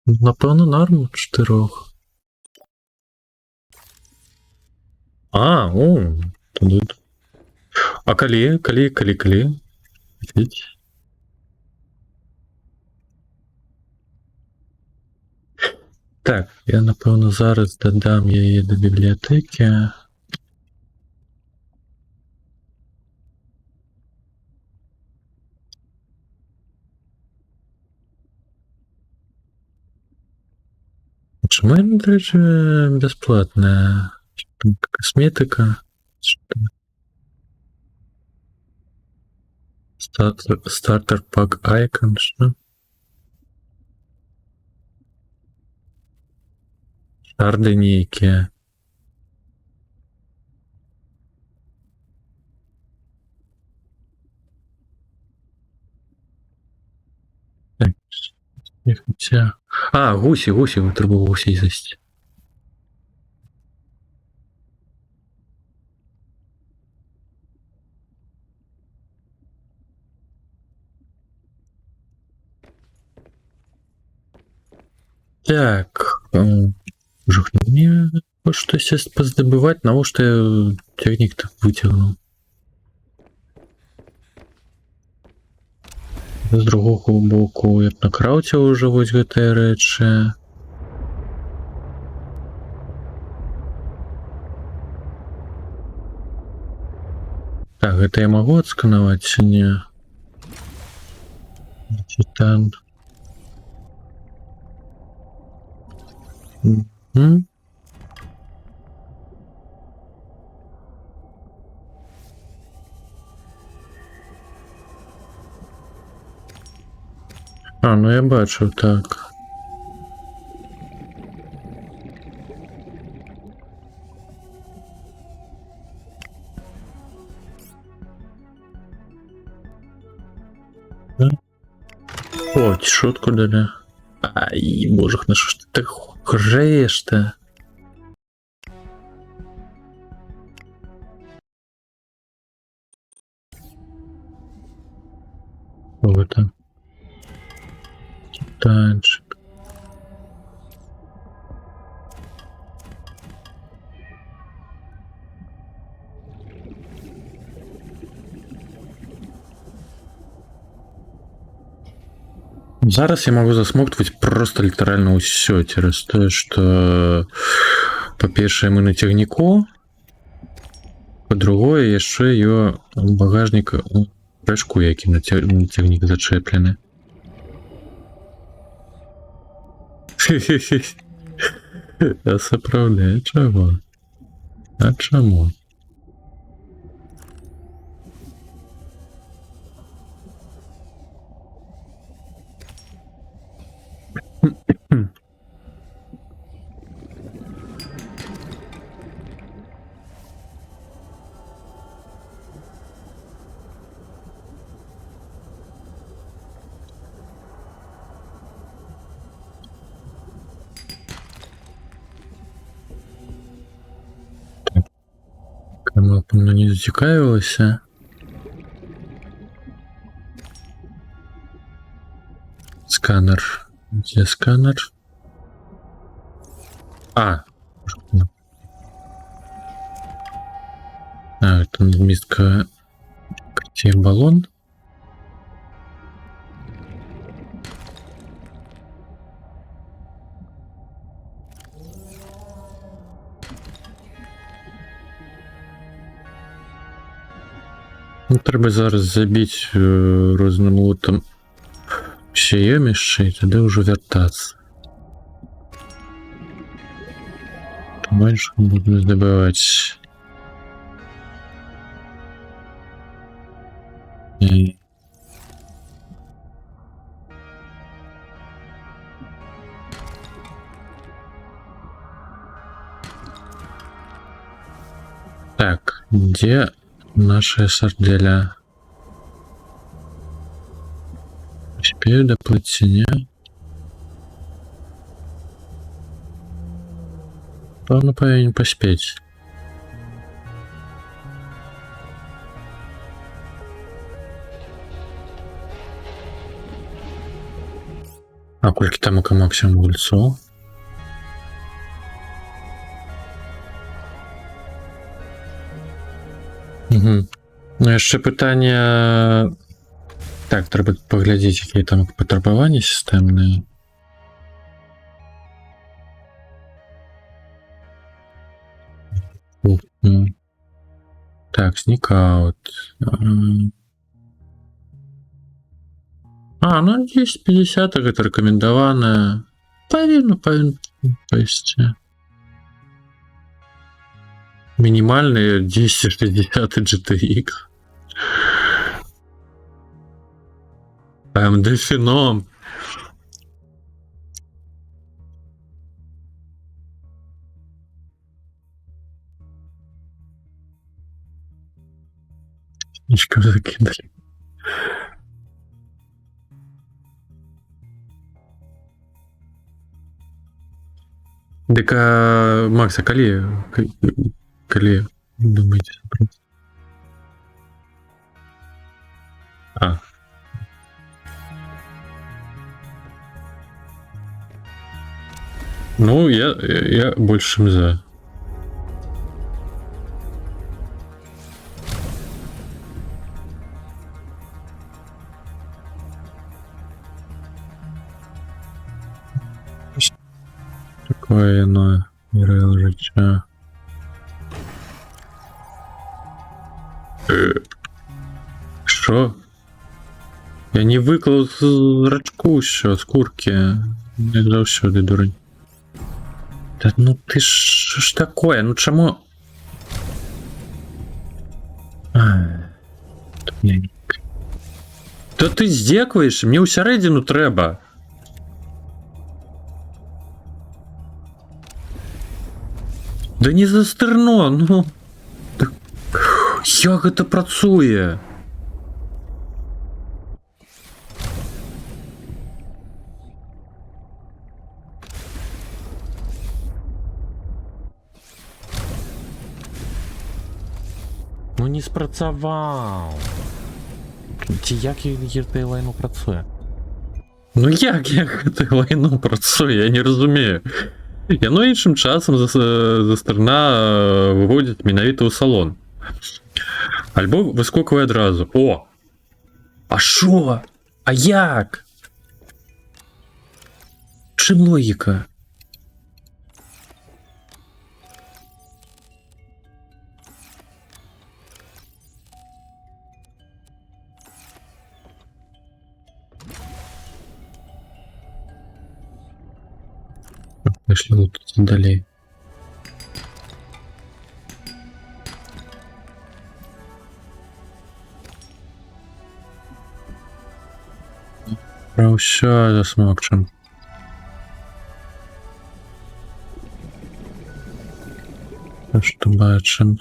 S1: напэўна, норм 4. Туды. А калі? Видите? Так, я, напэўна, зараз дадам яе да бібліятэкі. Чаму яна, да рэчы, бясплатная? Касметыка? Стартер пак Icon, што? Шарды нейкія. Так, хаця... гусі, трэба гусей зайсці. Так, мне штосьці паздабываць, навошта я цягнік так выцягнуў. З другога боку, я б накраўціў ўжо вось гэтыя рэчы. Так, гэта я магу адсканаваць ці не? Титан. Ну я бачу, так. О, шутку дали. Ай, боже, на що ж ти так греєш-то? Ого там. Титанчик. Зараз я могу засмоктывать просто литерально все через то, что по-першае мы на цягніку, по-другое яшчэ ее багажнік рэшку, які на цягнік зачэплены. А сапраўды, чаго? А чаму? Камера не зацікавілася. Сканер. Где сканер? Это мистка. Где баллон? Треба зараз забіць розным лутам все ёмішчы, і тады ўжо вяртацца. Больше буду здабываць. Так, где наша сарделя? Успею доплыть, не? то он повинен поспеть. А кольки там у максимум гульцо? Угу. Ну, яшчэ пытанне... Так, трэба паглядзець, якія там патрабаванні сістэмныя. Так, сникаут. Ну 10-50 гэта рэкамендаванае. Павінен пайсці. Мінімальныя 1060 GTX. AMD Phenom. Ничего закидали. Дык, Макс, а калі думаете забрать? Ну, я больше чем за. Такое оно, РЛ життя. Що? Я не виклав зрачку що, з курки. Як завсёды, дурень. Да ну ты ж такое, ну чему? Да ты здзекваеш, мне ўсярэдзіну трэба. Да не застырно, ну. Як гэта працуе? Ну не спрацаваў. Ці як гэтай лайну працуе? Ну як гэтай лайну працуе, я не разумею. Яно іншым часам застрна выводзіць менавіта ў салон. Альбо выскоквае адразу. О! А шо? А як? Чым логіка? Пошли вот тут далее. Про ўсё засмокчым. Што бачым?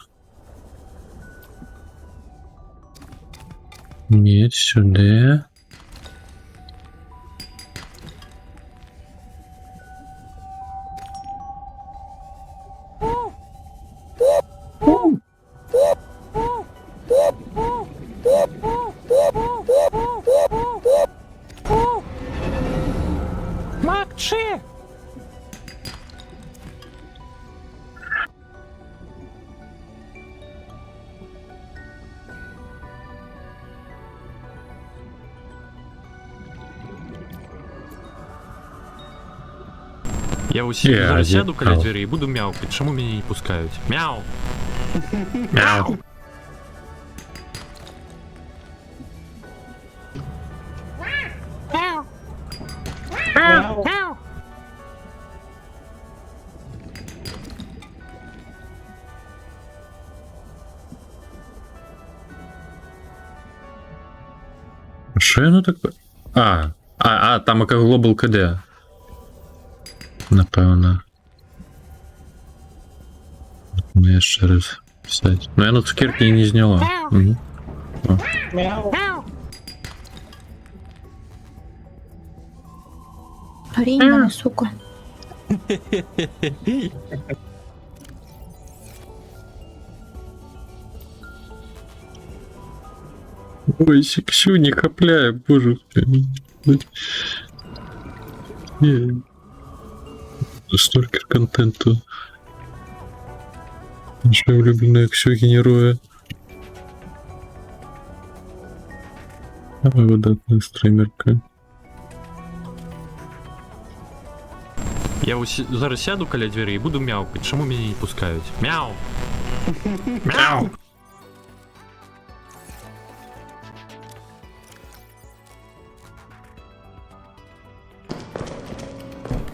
S1: Нет, сюды. Я усім зараз сяду каля двері і буду мяукати. Чому мене не пускають? Мяу! Мяу! Що воно таке? Там яка Global KD. Напевно. Ну, я ще раз писать. Ну, я на цукерки не зняла. Угу.
S6: Горінь мене, сука.
S1: Ой, Ксю, не копляй, боже. Сталкер контенту. Наша улюбленная Ксю генерует. Самая выдатная стримерка.
S12: Я зараз сяду каля дверей і буду мяукать. Чому мене не пускають? Мяу! Мяу!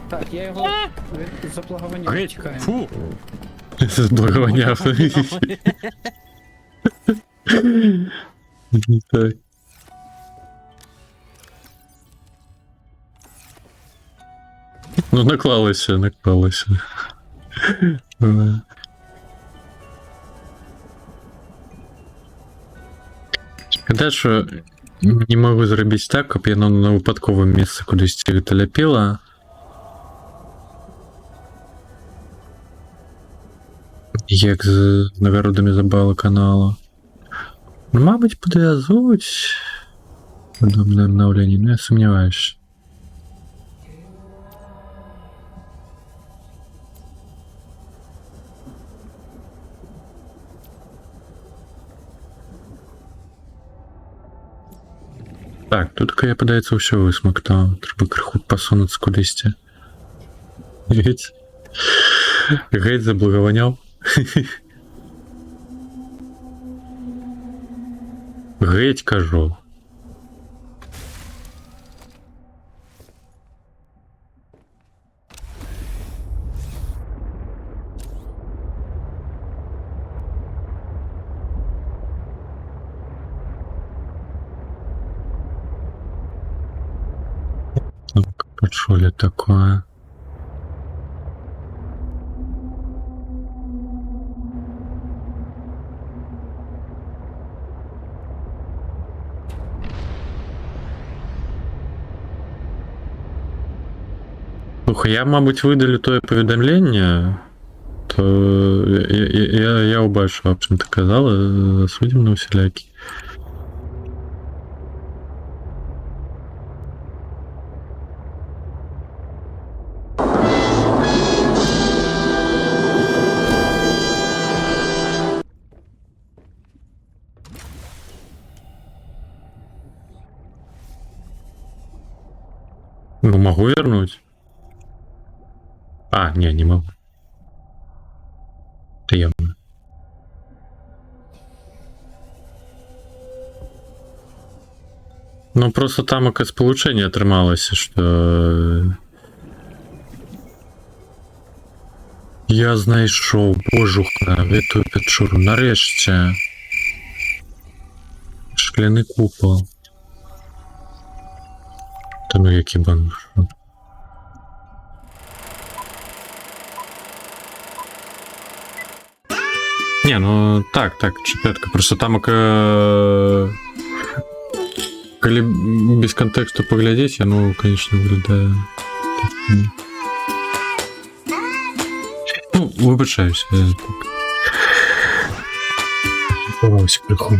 S5: Так, я його заплагованя
S12: Геть!
S5: чекаю.
S12: Фу!
S1: Благовоняв. Так. Ну, наклалося. Шкода, що не можу зробити так, каб яно на випадковому місці кудись теляпіла. Як з нагородами забавили каналу. Ну, мабуть, подв'язуть подобне обновлення, ну я сумніваюся. Так, тут я подається все висмоктав. Треба криху посунутися кудись. Геть заблаговоняв. Геть, кажу. Что ли такое? Слухай, я, мабуть, видалю тоє повідомлення, то я убачу, в общем-то, казала, засудим на усілякі. Ну, могу вернуть. А, не могу. Это явно. Ну, просто там якесь получення отрималося, що... Я знайшов, божуха, эту печуру. Нарешті. Шкляний купол. Та ну який банш. Не, ну так, чіпетка. Просто там коли без контексту поглядеть, ну, конечно, виглядає. Ну, вибачаюся, я так. Ховався криху.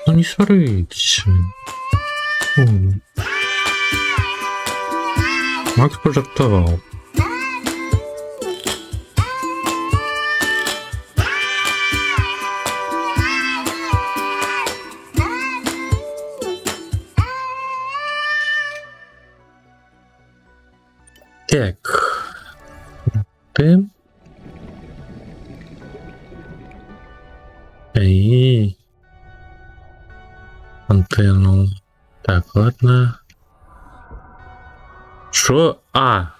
S1: Ну не сваритесь. Макс пожартовал. Так. Ты? Эй. Антенну. Так, ладно. Шо? А.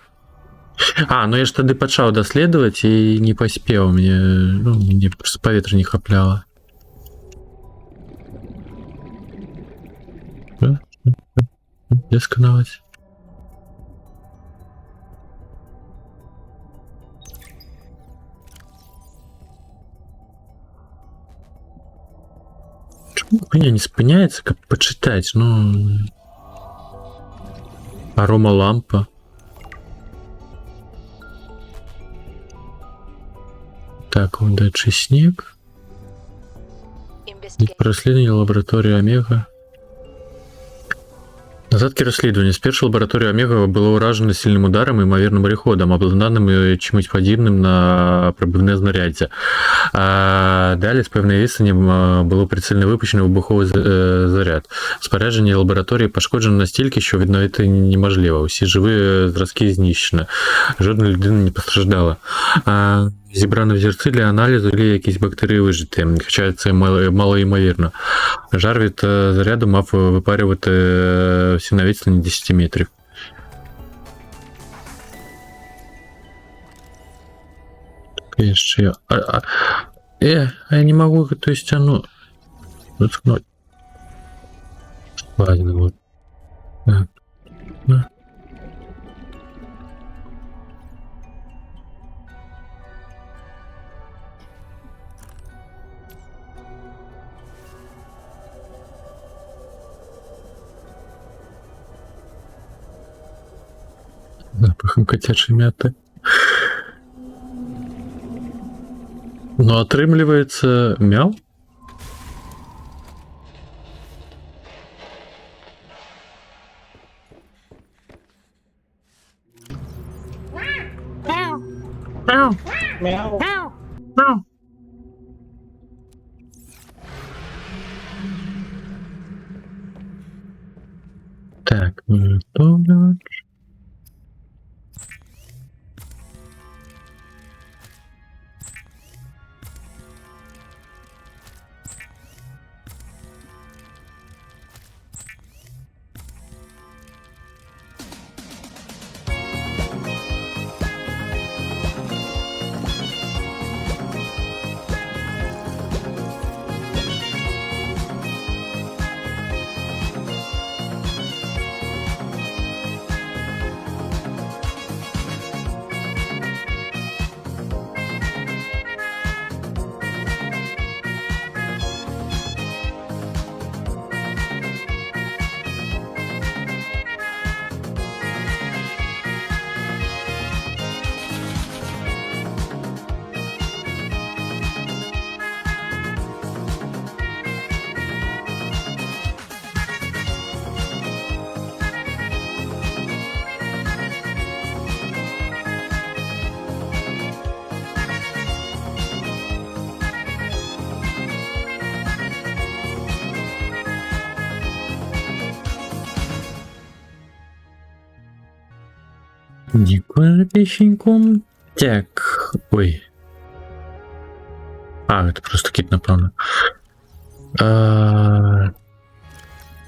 S1: Ну я ж тады пачаў даследаваць і не паспеў, мне просто паветра не хапляла. Де сканаваць? Чому гульня не спыняецца, каб пачытаць? Арома лампа. Так, удачи снег. Расследование лаборатории Омега. Назадки расследования. Спершу лаборатория Омега была уражена сильным ударом и имоверным мореходом, обладнанным чимось подібним на пробивне знаряддя. Далі з певної відстані було прицільно випущено вибуховий заряд. Спорядження лабораторії пошкоджено настільки, що відновити неможливо. Усі живі зразки знищено. Жодна людина не постраждала. Зібрано взірці для аналізу, і якісь бактерії вижити, хоча це малоймовірно. Жар від заряду мав випарювати всі на відстані 10 метрів. Еще. Я не могу эту стену заткнуть. Ладно, вот. Так. Да. Запахом котячей мяты. Ну, отрымливается мяу? Так, готовлю. Дякую за песеньку. Так, ой. Это просто кит, напевно.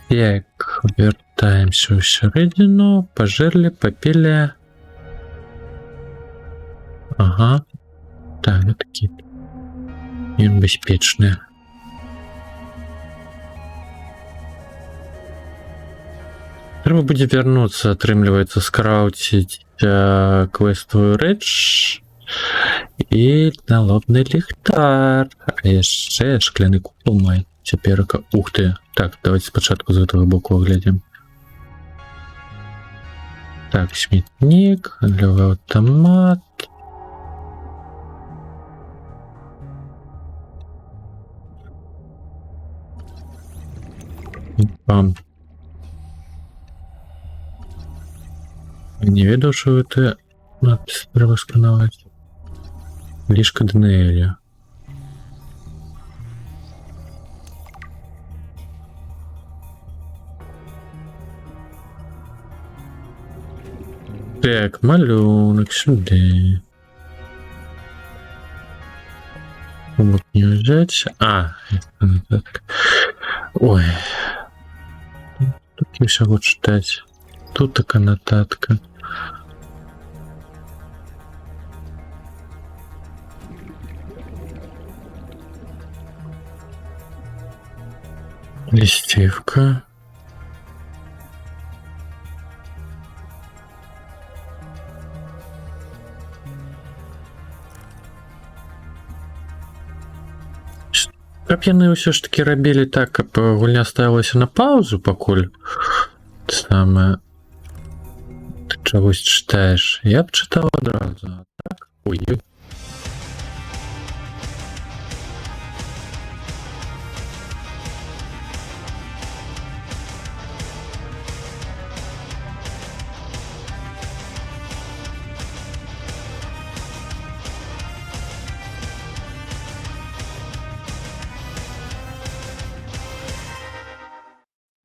S1: Так, вертаемся всередину. Пожерли, попили. Ага. Так, это кит. Він безпечний. Треба буде вернуться, атрымліваецца, скрауціць квестовую рэч і налобны ліхтар. А яшчэ шкляны купол мае цяперака. Ух ты. Так, давайте спачатку з гэтага боку аглядзім. Так, смітнік, гандлёвы аўтамат. Пам. Не ведаў, што гэта надпіс трэба сканаваць. Лішка Даніэля. Так, малюнок сюди. Могут не взять. Так. Ой. Тут не всего читать. Тут такая нотатка. Листівка. Каб яны ўсё ж таки рабілі так, каб гульня ставілася на паузу, пакуль самае ты чагось чытаеш, я б чытаў адразу. А так? Ой.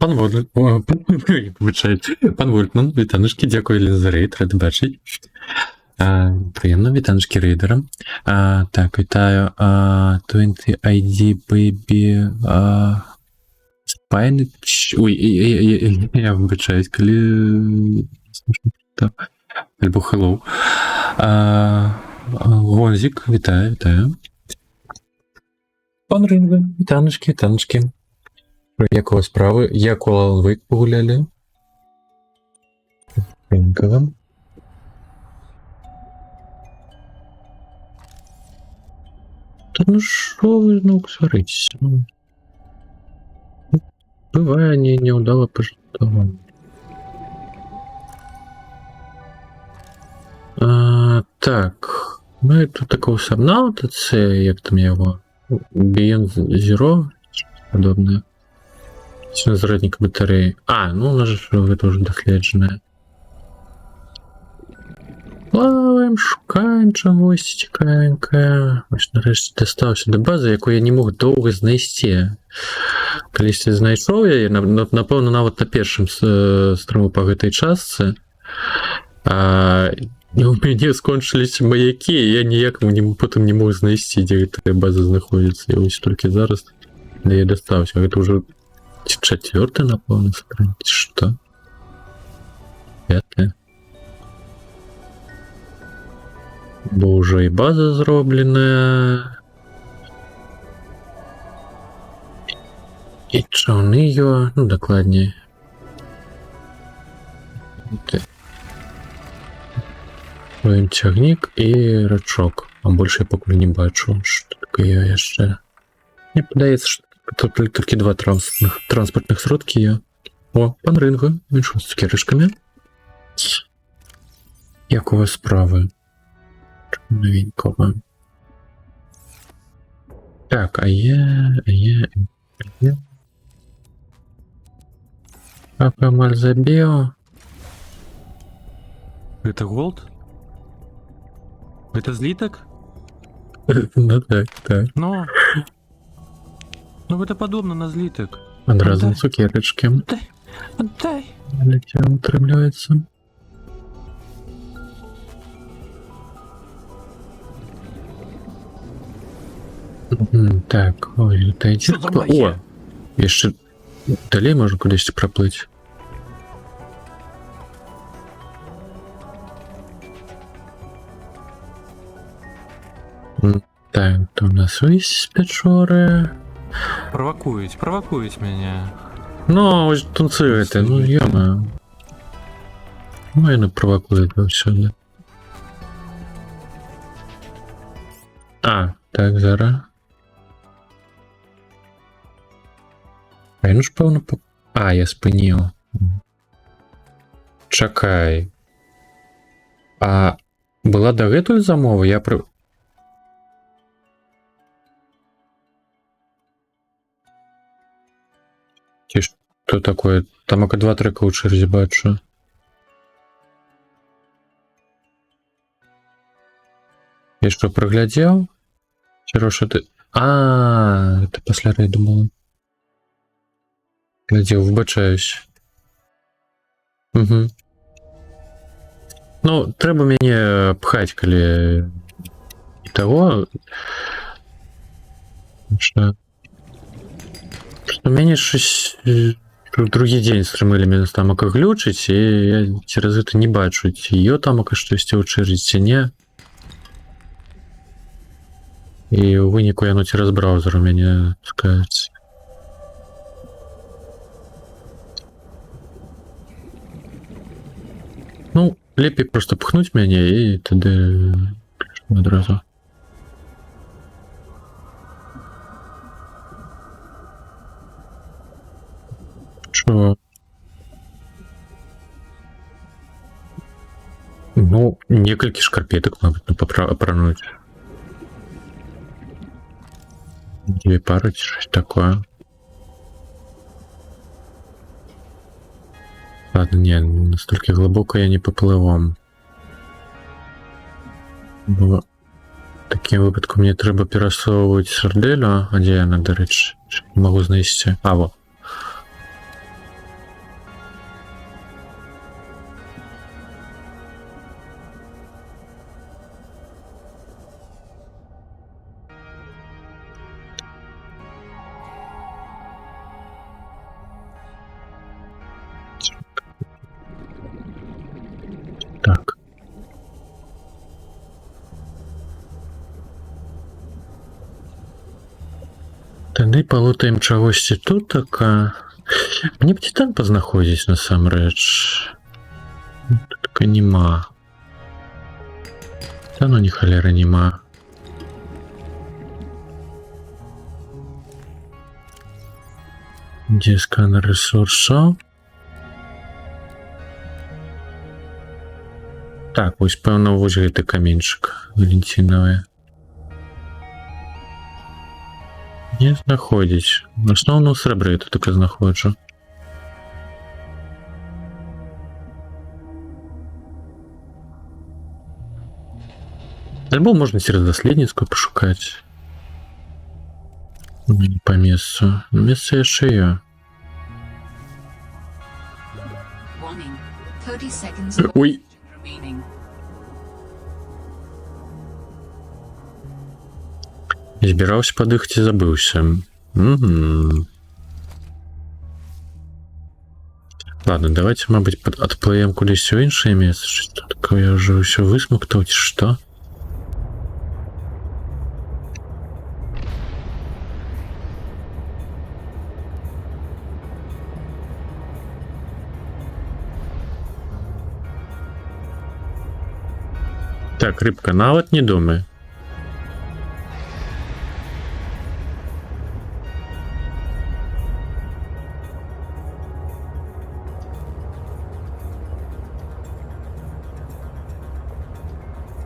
S1: Пан Вольт, пан Вольтман, вітанушки, дякую за рейд, рад бачить. Приємно, вітанушки рейдера. Так, вітаю. 20 ID Baby Spine. Ой, я вибачаюсь, коли... Альбо hello. Гонзик, вітаю, вітаю. Пан Ринго, вітанушки, вітанушки. Як у вас справи? Як у Alan Wake погуляли? Дякую. Та ну що ви знову сваритесь? Ну, буває, не удало пожитого. Так, ми тут такого Сабнаута, це як там його? Beyond Zero, подобне. Зарядник батареи. Ну у нас же это уже доследженное. Плаваем, шукаем чогось цікавеньке. Ось нарешті достався до бази, яку я не мог довго знайти. Колись знайшов я, напевно, навіть на першому стріму по этой частці. І у мене скончились маяки, і я ніяк потім не мог знайти, де ця база знаходиться. І ось тільки зараз я її достався. Это уже 4-й, напевно, сохранить. Что? 5-й. Бо уже і база зроблена. І човни його, ну, докладніше. Тягник і рачок. А більше я поки не бачу, що таке я ще. Мені подається, що тут тільки два транспортних сродки є. О, пан Ринго, він що з цукерочками? Як у вас справи? Новенького. Так, а є. Папа маль забил.
S12: Это голд? Это злиток?
S1: Ну так.
S12: Ну, это подобно на злиток.
S1: Одразу
S12: Отдай.
S1: цукерочки.
S12: Отдай.
S1: Летя утримляется. Так, ой, это
S12: Що за
S1: идет.
S12: магія?
S1: О, еще далее можно куда-то проплыть. Так, то у нас ось печори.
S12: Провокують мене.
S1: Ну, ось танцюєте, ну йома. Ну, я не провокую всюди. Так, зараз. Ну ж, певно, я спинів. Чекай. Була дагэтуль замова? Я при... Ті що такое? Там ока 2 трека у черзі бачу. Я що, проглядів? Чи що ти... Це після рейду було. Глядів, вбачаюсь. Угу. Ну, треба мені пхать, коли... того... Що... У меня щось другий день стрімили мене тамака глючить, і я через это не бачу, ці її тамака щось у черзі, ці не. І у виніку я через браузер у мене пускається. Ну, лепей просто пхнуть мяне і тады адразу. Чого? Ну, некалькі шкарпетак, мабыць, ну, апрануць. Две пары ці щось такое. Ладно, не, настолько глубоко я не поплыву. Бо в такім випадку мне трэба перасоўваць сарделю, а дзе яна, дарэчы, не магу знайсці. А, во. Так. Тады палутаем чагосьці тут, така. Мне б титан пазнаходзіць насамрэч. Только нема. Та ну ні халеры нема. Дзе сканер ресурсаў? Так, вось пэўна вось гэты каменьчык валентинавы. Не знаходзіць. В асноўным срэбры я тут только знаходжу. Альбо можна цераз даследніцкую пашукаць. Не па месцу. Месца яшчэ є.
S3: Warning. 30 seconds of
S1: Ой.
S3: remaining.
S1: Збіраўся падыхаць і забыўся. Ладно, давайте, мабыць, адплывем кудысь у іншае месца. Што такое, я ўжо ўсё высмактаў, ці што? Так, рыбка, нават не думай.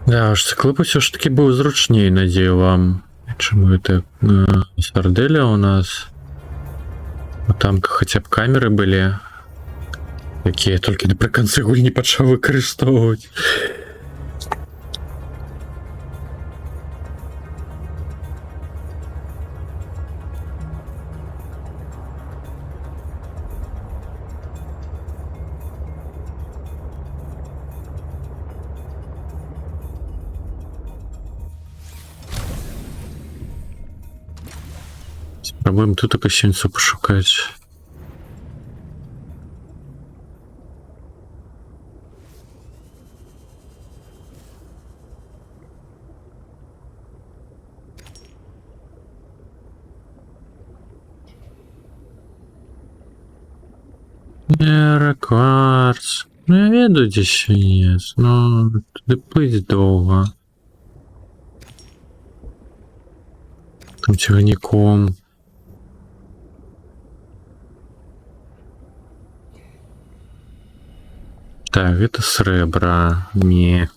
S1: Да, аж циклоп все ж таки быў зручней, надею вам. Чему это сарделя у нас? Вот там хотя б камеры были, якія толькі напрыканцы гульні пачаў выкарыстоўваць. Спробуем тут такую сенцу пошукать. Кварц. Ну я веду, дзе свінец, но туди плыть довго. Там цягніком. Так, это срэбра. Не.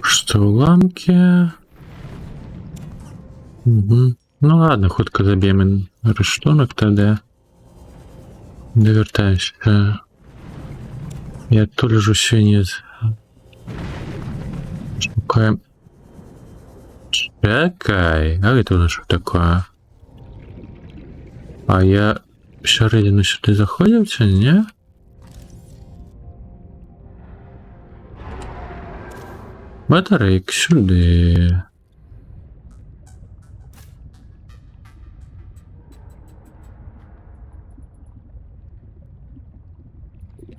S1: Что, уламки? Угу. Ну ладно, хутка заб'ем рыштунак тогда. Довертаемся. Я адтуль ужо свінец. Шукаем. Чакай, а гэта у нас што такое? А я всередину сюды заходзіў, ці не? Батарейк сюды.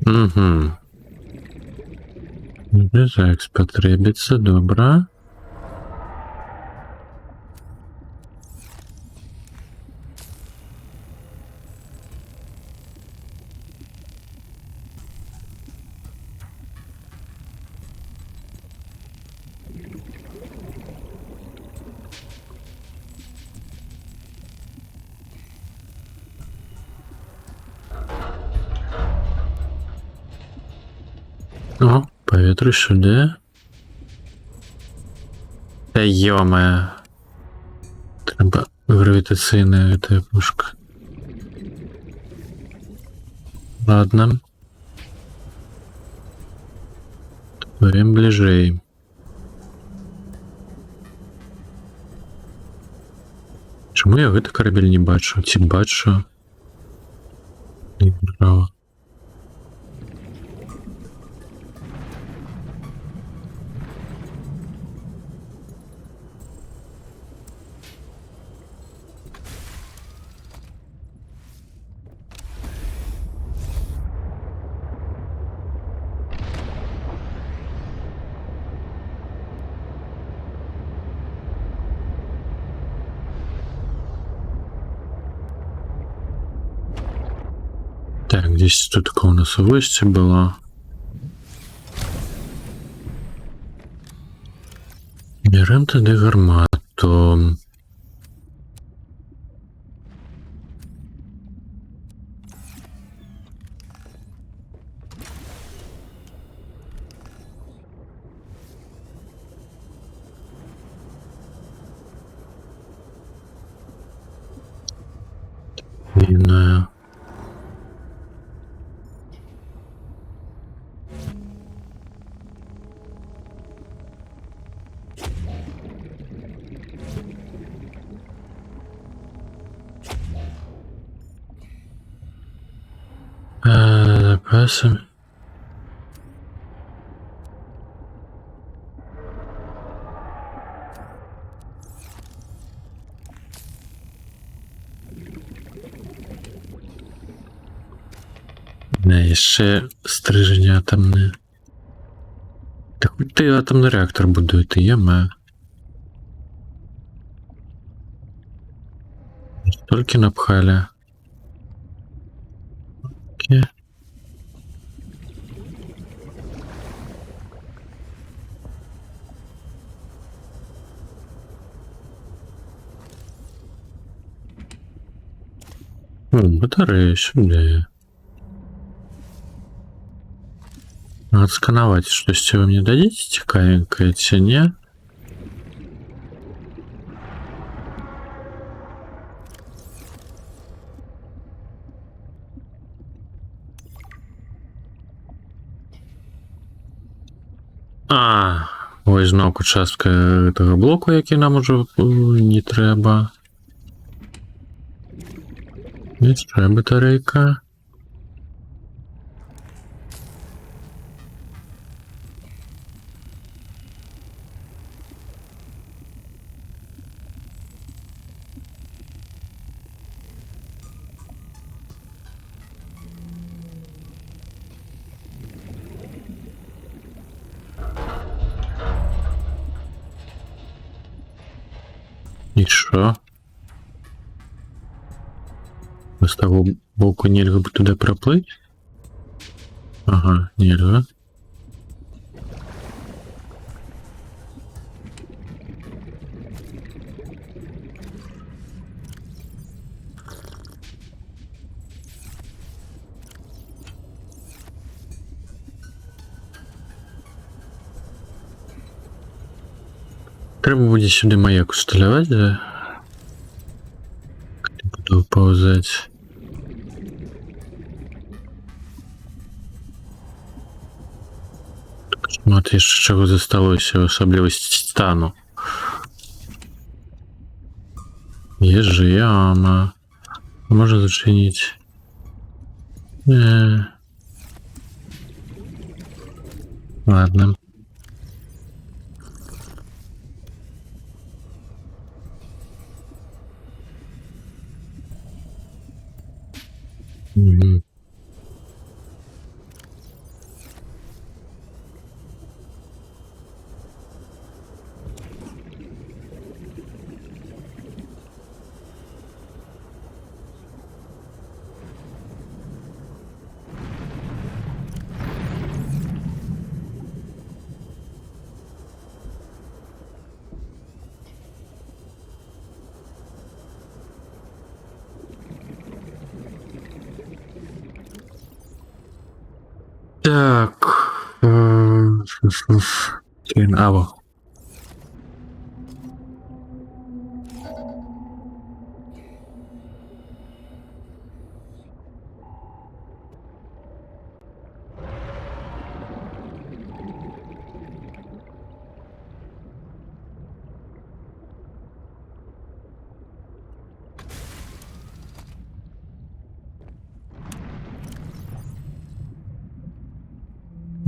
S12: Угу. Без потребиться, добре. О, повітря сюди. Та йоме. Треба гравітаційна пушка. Ладно. Творим ближей. Чому я гэты карабель не бачу? Ці бачу? Не право. Так, здесь тут такое у нас вышка была. Берем тогда гармату. Длинная. Запасы. Не, ще стриження атомне. Та хоч ти атомний реактор будуєте, я маю. Стільки напхали. Окей. О, батарея сюди. Надо скановать, что если вы мне дадите цікавенькое, ці не. Ось знову частка этого блоку, який нам уже не треба. Не треба батарейка. І що? З того боку нельга бы туди проплыть? Ага, нельга. Треба буде сюди маяк усталювати, да? Буду повзати. Смотри, чого засталося, особливості стану. Є же яма. Можна зачинити. Ладно. Так. Аво.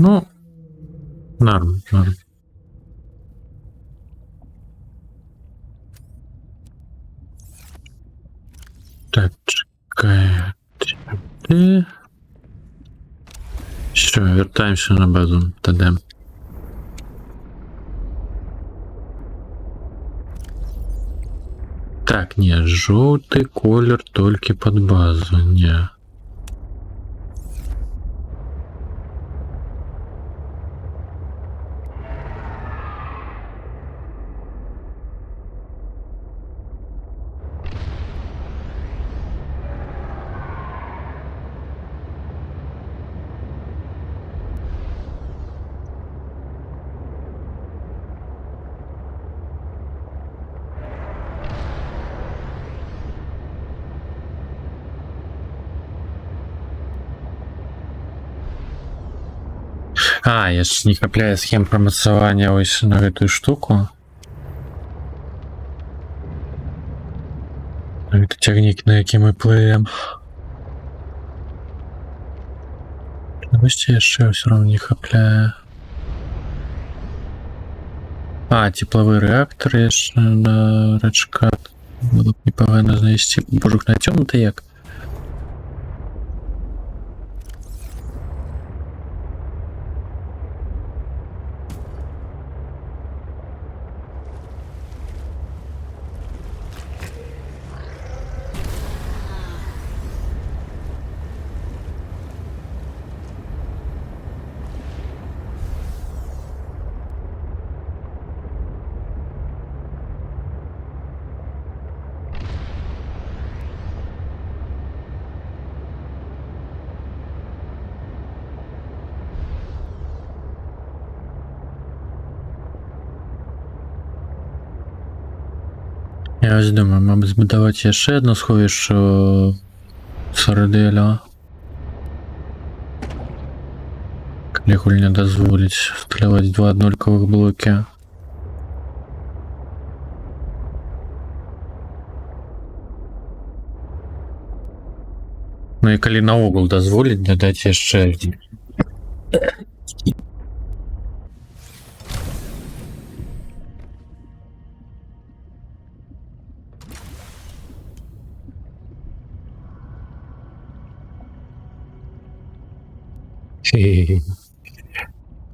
S12: Ну, норм, норм. Так, чекай. Ти. Що, вертаємося на базу. Та-де. Так, ні, жовтий колір тільки під базу, ні. А, я ж не капляю схем промацавання ось на гэтую штуку. Гэта цягнік, на які мы плывем. Вось яшчэ ўсё роўно не хапляе. А, тепловы рэактар яшчэ на рачка. Было б непагана знайсці. Божух, на цёму-то як? Я ось думаю, мабуть, збудувати ще одне сховище Сараделя. Калі гульня дазволіць стрілять два однолькових блоки. Ну і калі наогул дазволіць дадаць яшчэ адзін.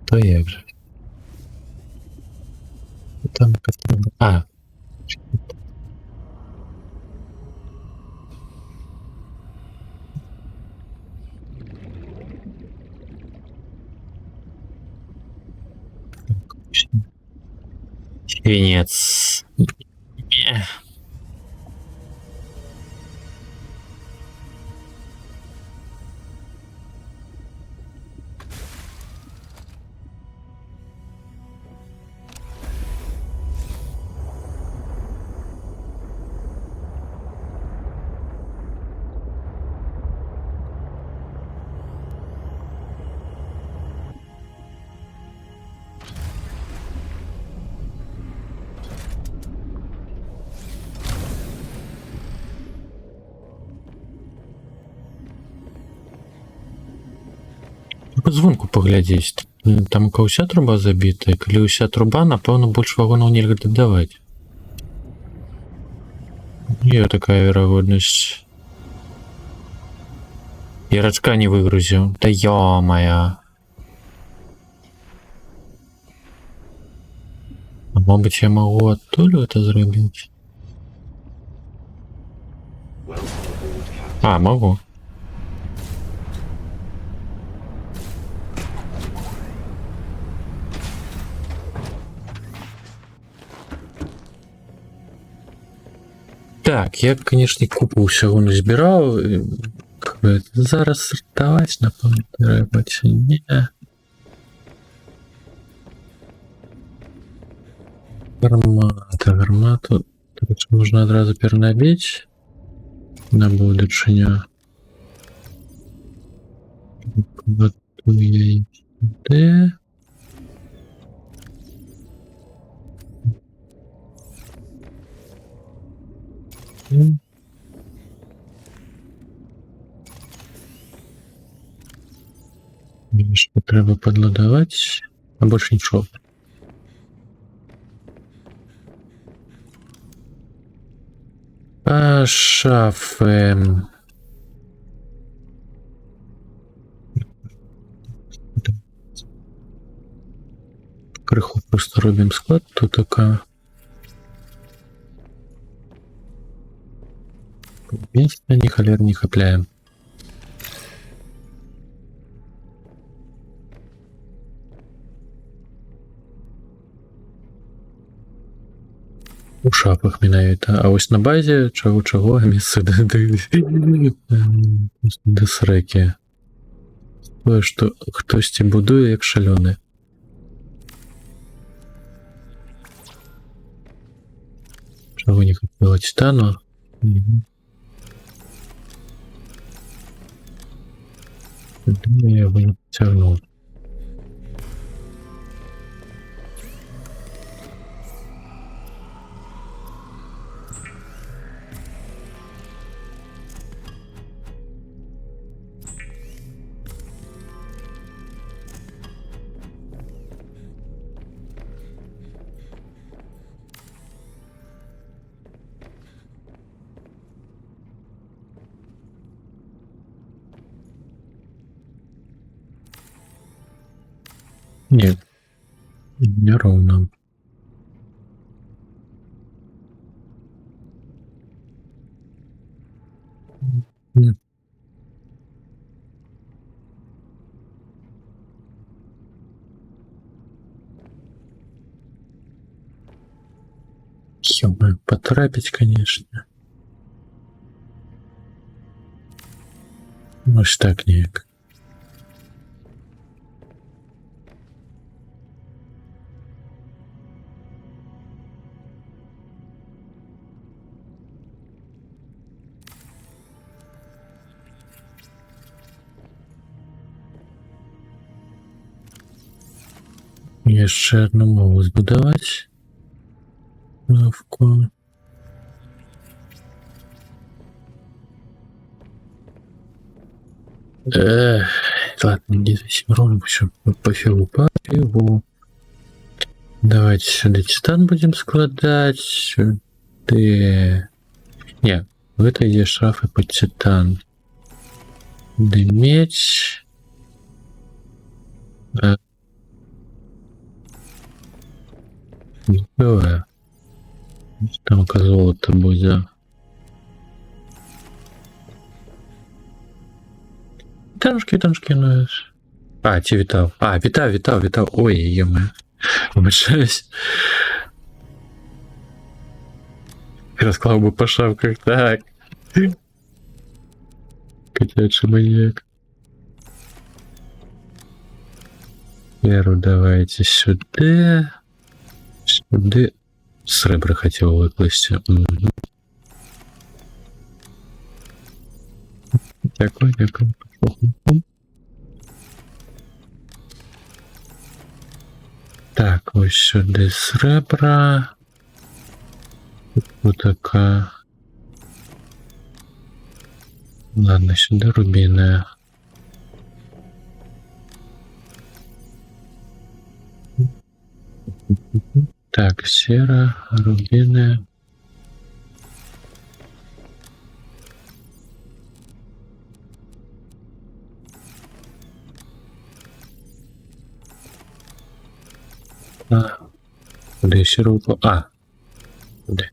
S12: То як же? Там как-то... А. Свинец. Звонку паглядзець. Там уся труба забітая, калі ўся труба, напэўна, больш вагонаў нельга дадаваць. Є такая верагоднасць. Я рачка не выгрузіў. Да ё-моё. А мабыць, я магу адтуль гэта зрабіць? А, магу. Так, я, конечно, купу ўсяго назбіраў.
S1: Так, зараз сортувати, напевно, треба чи ні. Гармату. Так що можна одразу перенабити на будучиню. Готую її сюди. Що треба подладувати, а більше нічого. А шафи. Криху просто робимо склад, тут така. Место ни холер не хапляем. У шапах менавіта. А ось на базі чого місце де среки. Тое, што хтосьці будуе як шалёны. Чаго не хапіла титану? Я его не потягнул. Нет, не ровно. Нет. Ё-моё, поторопить, конечно. Ось так ніяк. Яшчэ одну мову збудаваць. Мовку. Ладно, не ровно, все по фигу. Давайте сюда титан будем складать. Сюда. Не, в этой где шафы под титан. Дымить. Давай. Там золото будет. Танушки, ну. А, ті вітав. А, вітав. Ой, ё-моё. Вибачаюсь. Розклав би по шапках, так. Котячий маньяк. Перу давайте сюди. Сюди. Сребра хотів викласти. Угу. Дякую. Так, ось сюди сребра. Тут така. Ладно, сюди рубіни. Так, сера, рубіни. А, куди сіровку? А, куди?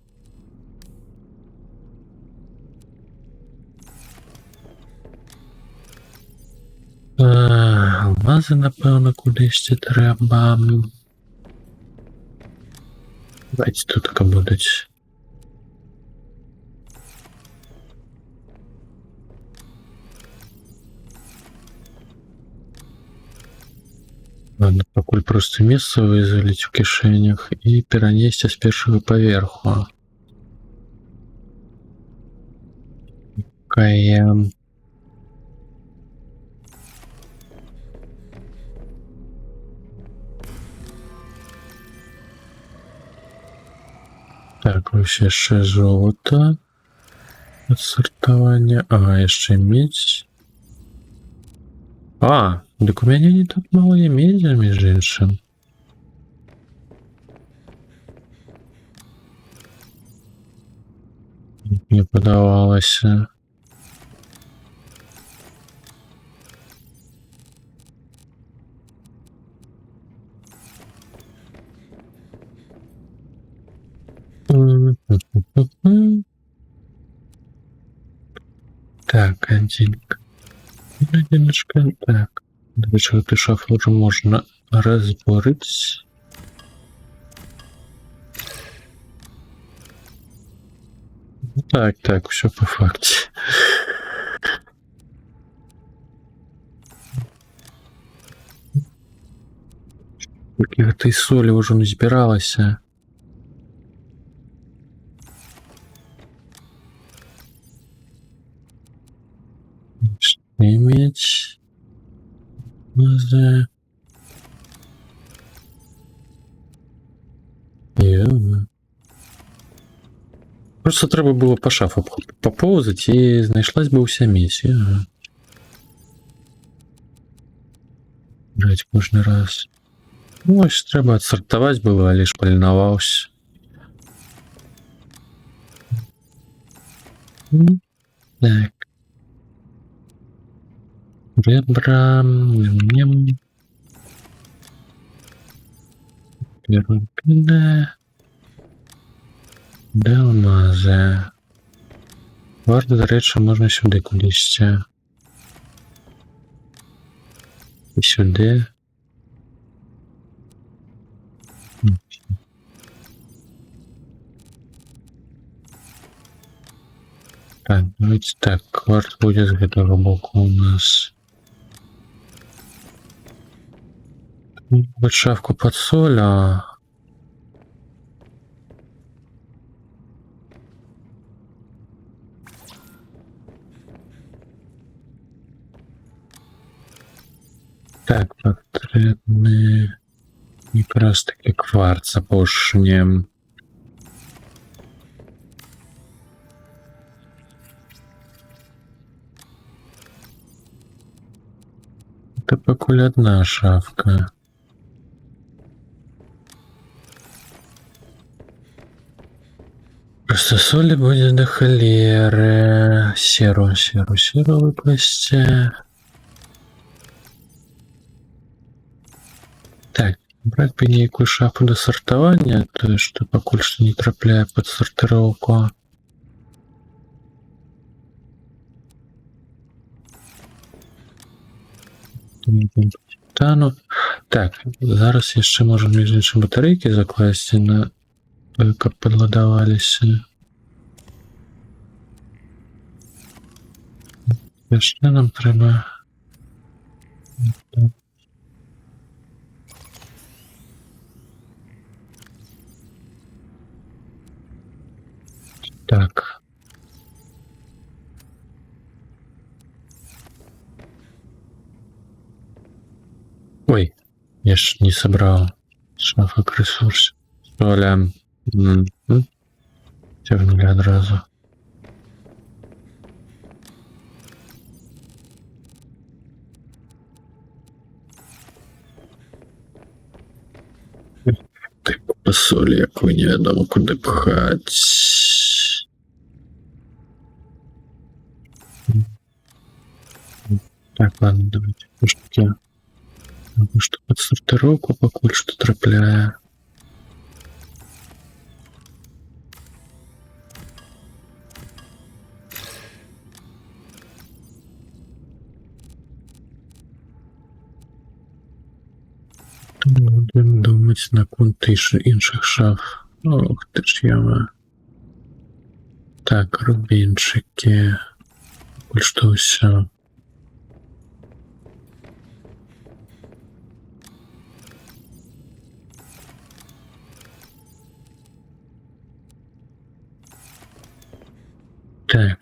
S1: Алмази, напевно, кудись ще треба. Давайте тут така будуть. Ладно, пакуль просто месца вызваліць у кішэнях і перанесці з першага паверху. Каем. Так, ось яшчэ золото. Адсартавання. Ага, яшчэ медзь. А, дык у мяне не так мало і медзя, між іншым. Не падавалася. Так, одиночка. Так. До речі, эту шафу вже можна розборити. Так, так, все по факті. Тільки гэтай солі ўжо не збіралася. Иметь маза. Просто треба було по шафу поповзати і знайшлась би уся місія. Брать кожен раз. Ну, ось треба адсортувати було, але ж полінувався. Так. Ребра, ням-ням. Перупина. Де алмази? Варто, до речі, можна сюди кудись. І сюди. Так, давайте так, кварт будет с этого боку у нас. Вот шавку под соль, а... Так, потребны якраз таки кварца пошнем. Это пакуль одна шавка. Просто соли будет до холеры. Серу выпасти. Так, брать бы нейкую шафу до сортования, то что пакуль что не трапляе под сортировку. Титану. Так, зараз яшчэ можам між іншым батарэйкі закласці на той, каб падладаваліся. Яшчэ нам трэба. Так. Ой, я ж не собрал шафок ресурс. Оля. Тягнули одразу. Ты по солі, як ви не відомо куди пхать. Так, ладно, давайте. Пуштки. Потому что под сортировку пакуль что трапляе. Будем думать наконт інших шаф. Ох ти ж яма. Так, рубинчики. Пакуль что все.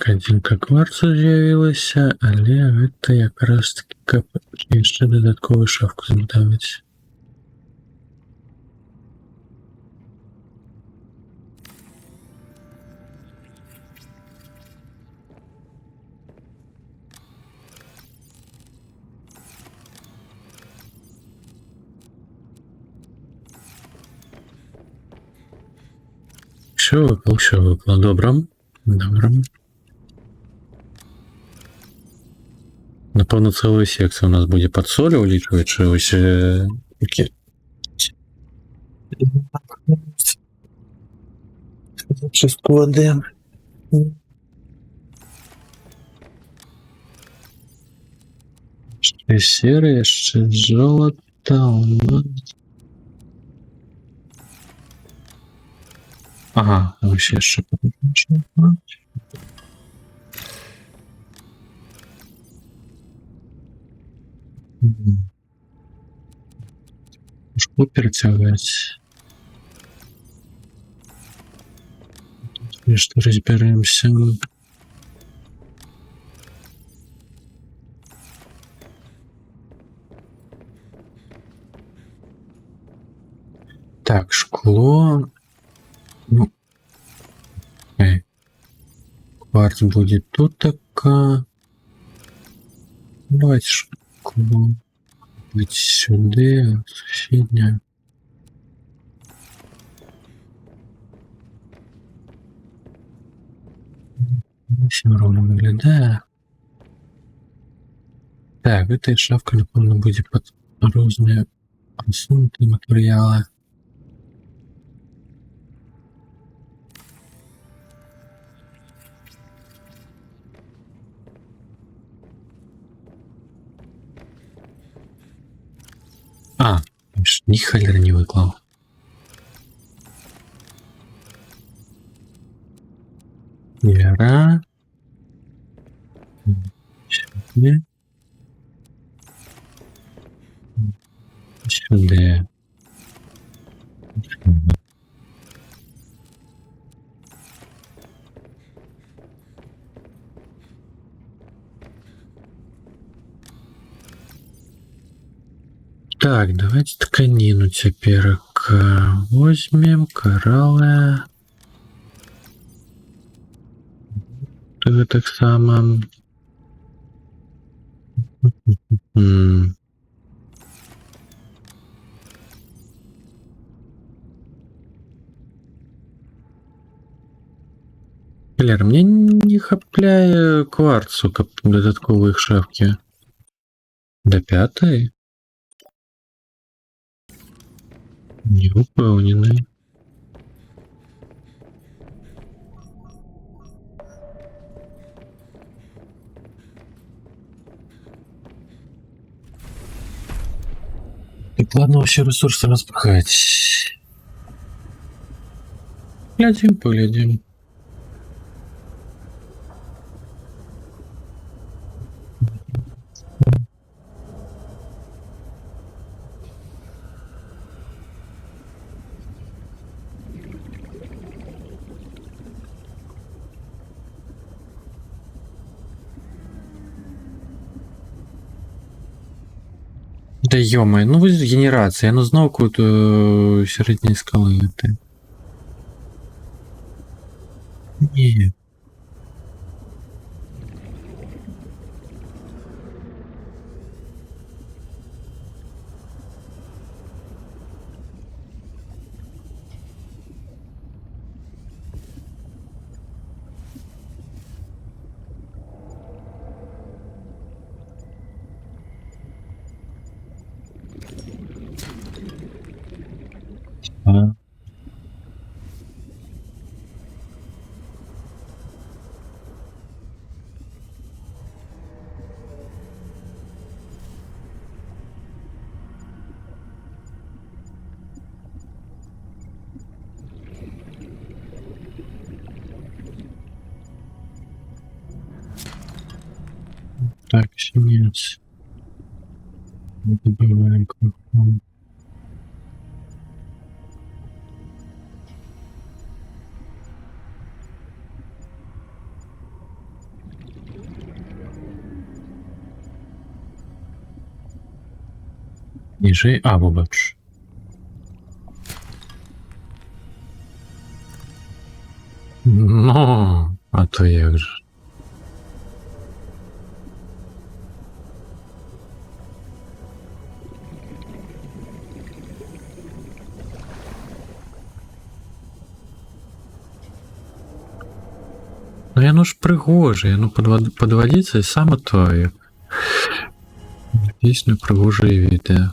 S1: Так, адзінка кварцу з'явілася, але гэта якраз таки каб яшчэ дадатковую шафку забудаваць. Все выпало. Добре. Добре. Напевно, цілу секцію у нас буде під солі улічувати, ось такі. Чистку води. Ще сіре, ще золото у нас. Ага, ось я ще подивимося. Шкло перетягивается. Что разберемся. Так, шкло. Ну. Кварц будет тут такая. Давайте шкло. Быть сюда, соседняя. Всем ровно выглядает. Так, эта шафка, напевно, будет под разные просунутые материалы. А, ни холера не выклал. Вера. Сюда. Сюда. Так, давайте тканину теперь возьмем, кораллы. Это так само. Лер, мне не хапляе кварцу, каб додатковые шафки. До 5? Не упевнений. Так, ладно, вообще ресурсы распахать. Глядим, поглядим. Да ё-моё, ну вы генерація, ну знову кут середньої скали. Ні. А. Так, синец. Добавляем кнопку. Ніжей, а, вибач. Ну, а то як же. Ну я ну ж пригожий, ну подводіться і саме то, як дійсно пригожий відео.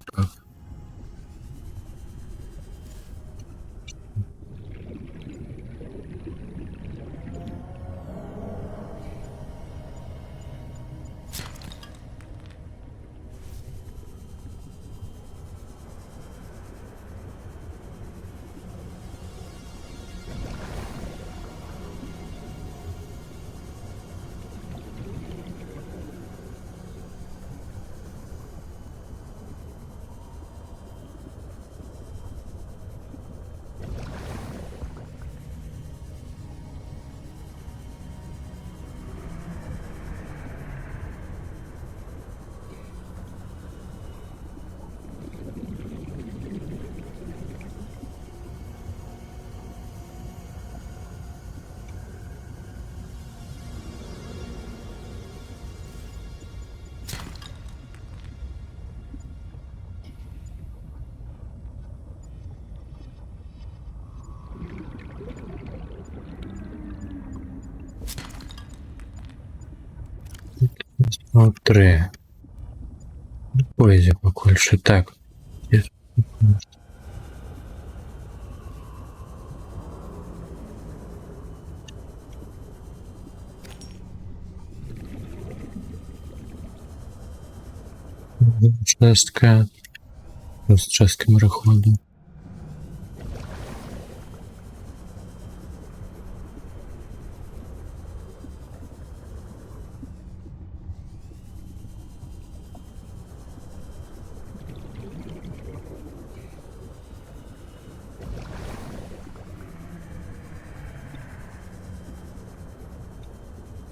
S1: Ну, 3. Поезі покольше. Так. Частка. З частки мореходу.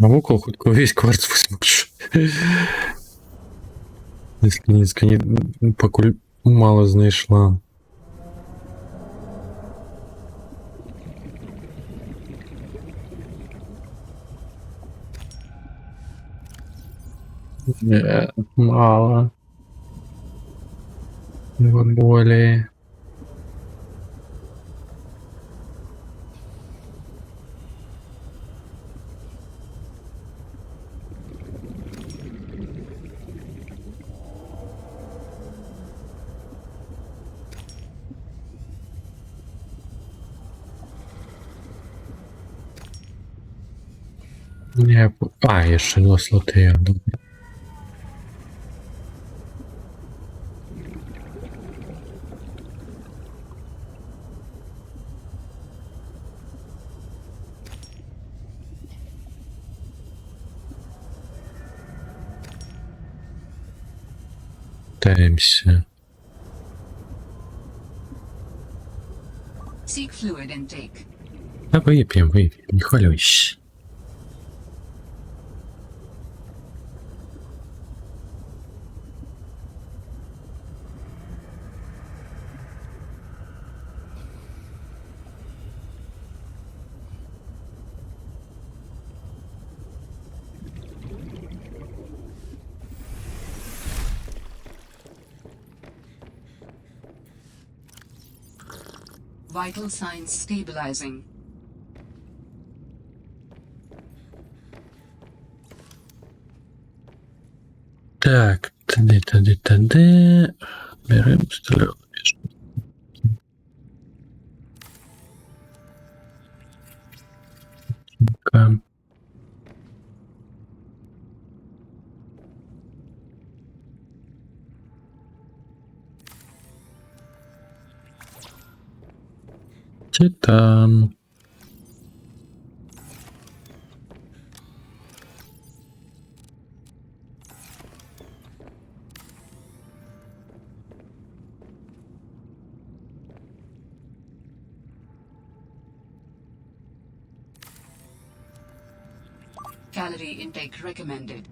S1: Навокал хоть весь кварц высмокши. Если низко не покуль мало знайшла. Нет, мало. Вот более. Nie, a jeszcze dwa sloty jadą. Пытаемся.
S3: Seek fluid intake.
S1: Да выпьем, не хвалюйся.
S3: Vital signs stabilizing.
S1: Так, тоді. Беремо стільок. Титан.
S3: Calorie intake recommended.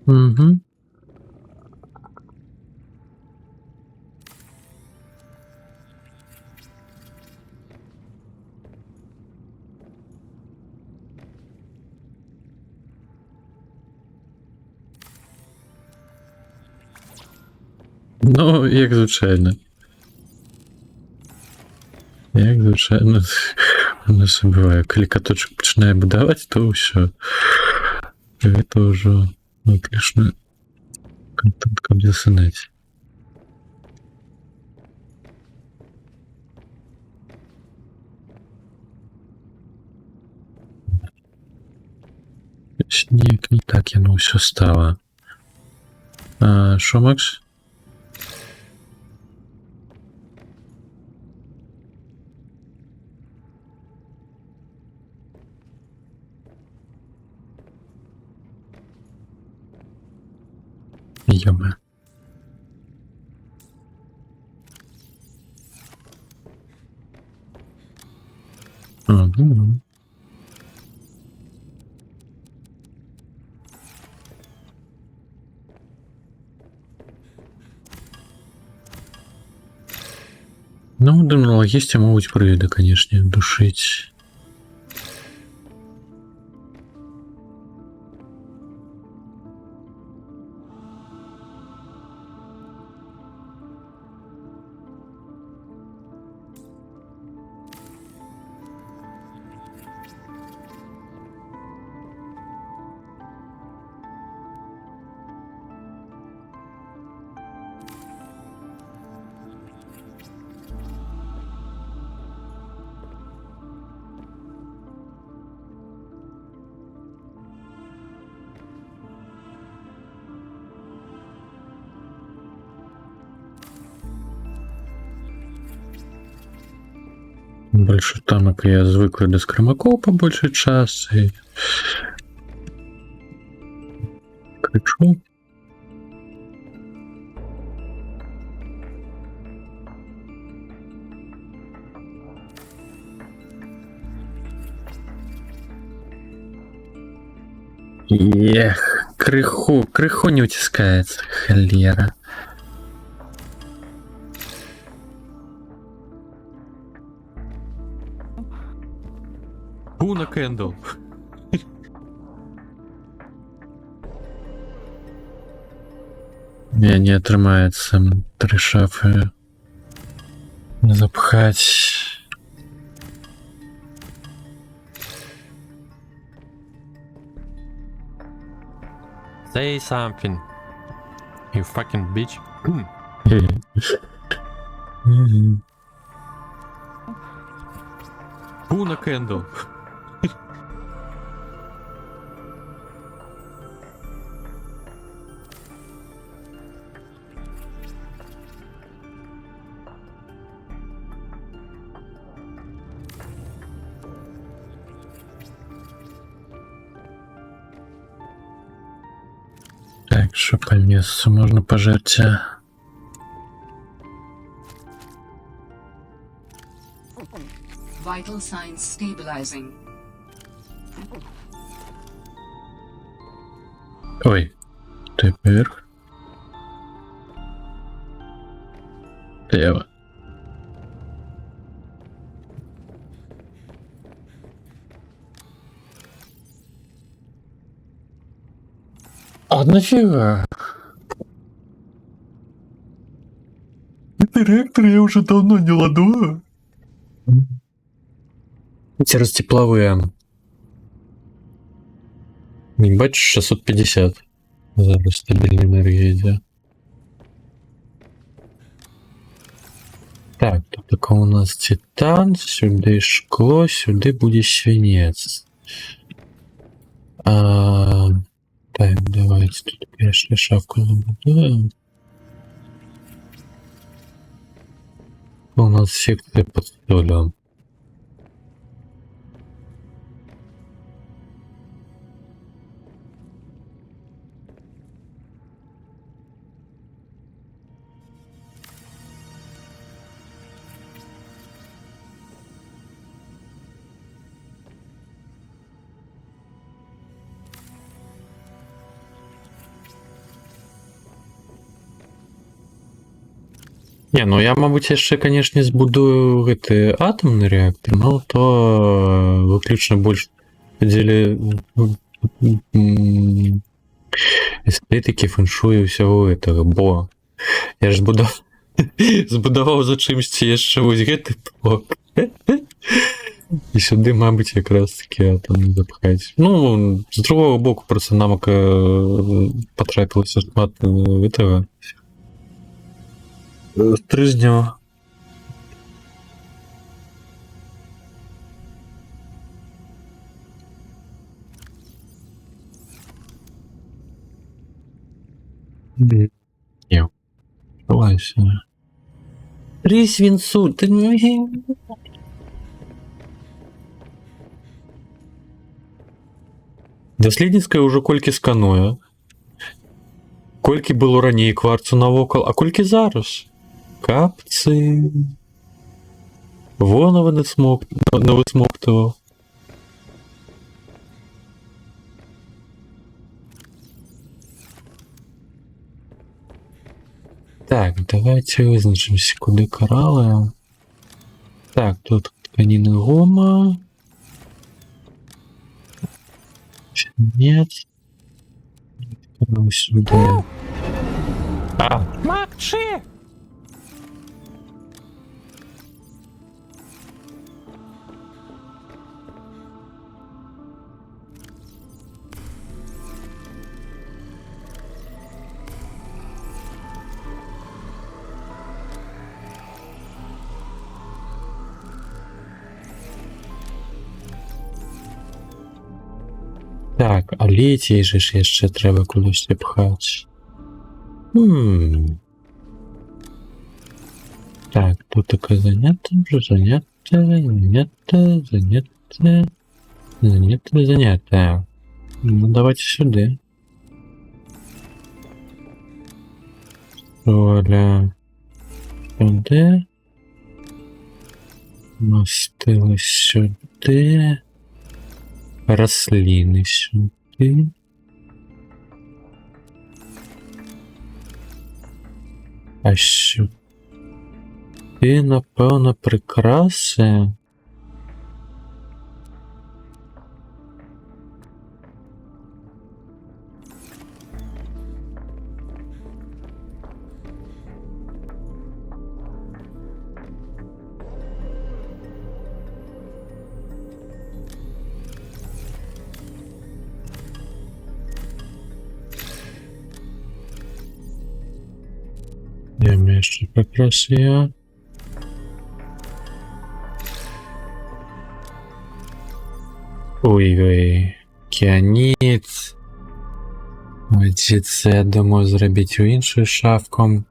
S1: Угу. Ну, як звичайно. Як звичайно. Не забуваю, коли каточок починає будувати, то все. Это уже отлично. Контент как засынать. Ніяк не так яно все стало. Шо, Макс? Йома. Ну. Ну, думал, есть и могут приводы, конечно, душить. Больше тамок я звыклый до скромаков по большей час и кричу. Эх, крыху не утискается, холера.
S12: Пуна Кендл.
S1: Не отрымается 3 шафы запхать.
S12: Say something. You fucking bitch. Пуна Кендл.
S1: Так, что по мясу можно пожарить?
S3: Vital signs stabilizing.
S1: Ой, теперь. Лево. А нафига? Это реактор я уже давно не ладу. Эти тепловые. Ебать, 650. Зараз стабильная энергия идет. Так, тут такой у нас титан, сюда шкло, сюда будет свинец. Так, давайте тут, конечно, шавку забудуем. У нас секция под столом. Не, ну я, мабуть, ще, конечно, збудую гэты атомный реактор, но то выключно больше подзелі эстетики, фэншуя всего этого, бо Я ж збудував за чимсь яшчэ вось гэты блок. І сюди, мабуть, якраз таки там запхаць. Ну, з другого боку, просто нам потрапилося шмат этого стрижня. Ні. Ховайся. Трись вінсу, ти не... Даследніцкая ўжо колькі скануе. Колькі было раней кварцу навокал, а колькі зараз? Капцы. Вонова навысмоктываў. Так, давайте вызначимся, куды кораллы. Так, тут тканины гома. Нет. Сюда. А!
S12: Макчи!
S1: Так, а літій же ж ще треба кудись пхати. Так, тут таке заняття вже, заняття. Ну, давайте сюди. Соля. Сюди. Мастили сюди. Рослини сюди. А сюди, напевно, прикраси. Я маю ще прикраси. Ой-ой, кіаніт. Ось це, я думаю, зробити у іншою шафку.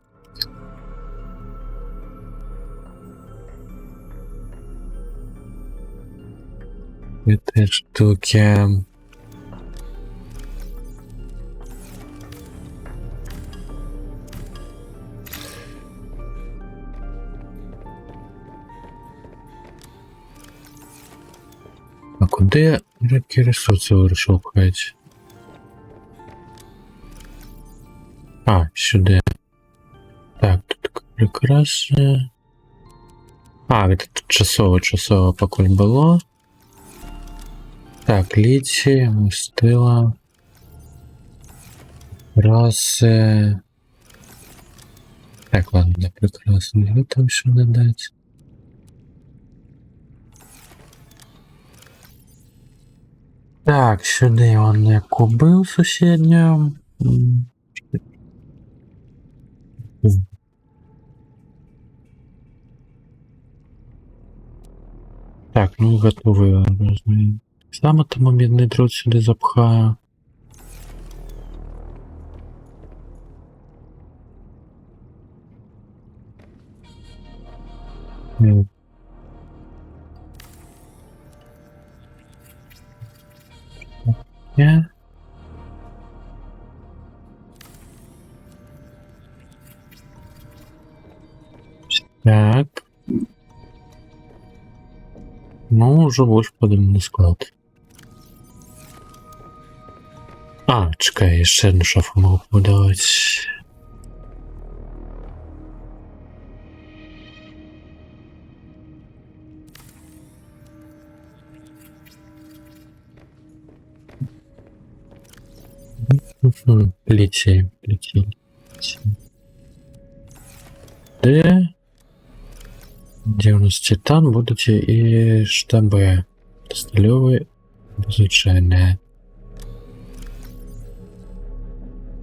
S1: Це штуки. А куди які ресурси вирішив пхати? А, сюди. Так, тут прикраси. А, це тут часово покуль було. Так, літі, мастила. Раси. Так, ладно, не прикраси, не там що додати. Так, сюди он не кубив сусідню. Так, ну готовий. Саме тому мідний дрот сюди запхаю. Yeah. Так. Ну, уже больше подобный склад. А, чекай, ще одну шафу могу подавать. Лети. Д. Где у нас титан? Будут и штабы. Столевые, звычайные.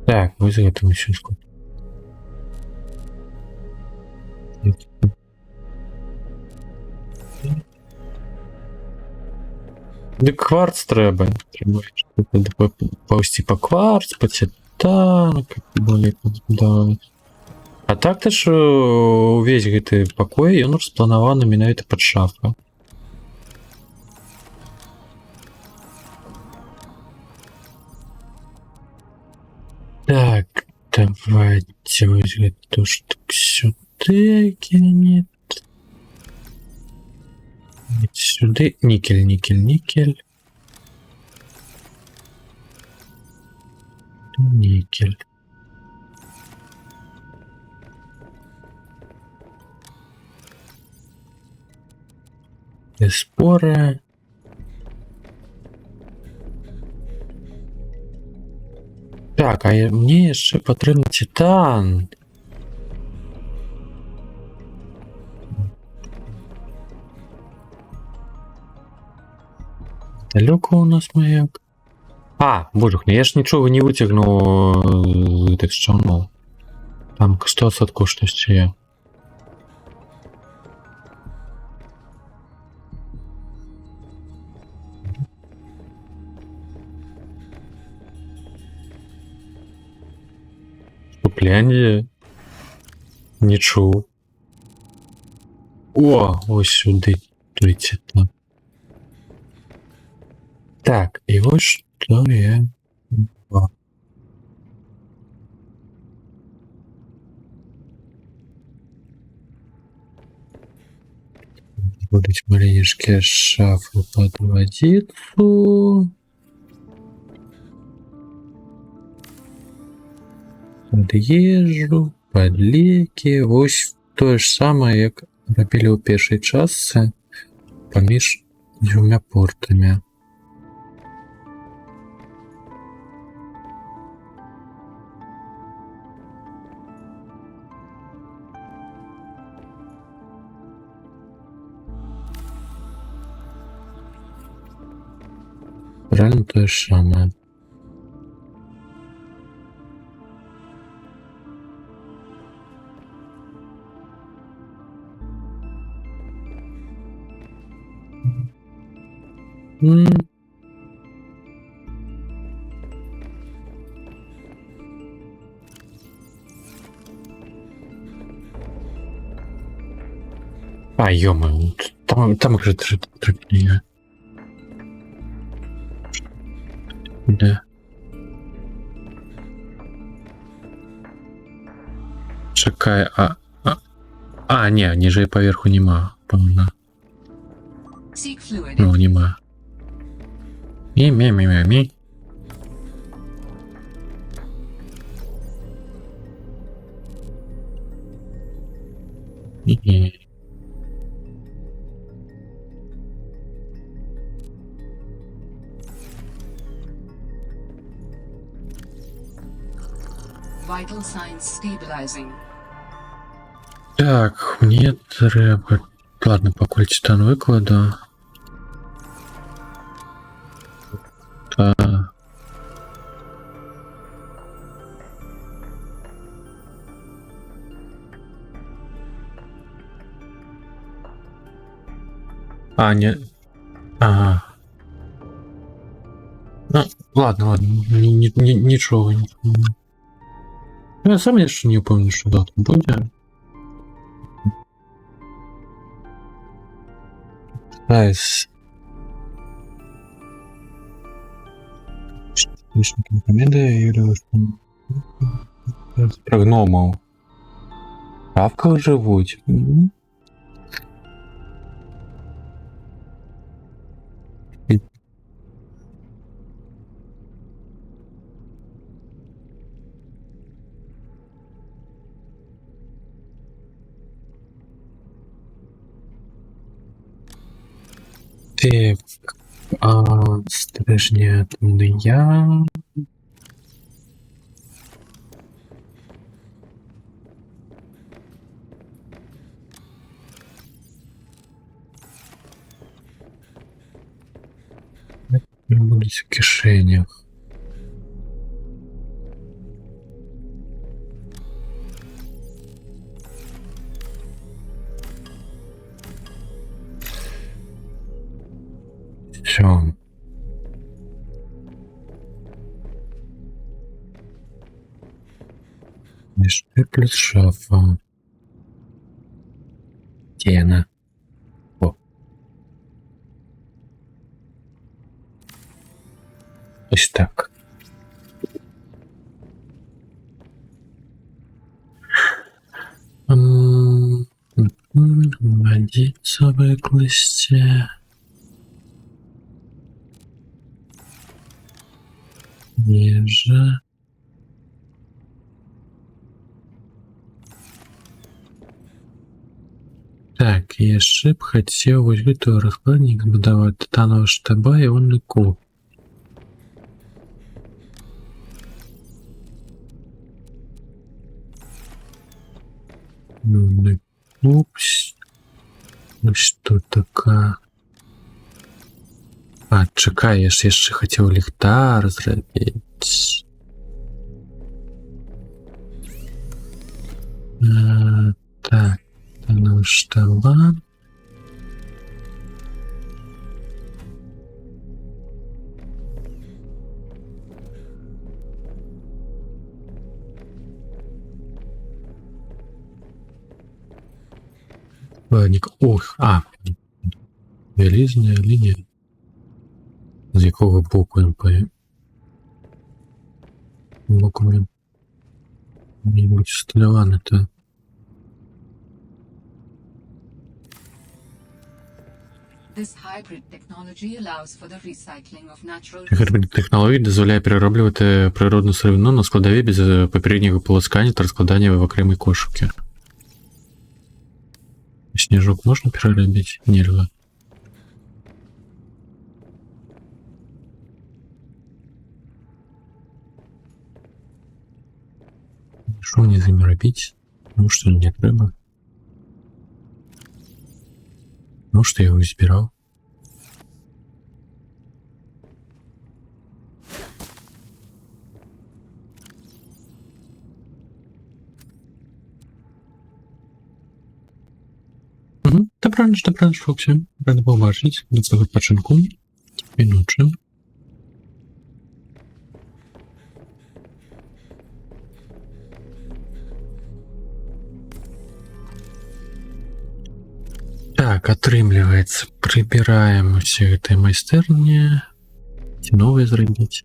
S1: Так, вызови эту мужчинку. Да кварц треба. Треба паусти по кварц, по титан, как более побудовать. А так-то ж увесь гэты пакой, ён распланаваны менавіта пад шафа. Так, давайте вось гэту штуку сюды кінем. Сюди никель, никель, никель. Никель. Спора. Так, а мне яшчэ патрэбны титан. Далеко у нас маяк. А, боже, я ж нічого не витягну з тих човнов. Там 100% щось є. Купляндія? Не чув. О, ось сюди. 30. Так, і ось що є. Будуть маленькие шафы под водицу. Под ежу, под леки. Ось то ж самое, як робили у першій частці поміж двома портами. Правильно то же самое. А, ё-моё, там уже труднее. Да. Чекай, не, ніже поверху нема, певно.
S3: Seek fluid.
S1: Ну, нема. Мі.
S3: Vital signs stabilizing.
S1: Так, мне треба... Ладно, покуль титан викладу. Та... А, не... Ага. Ну, ладно, ничего. Я сам еще не помню, что дата будет. Найс. Лишники комеди или про гномов. Правка живуть. Так, стрижня там де я. десь в кишенях. Все. Мешки плюс шафа. Стена. О. Ось так. Водиться выкласти. Ниже. Так, яшчэ б хацеў вось гэтую раскладнік збудаваць тытанова штаба і онны куб. Онны куб. Ось тут така. А, чакай, я ж яшчэ хацеў ліхтар зрабіць. Так. Тытанова штаба. Ладненько. Ох, вялізная лінія. З якого боку він поїм? Боку він має бути стилюваний, то.
S3: This hybrid technology allows for the recycling of natural
S1: Гібридна технологія дозволяє перероблювати природну сировину на складові без попереднього полоскання та розкладання в окремі кошики. Сніжок можна переробити? Нельзя. Що мені з ним робити? Ну, що не треба. Ну, что я его избирал. Угу. Добраніч, хлопці. Рада побачити. До цього починку. Минутше. Так, атрымліваецца, прыбіраем усе гэтай майстэрні, ці новыя зрабіць.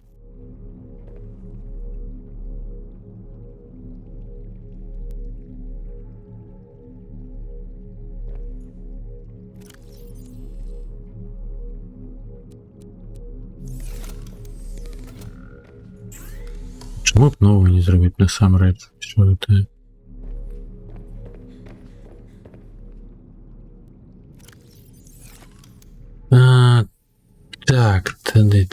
S1: Чаму б новую не зрабіць насамрэч? Що гэта? Так, тады.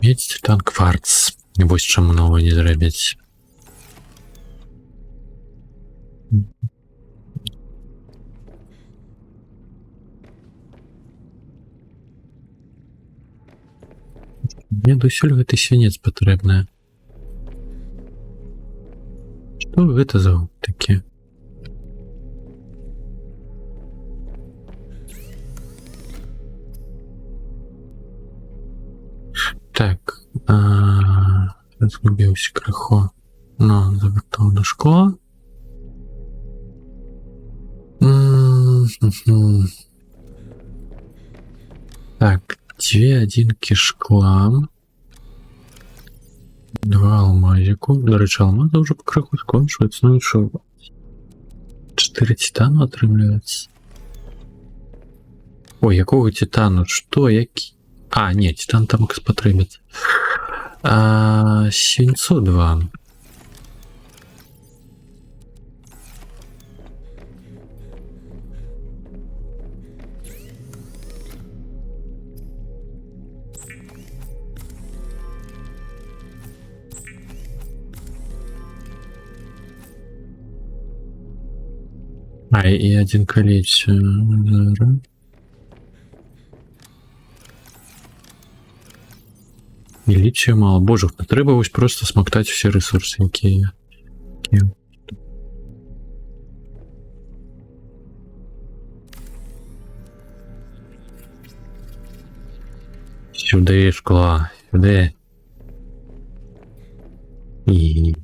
S1: Медь, титан, кварц. Небось, чаму новую не зрабіць. Мне досюль гэты свінец патрэбны. Што гэта за такі? Так, разгубился крыху, но завертал на шкло. Так, 2 одинки шкла, 2 алмазику. До речі, алмаза уже по крыху скончивается, ну ничего. 4 титану отрымливается. Ой, якого титану? Что? Який? А, нет, титан там потребуется. Свинцу 2. И 1 колечь. І ліцію мало. Боже, не треба ось просто смоктати всі ресурси, які є. Сюди шкла, сюди. І...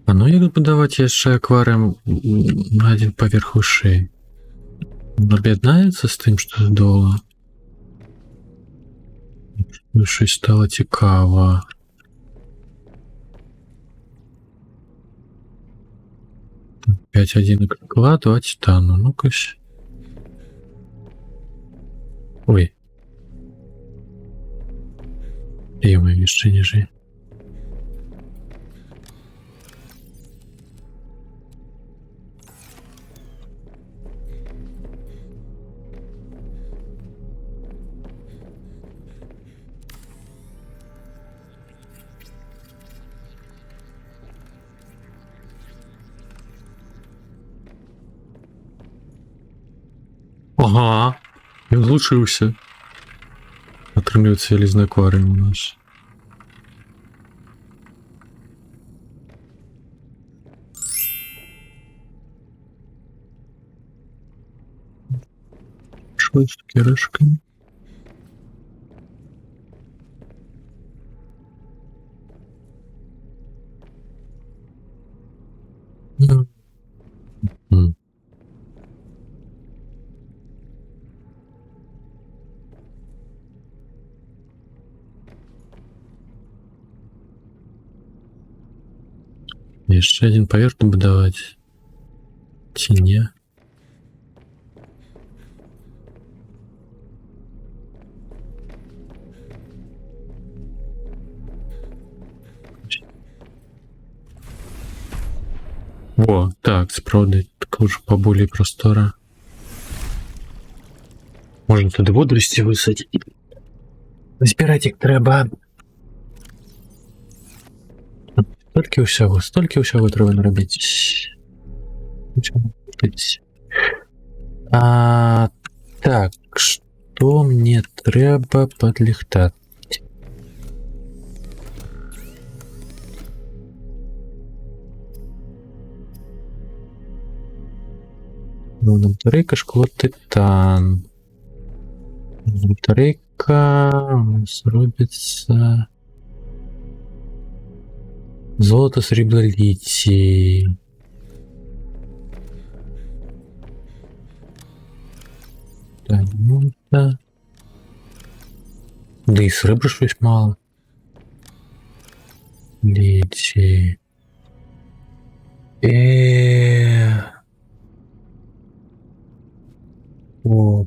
S1: А ну як будувати яшчэ акварыум на один поверх ушей? Об'єднається з тим, що дола? Щось стало цікаво. Так, 5-1 вкладу, титану. Ну-ка. Ой. Ё-моё, ще ниже. Ага, я влучився. Отрымливается вялізны акварыум у нас. Что с кирашками? Еще один поверх добудовать. Тени. О, так, справді такого ж поболі простора. Можна туди водорості висадити. Збирати їх треба. Стільки всього треба наробити. Так, що мені треба подліхтати? Батарейка, шкло, титан. Батарейка у нас робится... Золото, срібло, літій. Так, ну так. Да і срібла щось мало. Літій. О.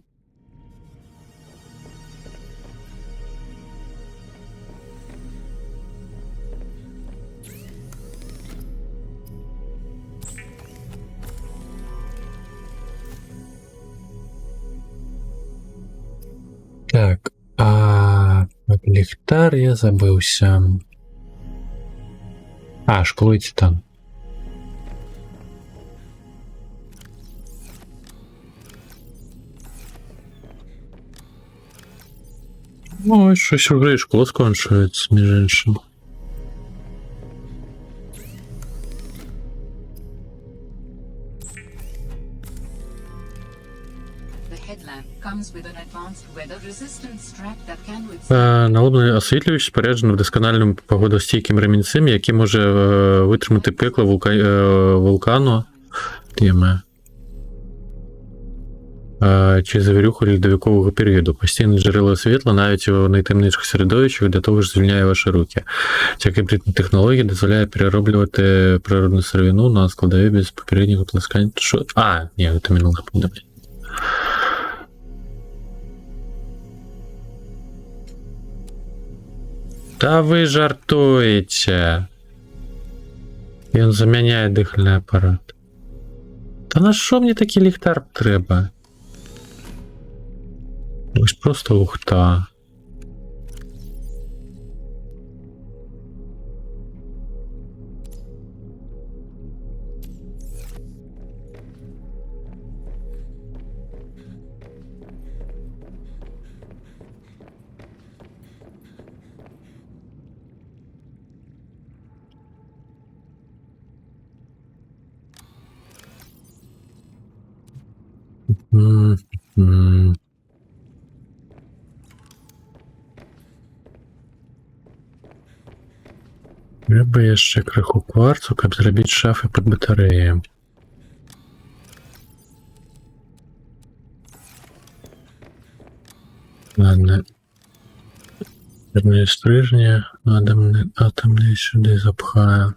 S1: Так, ліхтар я забився. Шкло і титан. Ну, ось щось у гри шкло скончується, між іншим. Налобний освітлювач споряджений вдоскональним погодостійким ремінцем, який може витримати пекло вулкану теми чи завірюху льодовикового періоду. Постійне джерело світла навіть у найтемніших середовищах до того ж звільняє ваші руки. Ця гібридна технологія дозволяє перероблювати природну сировину на складові без попереднього плескання. Що? Ні, це минуле повідомлення. Та ви жартуєте. Він заміняє дихальний апарат. Та на що мені такий ліхтар треба? Ви ж просто лухта. М. Треба яшчэ крыху кварцу, каб зрабіць шафы пад батарэі. Ладно. Вернее, стрижні, атомні сюди запхаю.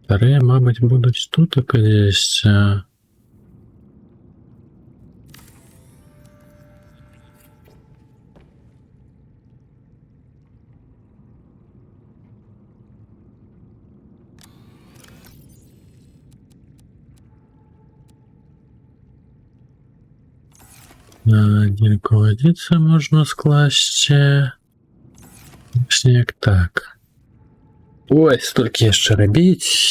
S1: Батареї, мабуть, будуть тут десь. Дільку водиці можна скласти. Як так. Ой, стільки яшчэ рабіць.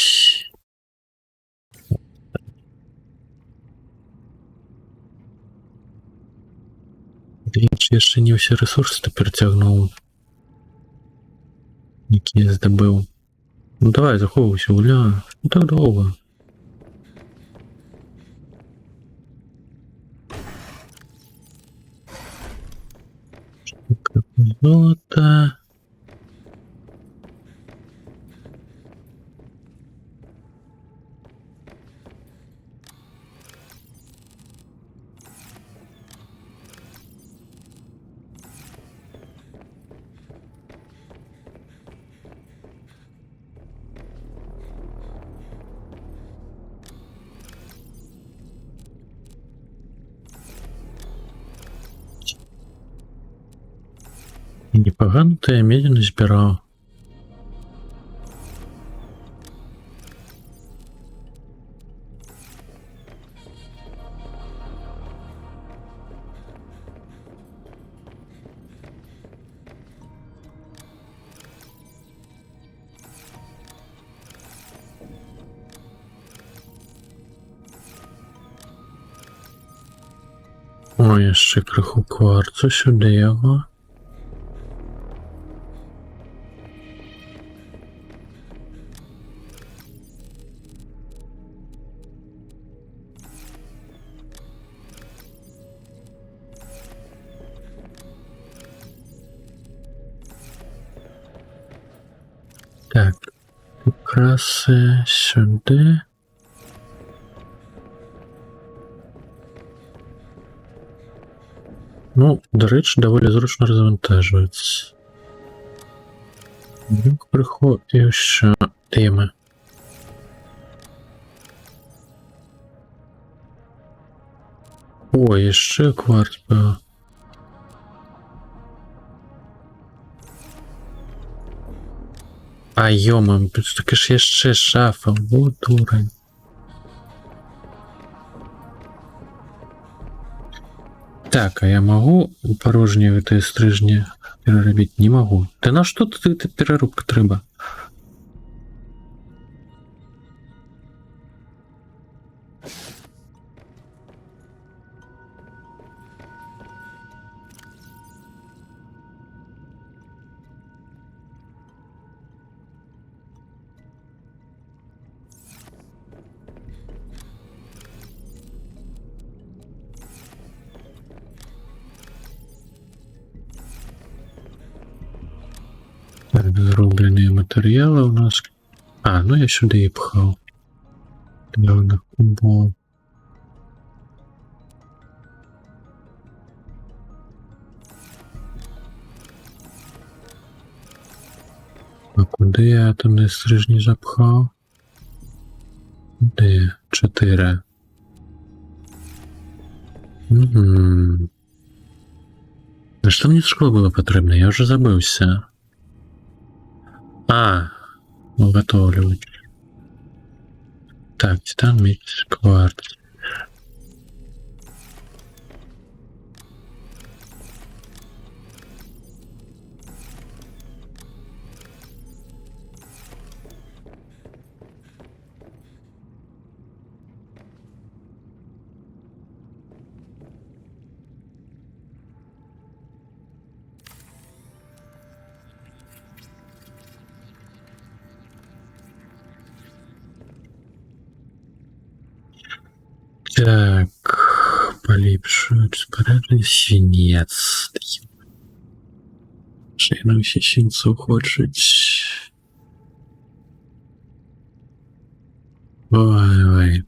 S1: Яшчэ не ўсе рэсурсы тепер цягнуў, якія здабыў. Ну давай, захоўвайся, гуля. Ну так доўга. Золото. Непогано то я меди назбирал. О, яшчэ крыху кварцу сюди його. Так, краси сюди. Ну, до речі, доволі зручно розвантажується. Друг приходить ще теми. О, ще кварц був. А йома, таки ж ще шафа, во дурень. Так, а я могу порожнее в этой стрижне переробить? Не могу. Да на что ты эта перерубка треба? Так, зробленные материалы у нас. А, ну я сюда и пхал. Явно кубол. А куди я атомні стрижні запхав? 4. Угу. А что мне школа было потрібно? Я вже забився. Уготовлювач. Так, титан, медь, кварц. Так, поліпшують спорядження, свинець. Чайно всі свинцу хочуть. Ой.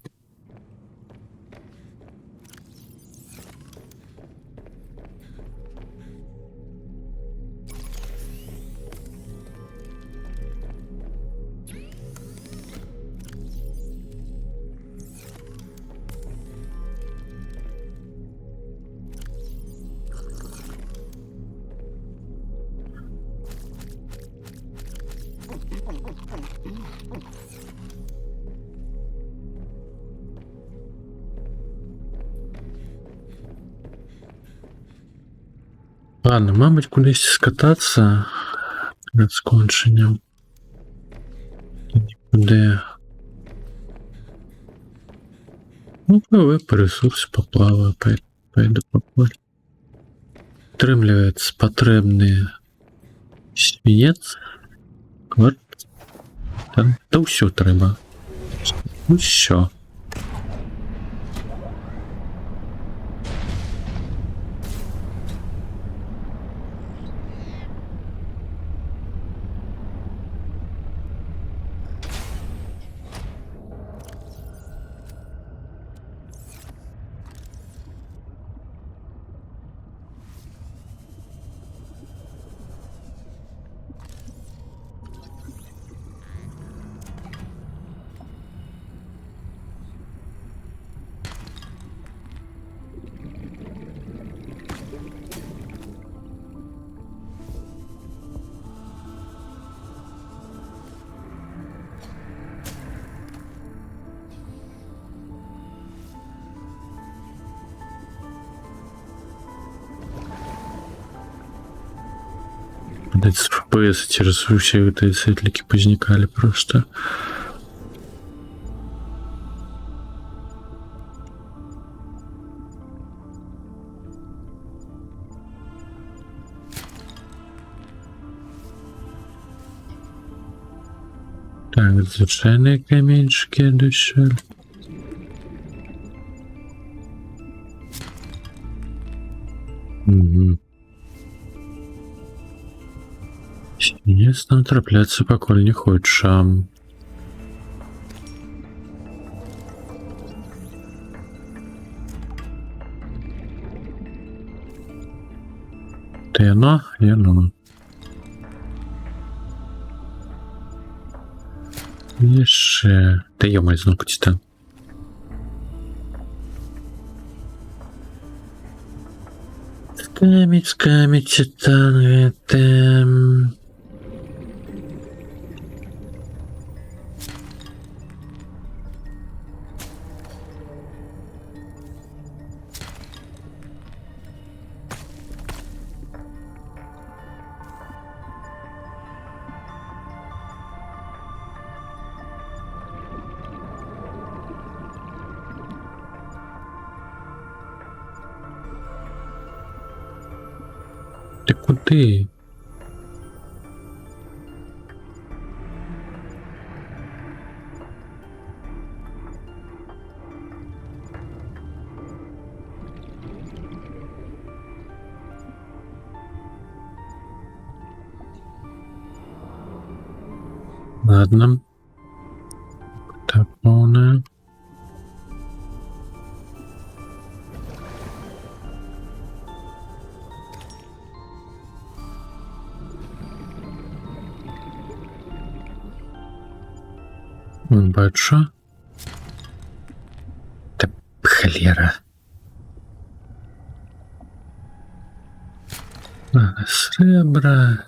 S1: Ладно, мабуть, кудись скататися перед сконченням. Нікуди. Ну, пливе по ресурсу, поплаваю, пойду по полю. Отримлюється потрібний свинець, кварц. Та все треба. Ну все. С FPS через все эти светлики возникали просто. Так, звичайные каменчики дешевле. Угу. Свинец там трапляться, поколь не хочешь. Ты оно? Я оно. Еще. Да ё-моё, знак титан. Скамить, титан, это... Ты куди? Ладно. Так, полная. Бачу. Вера. Сребра.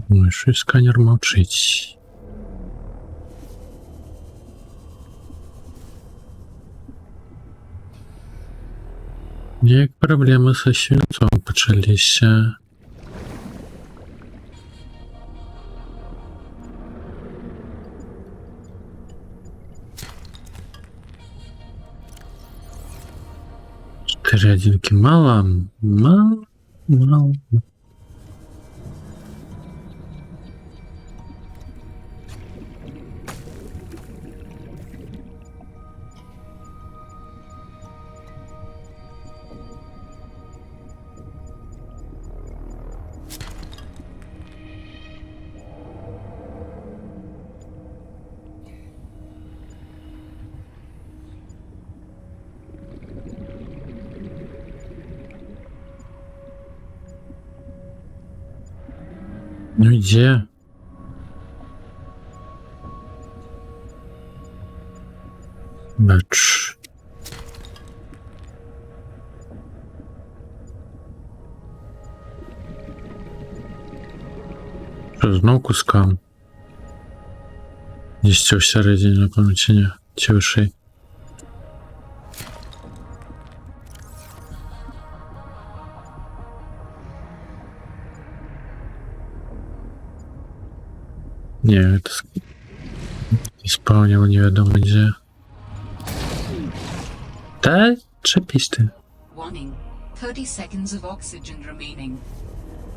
S1: Ну, що сканер мовчить. Як проблеми со свинцом почалися. Четыре одинки мало, мало, мало. Ну где? Бач. Що, знов кускам? Десь всередині, напевно, чи ні? Чи вишей? Не, это исполнил неведомо где. Да, шапись ты.
S3: Warning. 30 seconds of oxygen remaining.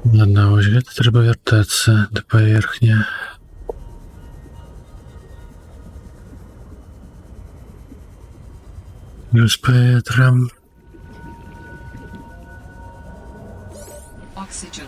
S1: Ладно, ось где-то треба вертаться до поверхні. Плюс по ветрам.
S3: Oxygen.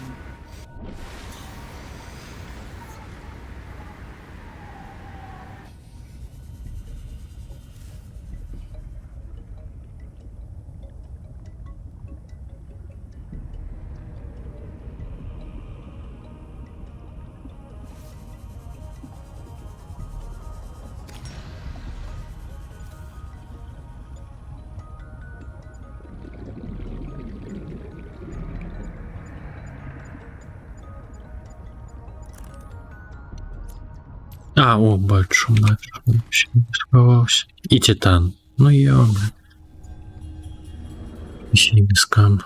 S1: А, о, бачу, вообще не сховався. І титан. Ну ёбля. Ще й без скам.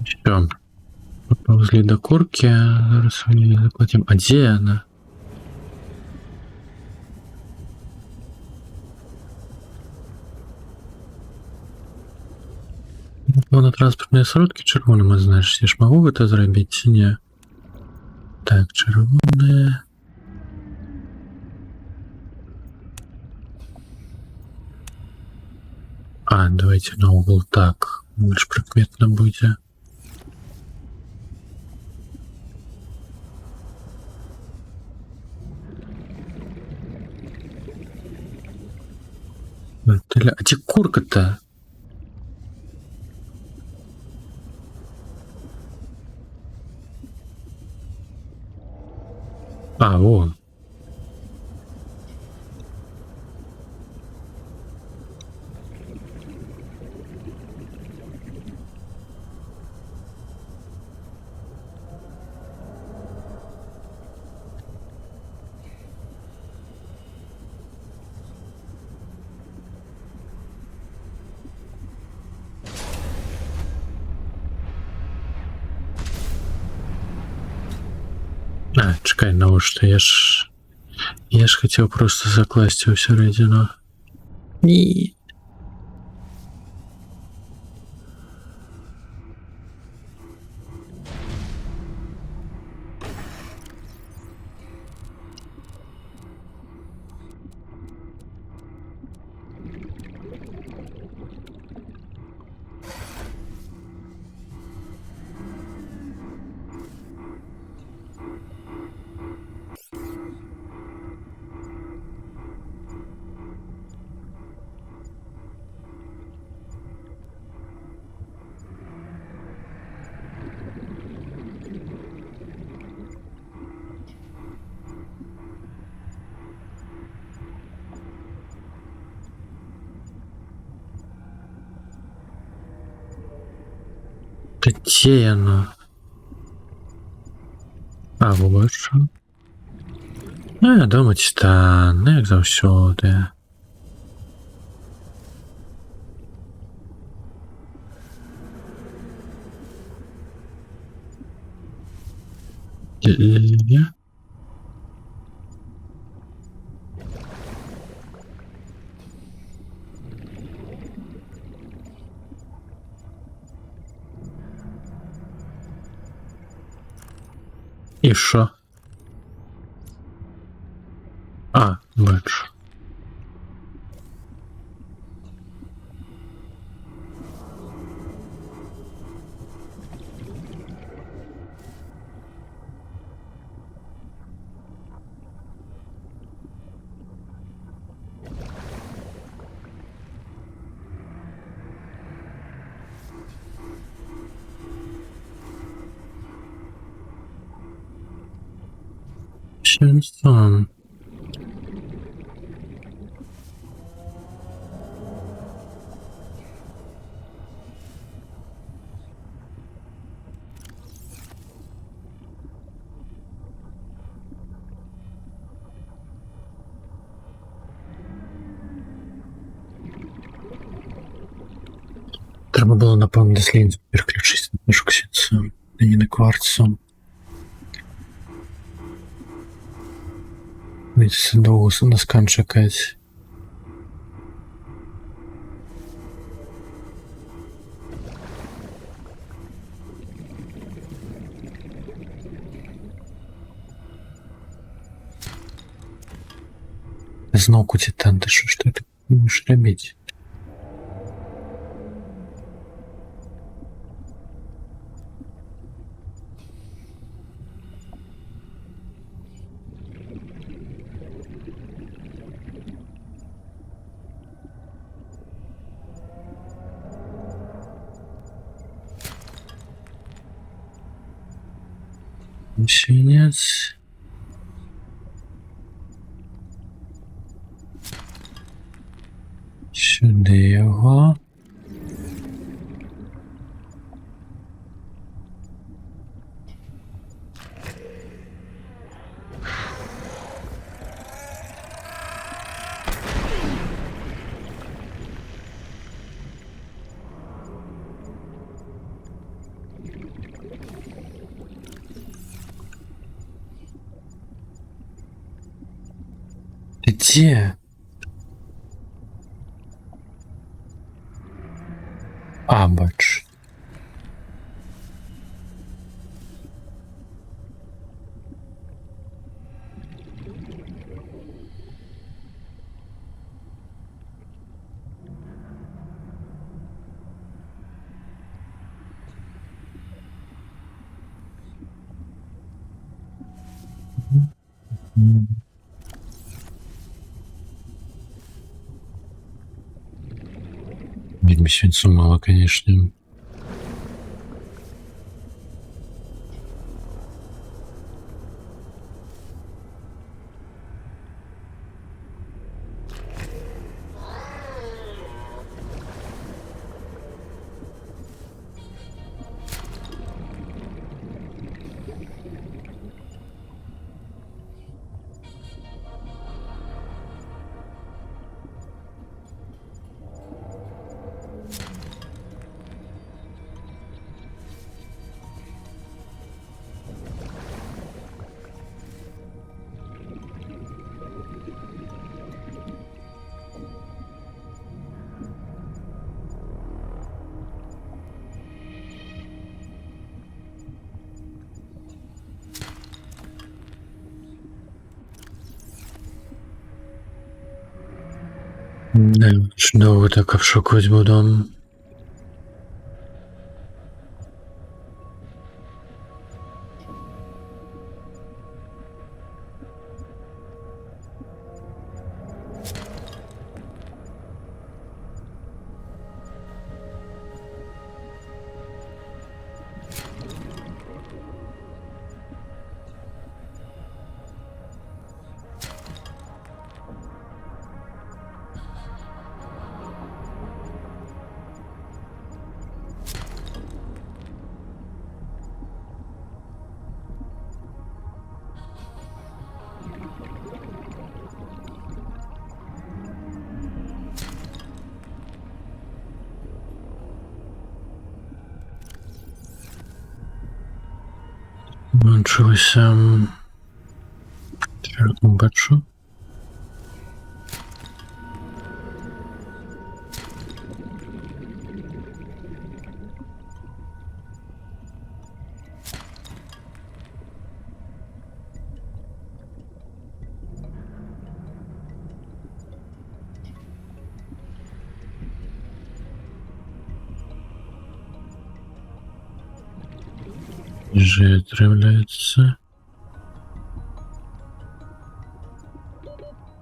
S1: Все. Поползли до курки. Зараз вони заплатим. А где она? На транспортные сродки червоним, знаешь, я ж могу это зробить, не? Так, червоне. А, давайте на угол так. Больше прикметно будет. А где курка-то? А, вон. А, чекай, ну что, я ж хотел просто закласть его всередину. Ні.
S10: Де яно? А, вот що. Ну, я дома стан, як завсюди. Є? І що? А, бачу. Шенсон. Треба було, напевно, десь лінзу переключитися на пішксіцу, а не на кварцу. Видите, довго на скан чекать. Знов кутитан, ты что ты будешь робить? Мужчинец. Сюди його. Ты где? А, бачу. Видимо, свинцу мало, конечно. Да, чудово так обшукувати буду. Вилучилося. Бачу. Вже отравляется.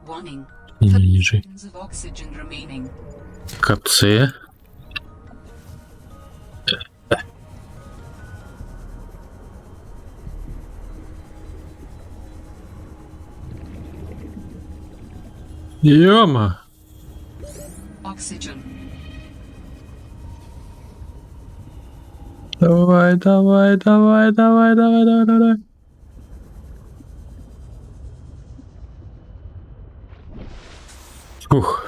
S3: Warning.
S10: И
S3: 30
S10: ниже.
S3: seconds of oxygen remaining.
S10: КЦ. Ёма!
S3: Oxygen.
S10: Давай, давай, давай, давай, давай, давай, давай. Ух.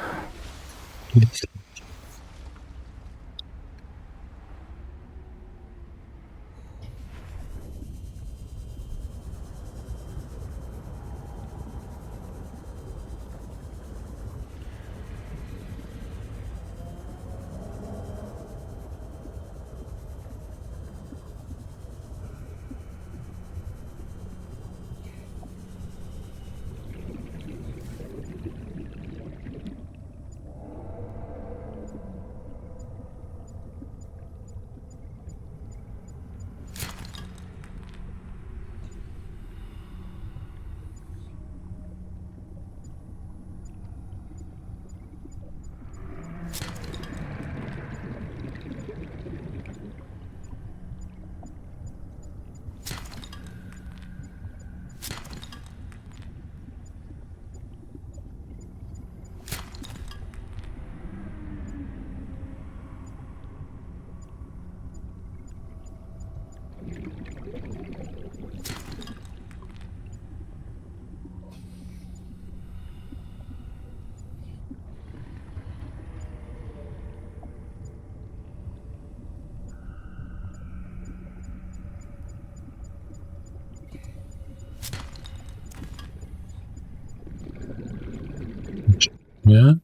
S10: Я?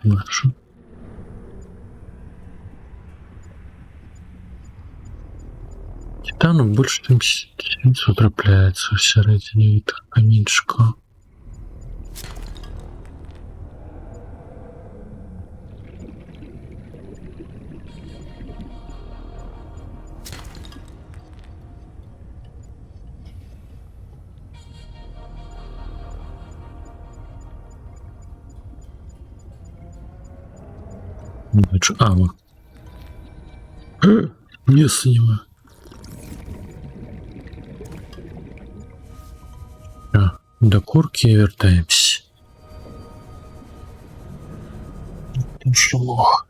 S10: Хорошо. Титану больше, чем 700 трапляется всередине этого камінчика. Бачу, вот. Место нема. До курки вертаемся. Шелох.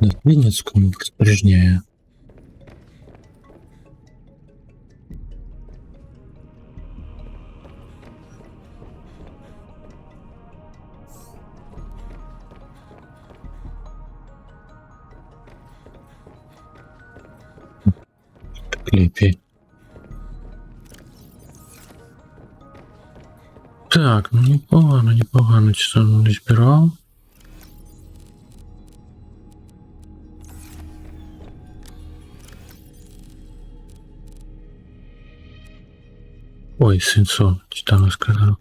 S10: На Вінницькому спорожняє. Кліпі. Так, ну непогано, чи там не збирав. Ой, сенсо, Титану сказав.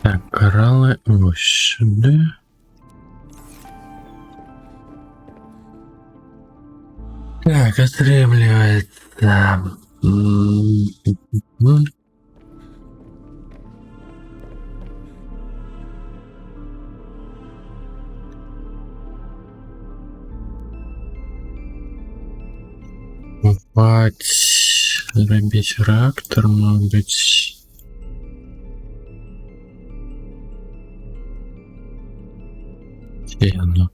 S10: Так, корали ось сюди. Так, отримлюється. Зробіть реактор, мабуть. Яно.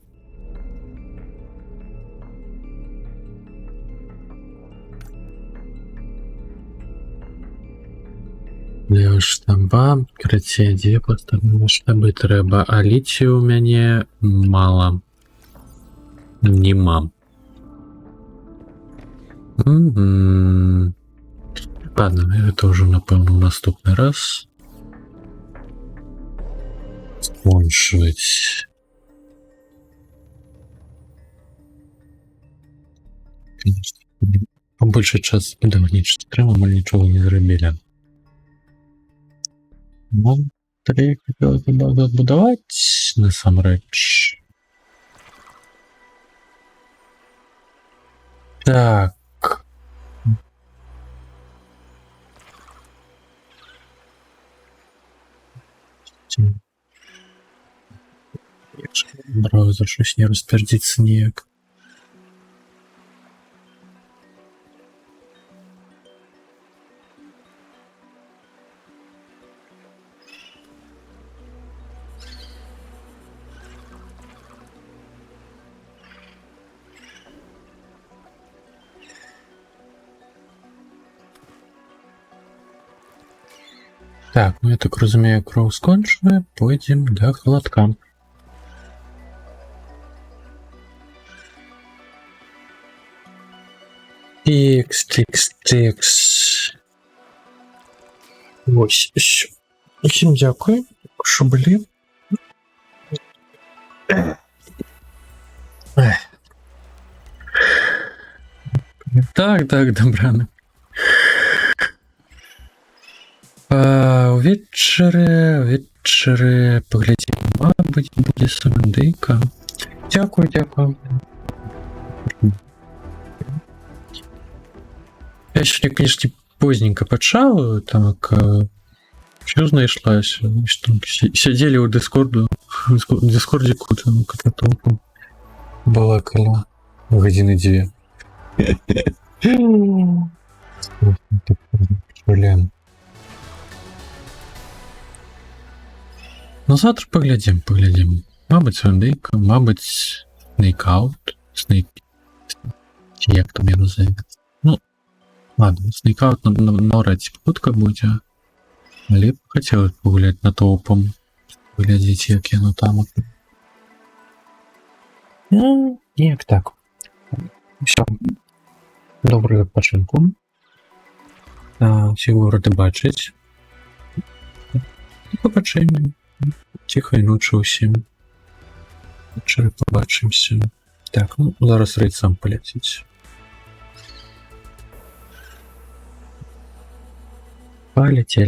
S10: Для штаба, краці, 2 поставні штаби треба, а літію у мене мало. Нема. Ладно, это уже, напевно, в наступний раз. Скончить. Конечно. Побольше час подавнічно треба, ми нічого не зробили. Ну, тоді хотілося б будувати, насамреч. Так. Браузер щось не розтвердиться ніяк. Так, ну я так розумію, кров скончує, потім до холодка. Тікс. Ось, що. Всім дякую, що були. Так, добре. Ввечері поглядімо, мабуть, буде самодейка. Дякую. Я сьогодні, конечно, поздненько почав, так, що знайшлась? Там сиділи у Дискорді там, кататопу. Балакали. Години 2. Блін. Ну, завтра поглядим. Мабуть, Сандейка, мабуть, Снейкаут. Як там я називається? Ну, ладно, Снейкаут навряд чи попутка буде. Але б хотілося погуляти на топом. Поглядіть, як я там. Ну, як так. Все. Доброго відпочинку. Всіх ради бачить. До побачення. Тихої ночі усім. Вчора побачимося. Так, ну зараз рейд сам полетить. Полетели.